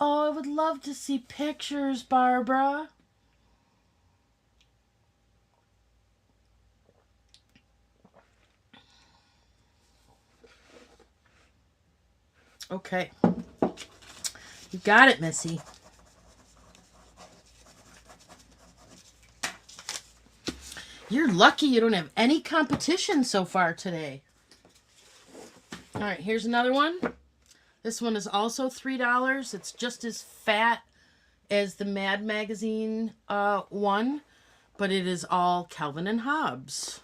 Oh, I would love to see pictures, Barbara. Okay. You got it, Missy. You're lucky you don't have any competition so far today. All right, here's another one. This one is also $3. It's just as fat as the Mad Magazine one, but it is all Calvin and Hobbes.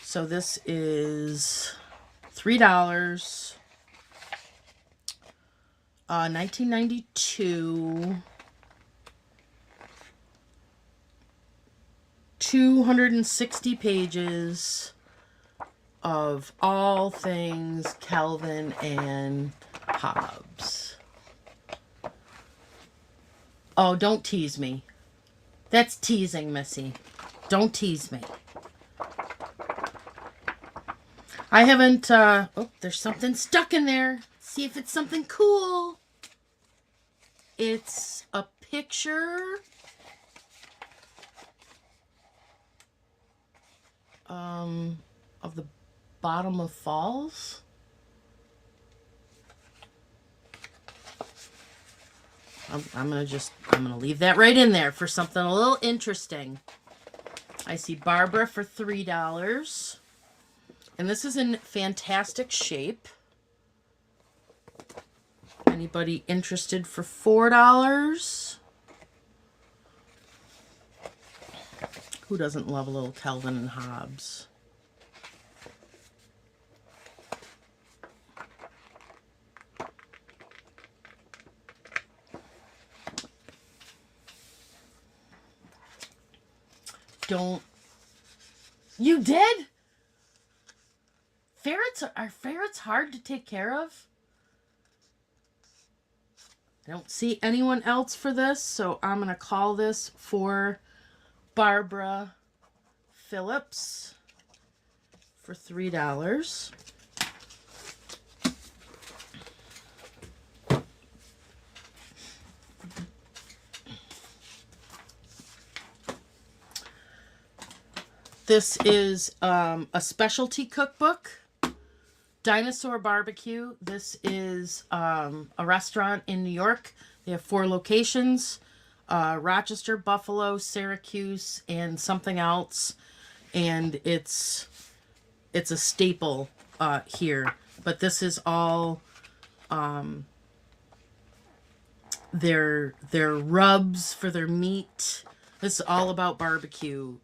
So this is $3. 1992. 260 pages of all things Calvin and Hobbes. Oh, don't tease me. That's teasing, Missy. Don't tease me. I haven't, oh, there's something stuck in there. See if it's something cool. It's a picture of the bottom of falls. I'm gonna leave that right in there for something a little interesting. I see Barbara for $3. And this is in fantastic shape. Anybody interested for $4? Who doesn't love a little Calvin and Hobbes? Don't. You did? Are ferrets hard to take care of? I don't see anyone else for this, so I'm going to call this for Barbara Phillips for $3. This is a specialty cookbook, Dinosaur Barbecue. This is a restaurant in New York. They have 4 locations, Rochester, Buffalo, Syracuse, and something else. And it's a staple here. But this is all their rubs for their meat. This is all about barbecue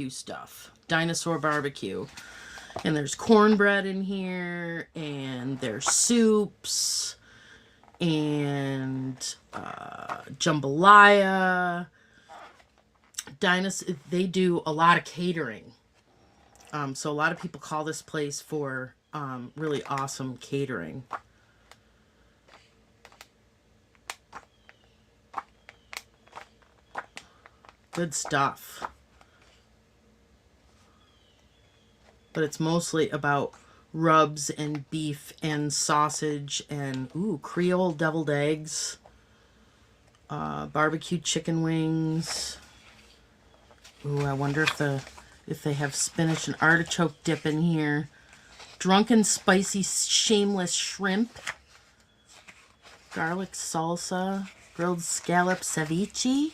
stuff. Dinosaur Barbecue. And there's cornbread in here, and there's soups, and jambalaya. They do a lot of catering. So a lot of people call this place for really awesome catering. Good stuff. But it's mostly about rubs and beef and sausage and, ooh, Creole deviled eggs, barbecued chicken wings. Ooh, I wonder if they have spinach and artichoke dip in here. Drunken spicy shameless shrimp, garlic salsa, grilled scallop ceviche,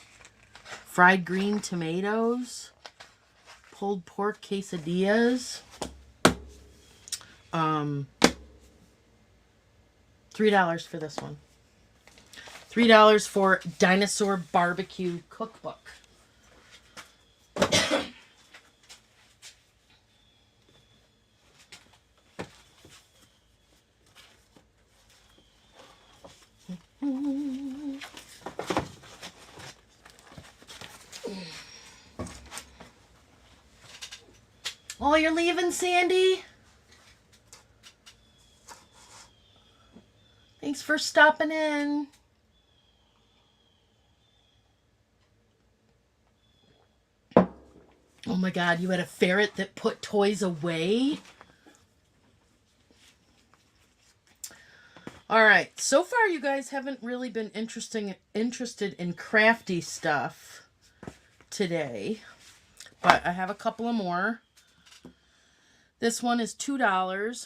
fried green tomatoes, pulled pork quesadillas. $3 for this one. $3 for Dinosaur Barbecue Cookbook. Oh, you're leaving, Sandy? Thanks for stopping in. Oh my God, you had a ferret that put toys away? All right, so far you guys haven't really been interested in crafty stuff today, but I have a couple of more. This one is $2,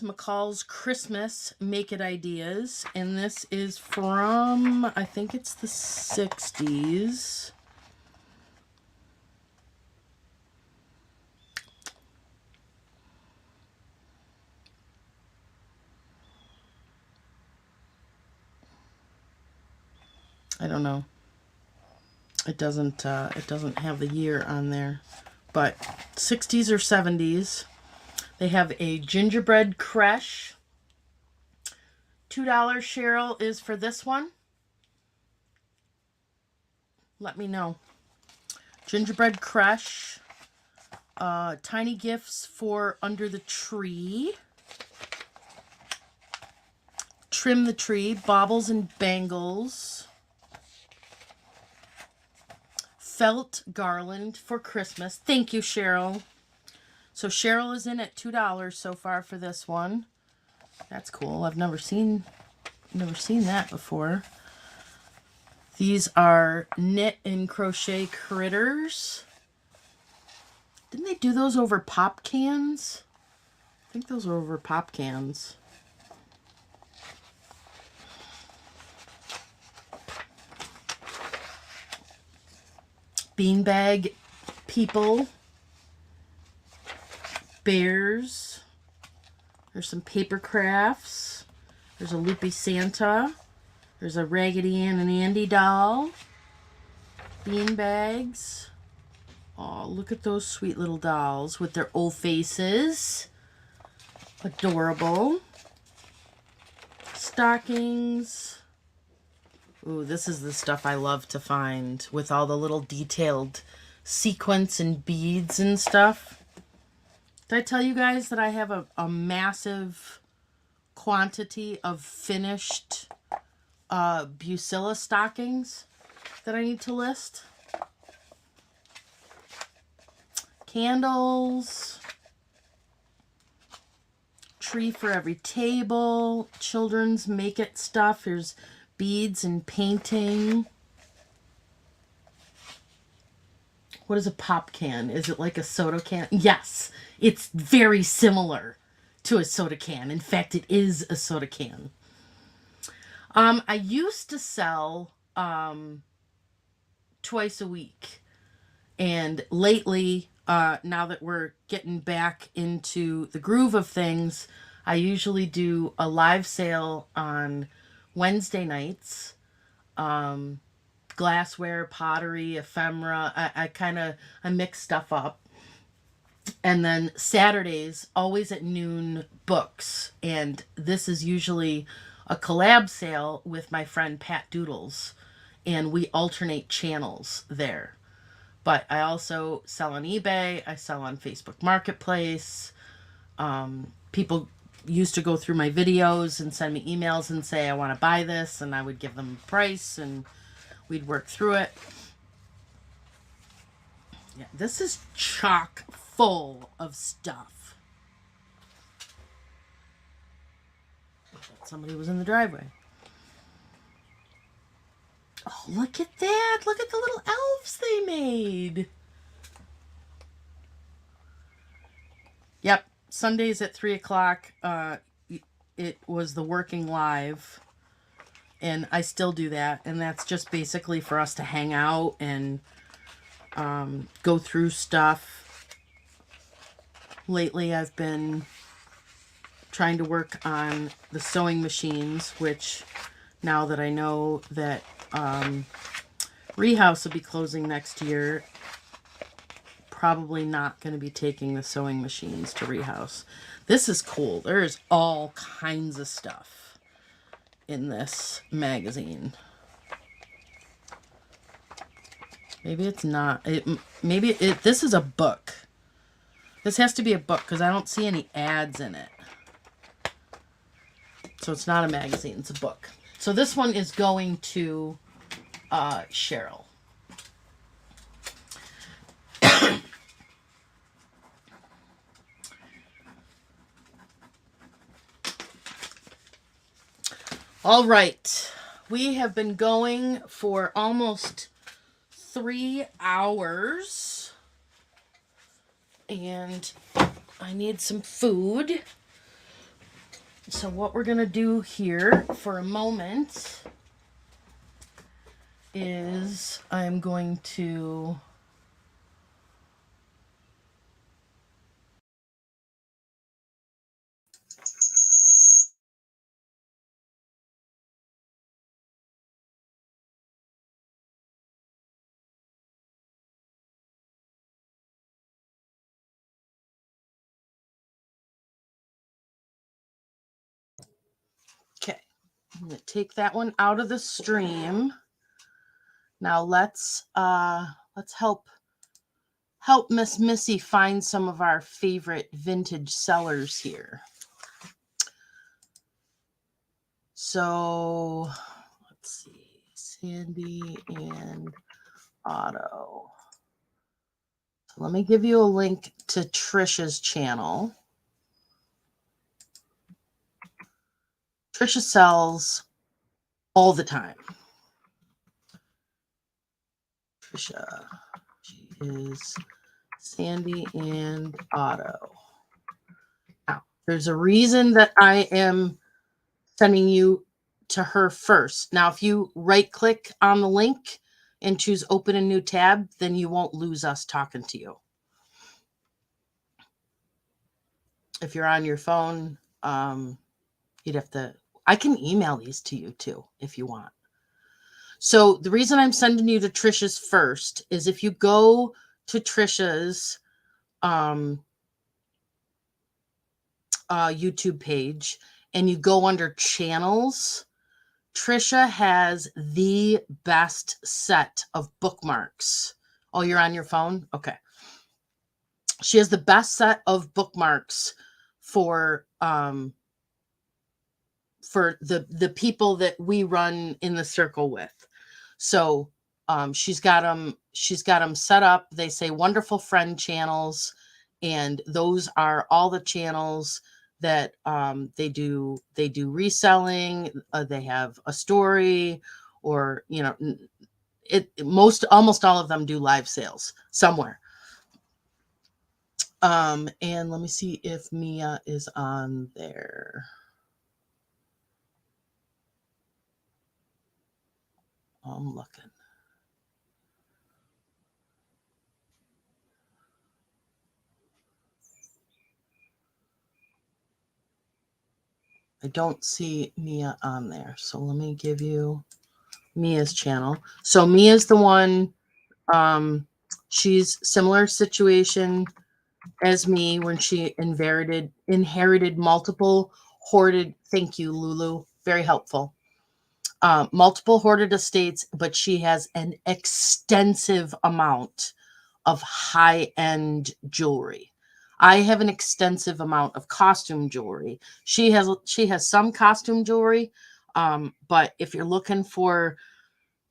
McCall's Christmas Make It Ideas, and this is from, I think it's the 60s. I don't know. It doesn't have the year on there, but 60s or 70s. They have a gingerbread creche. $2, Cheryl, is for this one. Let me know. Gingerbread creche. Tiny gifts for under the tree. Trim the tree. Baubles and bangles. Felt garland for Christmas. Thank you, Cheryl. So Cheryl is in at $2 so far for this one. That's cool. I've never seen that before. These are knit and crochet critters. Didn't they do those over pop cans? I think those were over pop cans. Beanbag people. Bears. There's some paper crafts. There's a Loopy Santa. There's a Raggedy Ann and Andy doll. Beanbags. Oh, look at those sweet little dolls with their old faces. Adorable. Stockings. Ooh, this is the stuff I love to find with all the little detailed sequins and beads and stuff. Did I tell you guys that I have a massive quantity of finished Bucilla stockings that I need to list? Candles. Tree for every table. Children's make it stuff. Here's beads and painting. What is a pop can? Is it like a soda can? Yes, it's very similar to a soda can. In fact, it is a soda can. I used to sell twice a week. And lately, now that we're getting back into the groove of things, I usually do a live sale on Wednesday nights. Glassware, pottery, ephemera. I mix stuff up. And then Saturdays, always at noon, books. And this is usually a collab sale with my friend Pat Doodles. And we alternate channels there. But I also sell on eBay. I sell on Facebook Marketplace. People used to go through my videos and send me emails and say, I want to buy this. And I would give them a price and we'd work through it. Yeah, this is chock full of stuff. Somebody was in the driveway. Oh, look at that. Look at the little elves they made. Yep. Sundays at 3 o'clock. It was the working live. And I still do that. And that's just basically for us to hang out and go through stuff. Lately, I've been trying to work on the sewing machines, which now that I know that Rehouse will be closing next year, probably not going to be taking the sewing machines to Rehouse. This is cool. There's all kinds of stuff in this magazine. Maybe it's not. This is a book. This has to be a book because I don't see any ads in it. So it's not a magazine, it's a book. So this one is going to Cheryl. All right. We have been going for almost 3 hours. And I need some food. So what we're going to do here for a moment is I'm going to I'm gonna take that one out of the stream. Now let's help Miss Missy find some of our favorite vintage sellers here. So let's see, Sandy and Otto. So let me give you a link to Trisha's channel. Trisha sells all the time. Trisha, she is Sandy and Otto. Now, there's a reason that I am sending you to her first. Now, if you right click on the link and choose open a new tab, then you won't lose us talking to you. If you're on your phone, you'd have to, I can email these to you too, if you want. So the reason I'm sending you to Trisha's first is if you go to Trisha's YouTube page and you go under channels, Trisha has the best set of bookmarks. Oh, you're on your phone? Okay. She has the best set of bookmarks for the people that we run in the circle with. So she's got them set up. They say wonderful friend channels, and those are all the channels that they do reselling. They have a story, or almost all of them do live sales somewhere. And let me see if Mia is on there. I'm looking. I don't see Mia on there. So let me give you Mia's channel. So Mia's the one, she's similar situation as me when she inherited multiple hoarded, thank you, Lulu, very helpful. Multiple hoarded estates, but she has an extensive amount of high-end jewelry. I have an extensive amount of costume jewelry. She has some costume jewelry, but if you're looking for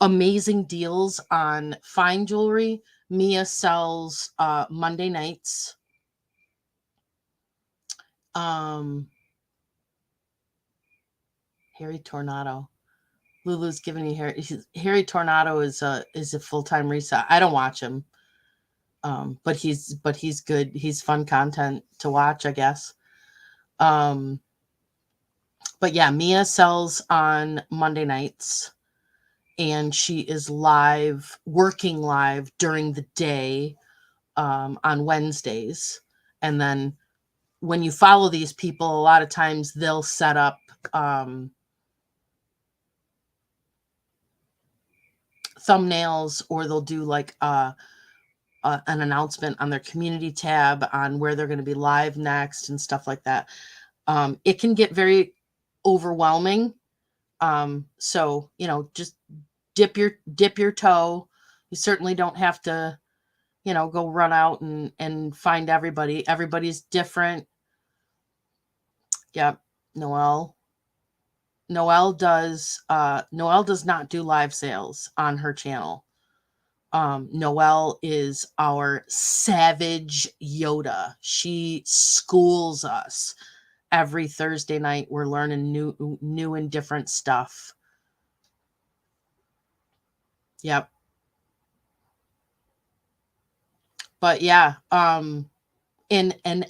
amazing deals on fine jewelry, Mia sells Monday nights. Harry Tornado. Lulu's giving you Harry Tornado is a full-time reseller. I don't watch him. But he's good. He's fun content to watch, I guess. But yeah, Mia sells on Monday nights, and she is working live during the day on Wednesdays. And then when you follow these people, a lot of times they'll set up thumbnails, or they'll do like an announcement on their community tab on where they're going to be live next and stuff like that. It can get very overwhelming. So, just dip your toe. You certainly don't have to, go run out and find everybody. Everybody's different. Yep. Noelle does not do live sales on her channel. Noelle is our savage Yoda. She schools us every Thursday night. We're learning new and different stuff. Yep. But yeah, and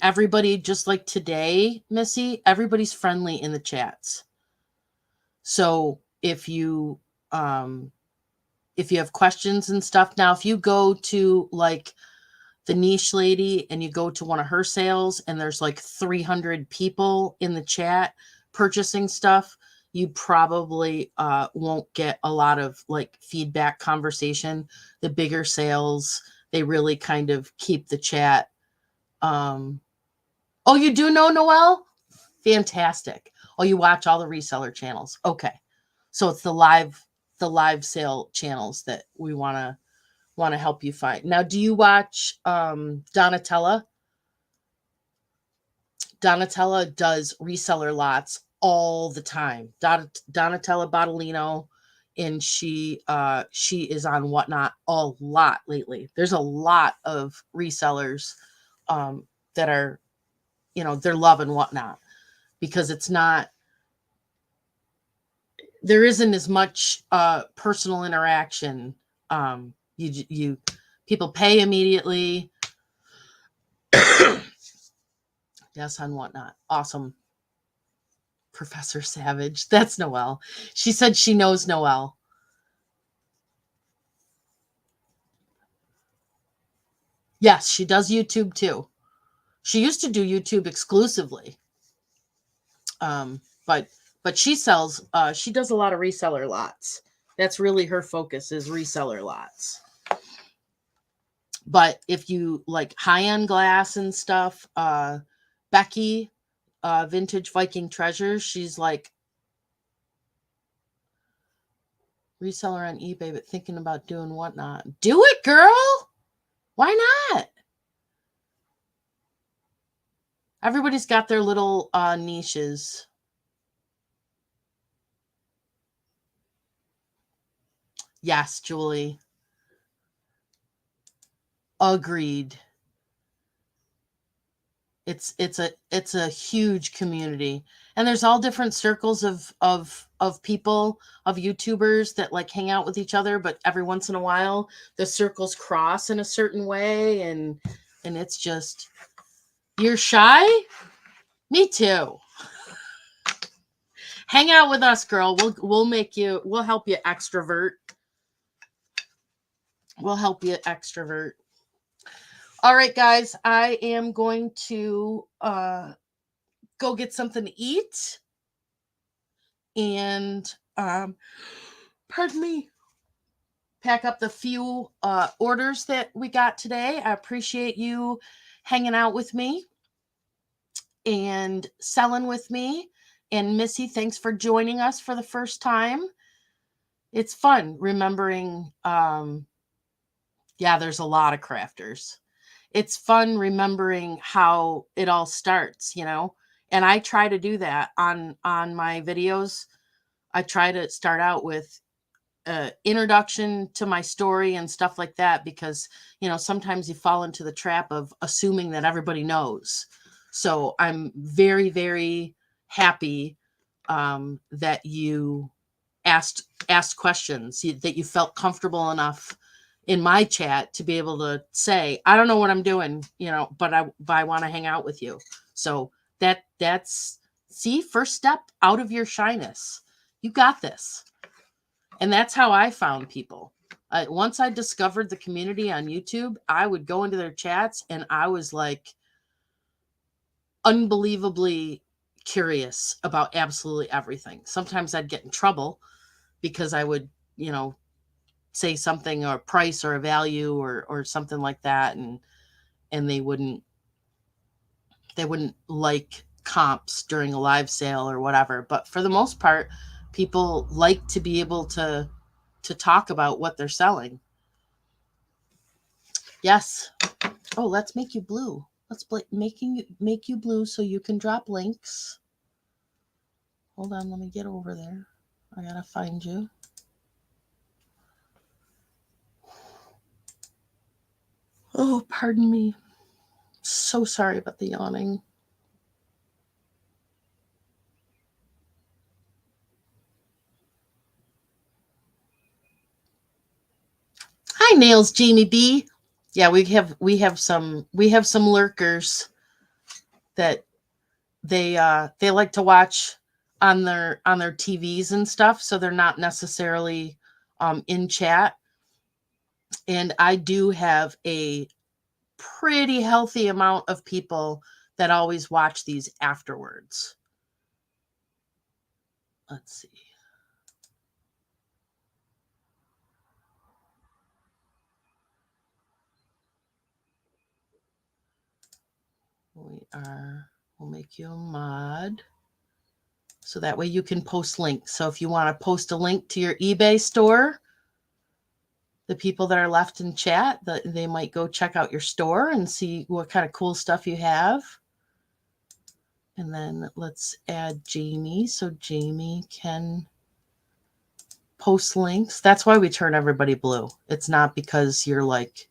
everybody, just like today, Missy, everybody's friendly in the chats. So if you have questions and stuff, now if you go to like the Niche Lady and you go to one of her sales and there's like 300 people in the chat purchasing stuff, you probably won't get a lot of like feedback conversation. The bigger sales, they really kind of keep the chat. Oh, you do know Noelle? Fantastic. Oh, you watch all the reseller channels. Okay. So it's the live sale channels that we want to help you find. Now, do you watch Donatella? Donatella does reseller lots all the time. Donatella Bottolino, and she is on Whatnot a lot lately. There's a lot of resellers that are, they're loving Whatnot because it's not, there isn't as much personal interaction. You people pay immediately. Yes, on Whatnot. Awesome. Professor Savage. That's Noelle. She said she knows Noelle. Yes, she does YouTube too. She used to do YouTube exclusively. But she sells, she does a lot of reseller lots. That's really her focus, is reseller lots. But if you like high-end glass and stuff, Becky, Vintage Viking Treasures, she's like reseller on eBay, but thinking about doing Whatnot. Do it, girl. Why not? Everybody's got their little niches. Yes, Julie. Agreed. It's a huge community, and there's all different circles of people, of YouTubers that like hang out with each other, but every once in a while the circles cross in a certain way, and it's just, you're shy? Me too. Hang out with us, girl. We'll help you extrovert. We'll help you extrovert. All right, guys, I am going to go get something to eat. And pardon me, pack up the few orders that we got today. I appreciate you hanging out with me and selling with me. And Missy, thanks for joining us for the first time. It's fun remembering, there's a lot of crafters. It's fun remembering how it all starts, and I try to do that on my videos. I try to start out with introduction to my story and stuff like that, because sometimes you fall into the trap of assuming that everybody knows. So I'm very, very happy that you asked questions, that you felt comfortable enough in my chat to be able to say, I don't know what I'm doing, but I want to hang out with you. So that's first step out of your shyness. You got this. And that's how I found people. Once I discovered the community on YouTube, I would go into their chats and I was like unbelievably curious about absolutely everything. Sometimes I'd get in trouble because I would, say something, or a price or a value or something like that, and they wouldn't like comps during a live sale or whatever. But for the most part, people like to be able to talk about what they're selling. Yes. Oh, let's make you blue. Let's make you blue so you can drop links. Hold on, let me get over there. I gotta find you. Oh, pardon me. So sorry about the yawning. Hi, Nails Jamie B. Yeah, we have some lurkers that they like to watch on their TVs and stuff, so they're not necessarily in chat. And I do have a pretty healthy amount of people that always watch these afterwards. Let's see. We'll make you a mod So that way you can post links. So if you want to post a link to your eBay store, the people that are left in chat, they might go check out your store and see what kind of cool stuff you have. And then let's add Jamie so Jamie can post links. That's why we turn everybody blue. It's not because you're like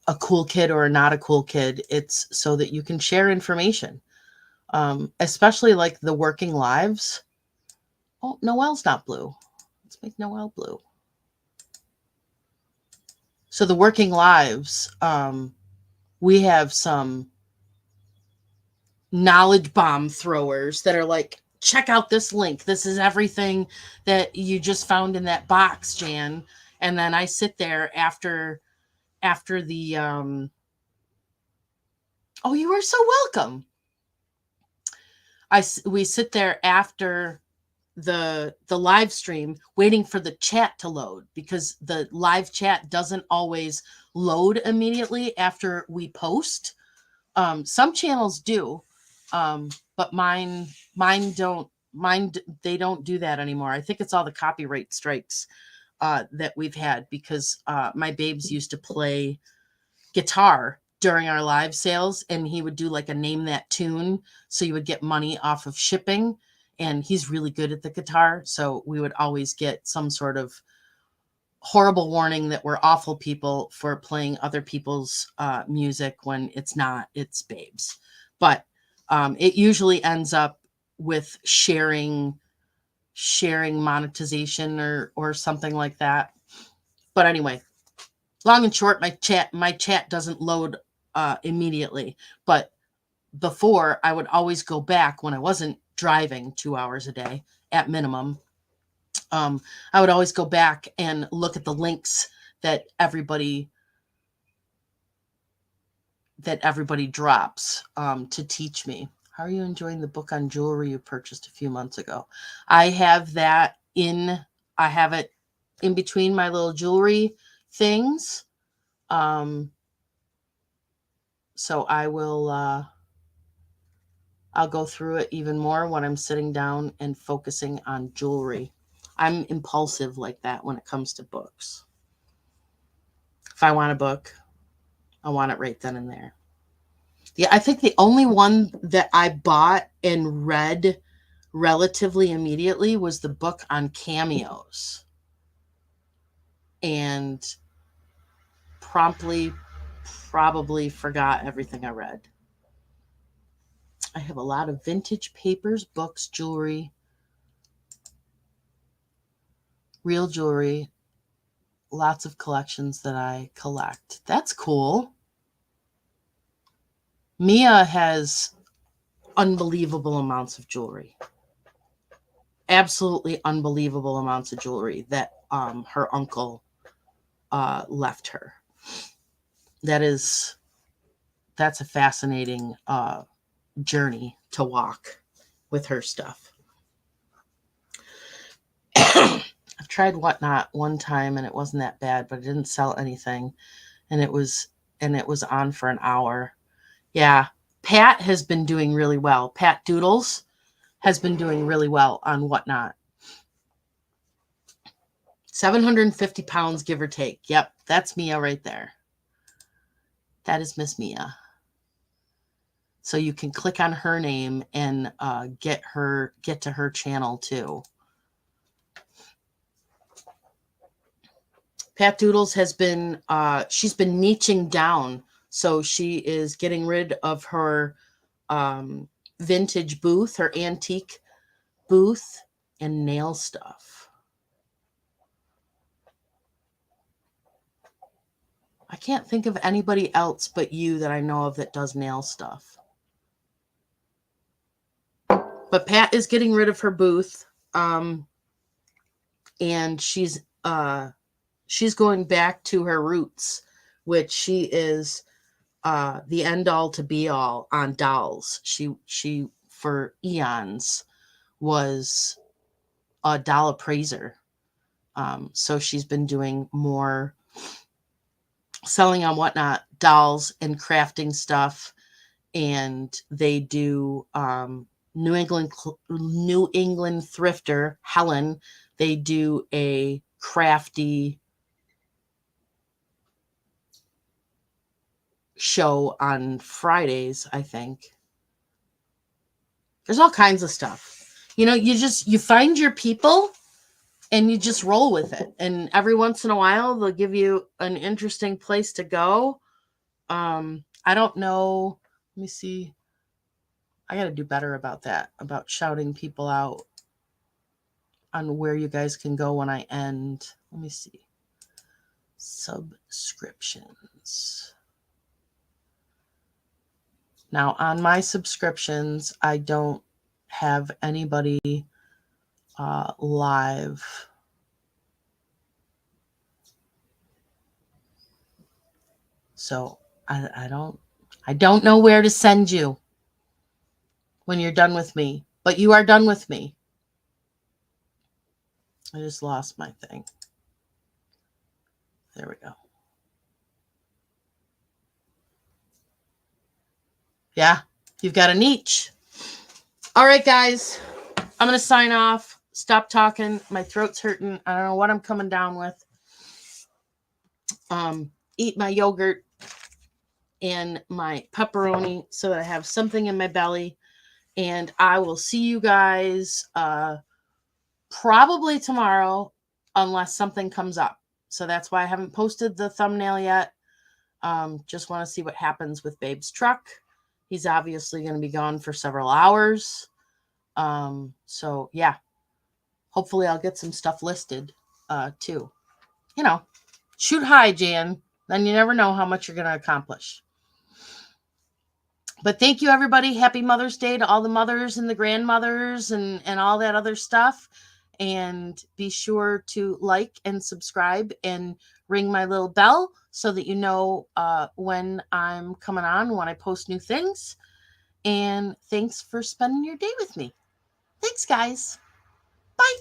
a cool kid or not a cool kid. It's so that you can share information, especially like the working lives. Oh, Noelle's not blue. Let's make Noelle blue. So the working lives, we have some knowledge bomb throwers that are like, check out this link. This is everything that you just found in that box, Jan. And then I sit there after the oh, you are so welcome. We sit there after the live stream waiting for the chat to load, because the live chat doesn't always load immediately after we post. Some channels do, but mine don't. They don't do that anymore. I think it's all the copyright strikes that we've had, because my babes used to play guitar during our live sales, and he would do like a name that tune, so you would get money off of shipping, and he's really good at the guitar, so we would always get some sort of horrible warning that we're awful people for playing other people's music when it's babes. But it usually ends up with sharing monetization or something like that. But anyway, long and short, my chat doesn't load immediately. But before, I would always go back when I wasn't driving 2 hours a day at minimum. I would always go back and look at the links that everybody drops to teach me. How are you enjoying the book on jewelry you purchased a few months ago? I have that I have it in between my little jewelry things. So I will, I'll go through it even more when I'm sitting down and focusing on jewelry. I'm impulsive like that when it comes to books. If I want a book, I want it right then and there. Yeah, I think the only one that I bought and read relatively immediately was the book on cameos. And promptly probably forgot everything I read. I have a lot of vintage papers, books, jewelry, real jewelry, lots of collections that I collect. That's cool. Mia has unbelievable amounts of jewelry. Absolutely unbelievable amounts of jewelry that her uncle left her. That's a fascinating journey to walk with her stuff. I've tried Whatnot one time and it wasn't that bad, but it didn't sell anything, and it was on for an hour. Yeah, Pat has been doing really well. Pat Doodles has been doing really well on Whatnot. 750 pounds, give or take. Yep, that's Mia right there. That is Miss Mia. So you can click on her name and get to her channel too. Pat Doodles has been she's been niching down, so she is getting rid of her vintage booth, her antique booth, and nail stuff. I can't think of anybody else but you that I know of that does nail stuff. But Pat is getting rid of her booth, and she's going back to her roots, which she is the end all to be all on dolls. She for eons was a doll appraiser. So she's been doing more selling on Whatnot dolls and crafting stuff, and they do New England thrifter Helen. They do a crafty show on Fridays, I think. There's all kinds of stuff. You find your people and you just roll with it. And every once in a while they'll give you an interesting place to go. I don't know. Let me see. I got to do better about that, about shouting people out on where you guys can go when I end. Let me see. Subscriptions. Now, on my subscriptions, I don't have anybody live. So I don't know where to send you when you're done with me, but you are done with me. I just lost my thing. There we go. Yeah, you've got a niche. All right, guys, I'm going to sign off. Stop talking. My throat's hurting. I don't know what I'm coming down with. Eat my yogurt and my pepperoni so that I have something in my belly. And I will see you guys probably tomorrow unless something comes up. So that's why I haven't posted the thumbnail yet. Just want to see what happens with Babe's truck. He's obviously going to be gone for several hours. So yeah, hopefully I'll get some stuff listed too. Shoot high, Jan. Then you never know how much you're going to accomplish. But thank you, everybody. Happy Mother's Day to all the mothers and the grandmothers and all that other stuff. And be sure to like and subscribe and ring my little bell so that you know when I'm coming on, when I post new things. And thanks for spending your day with me. Thanks, guys. Bye.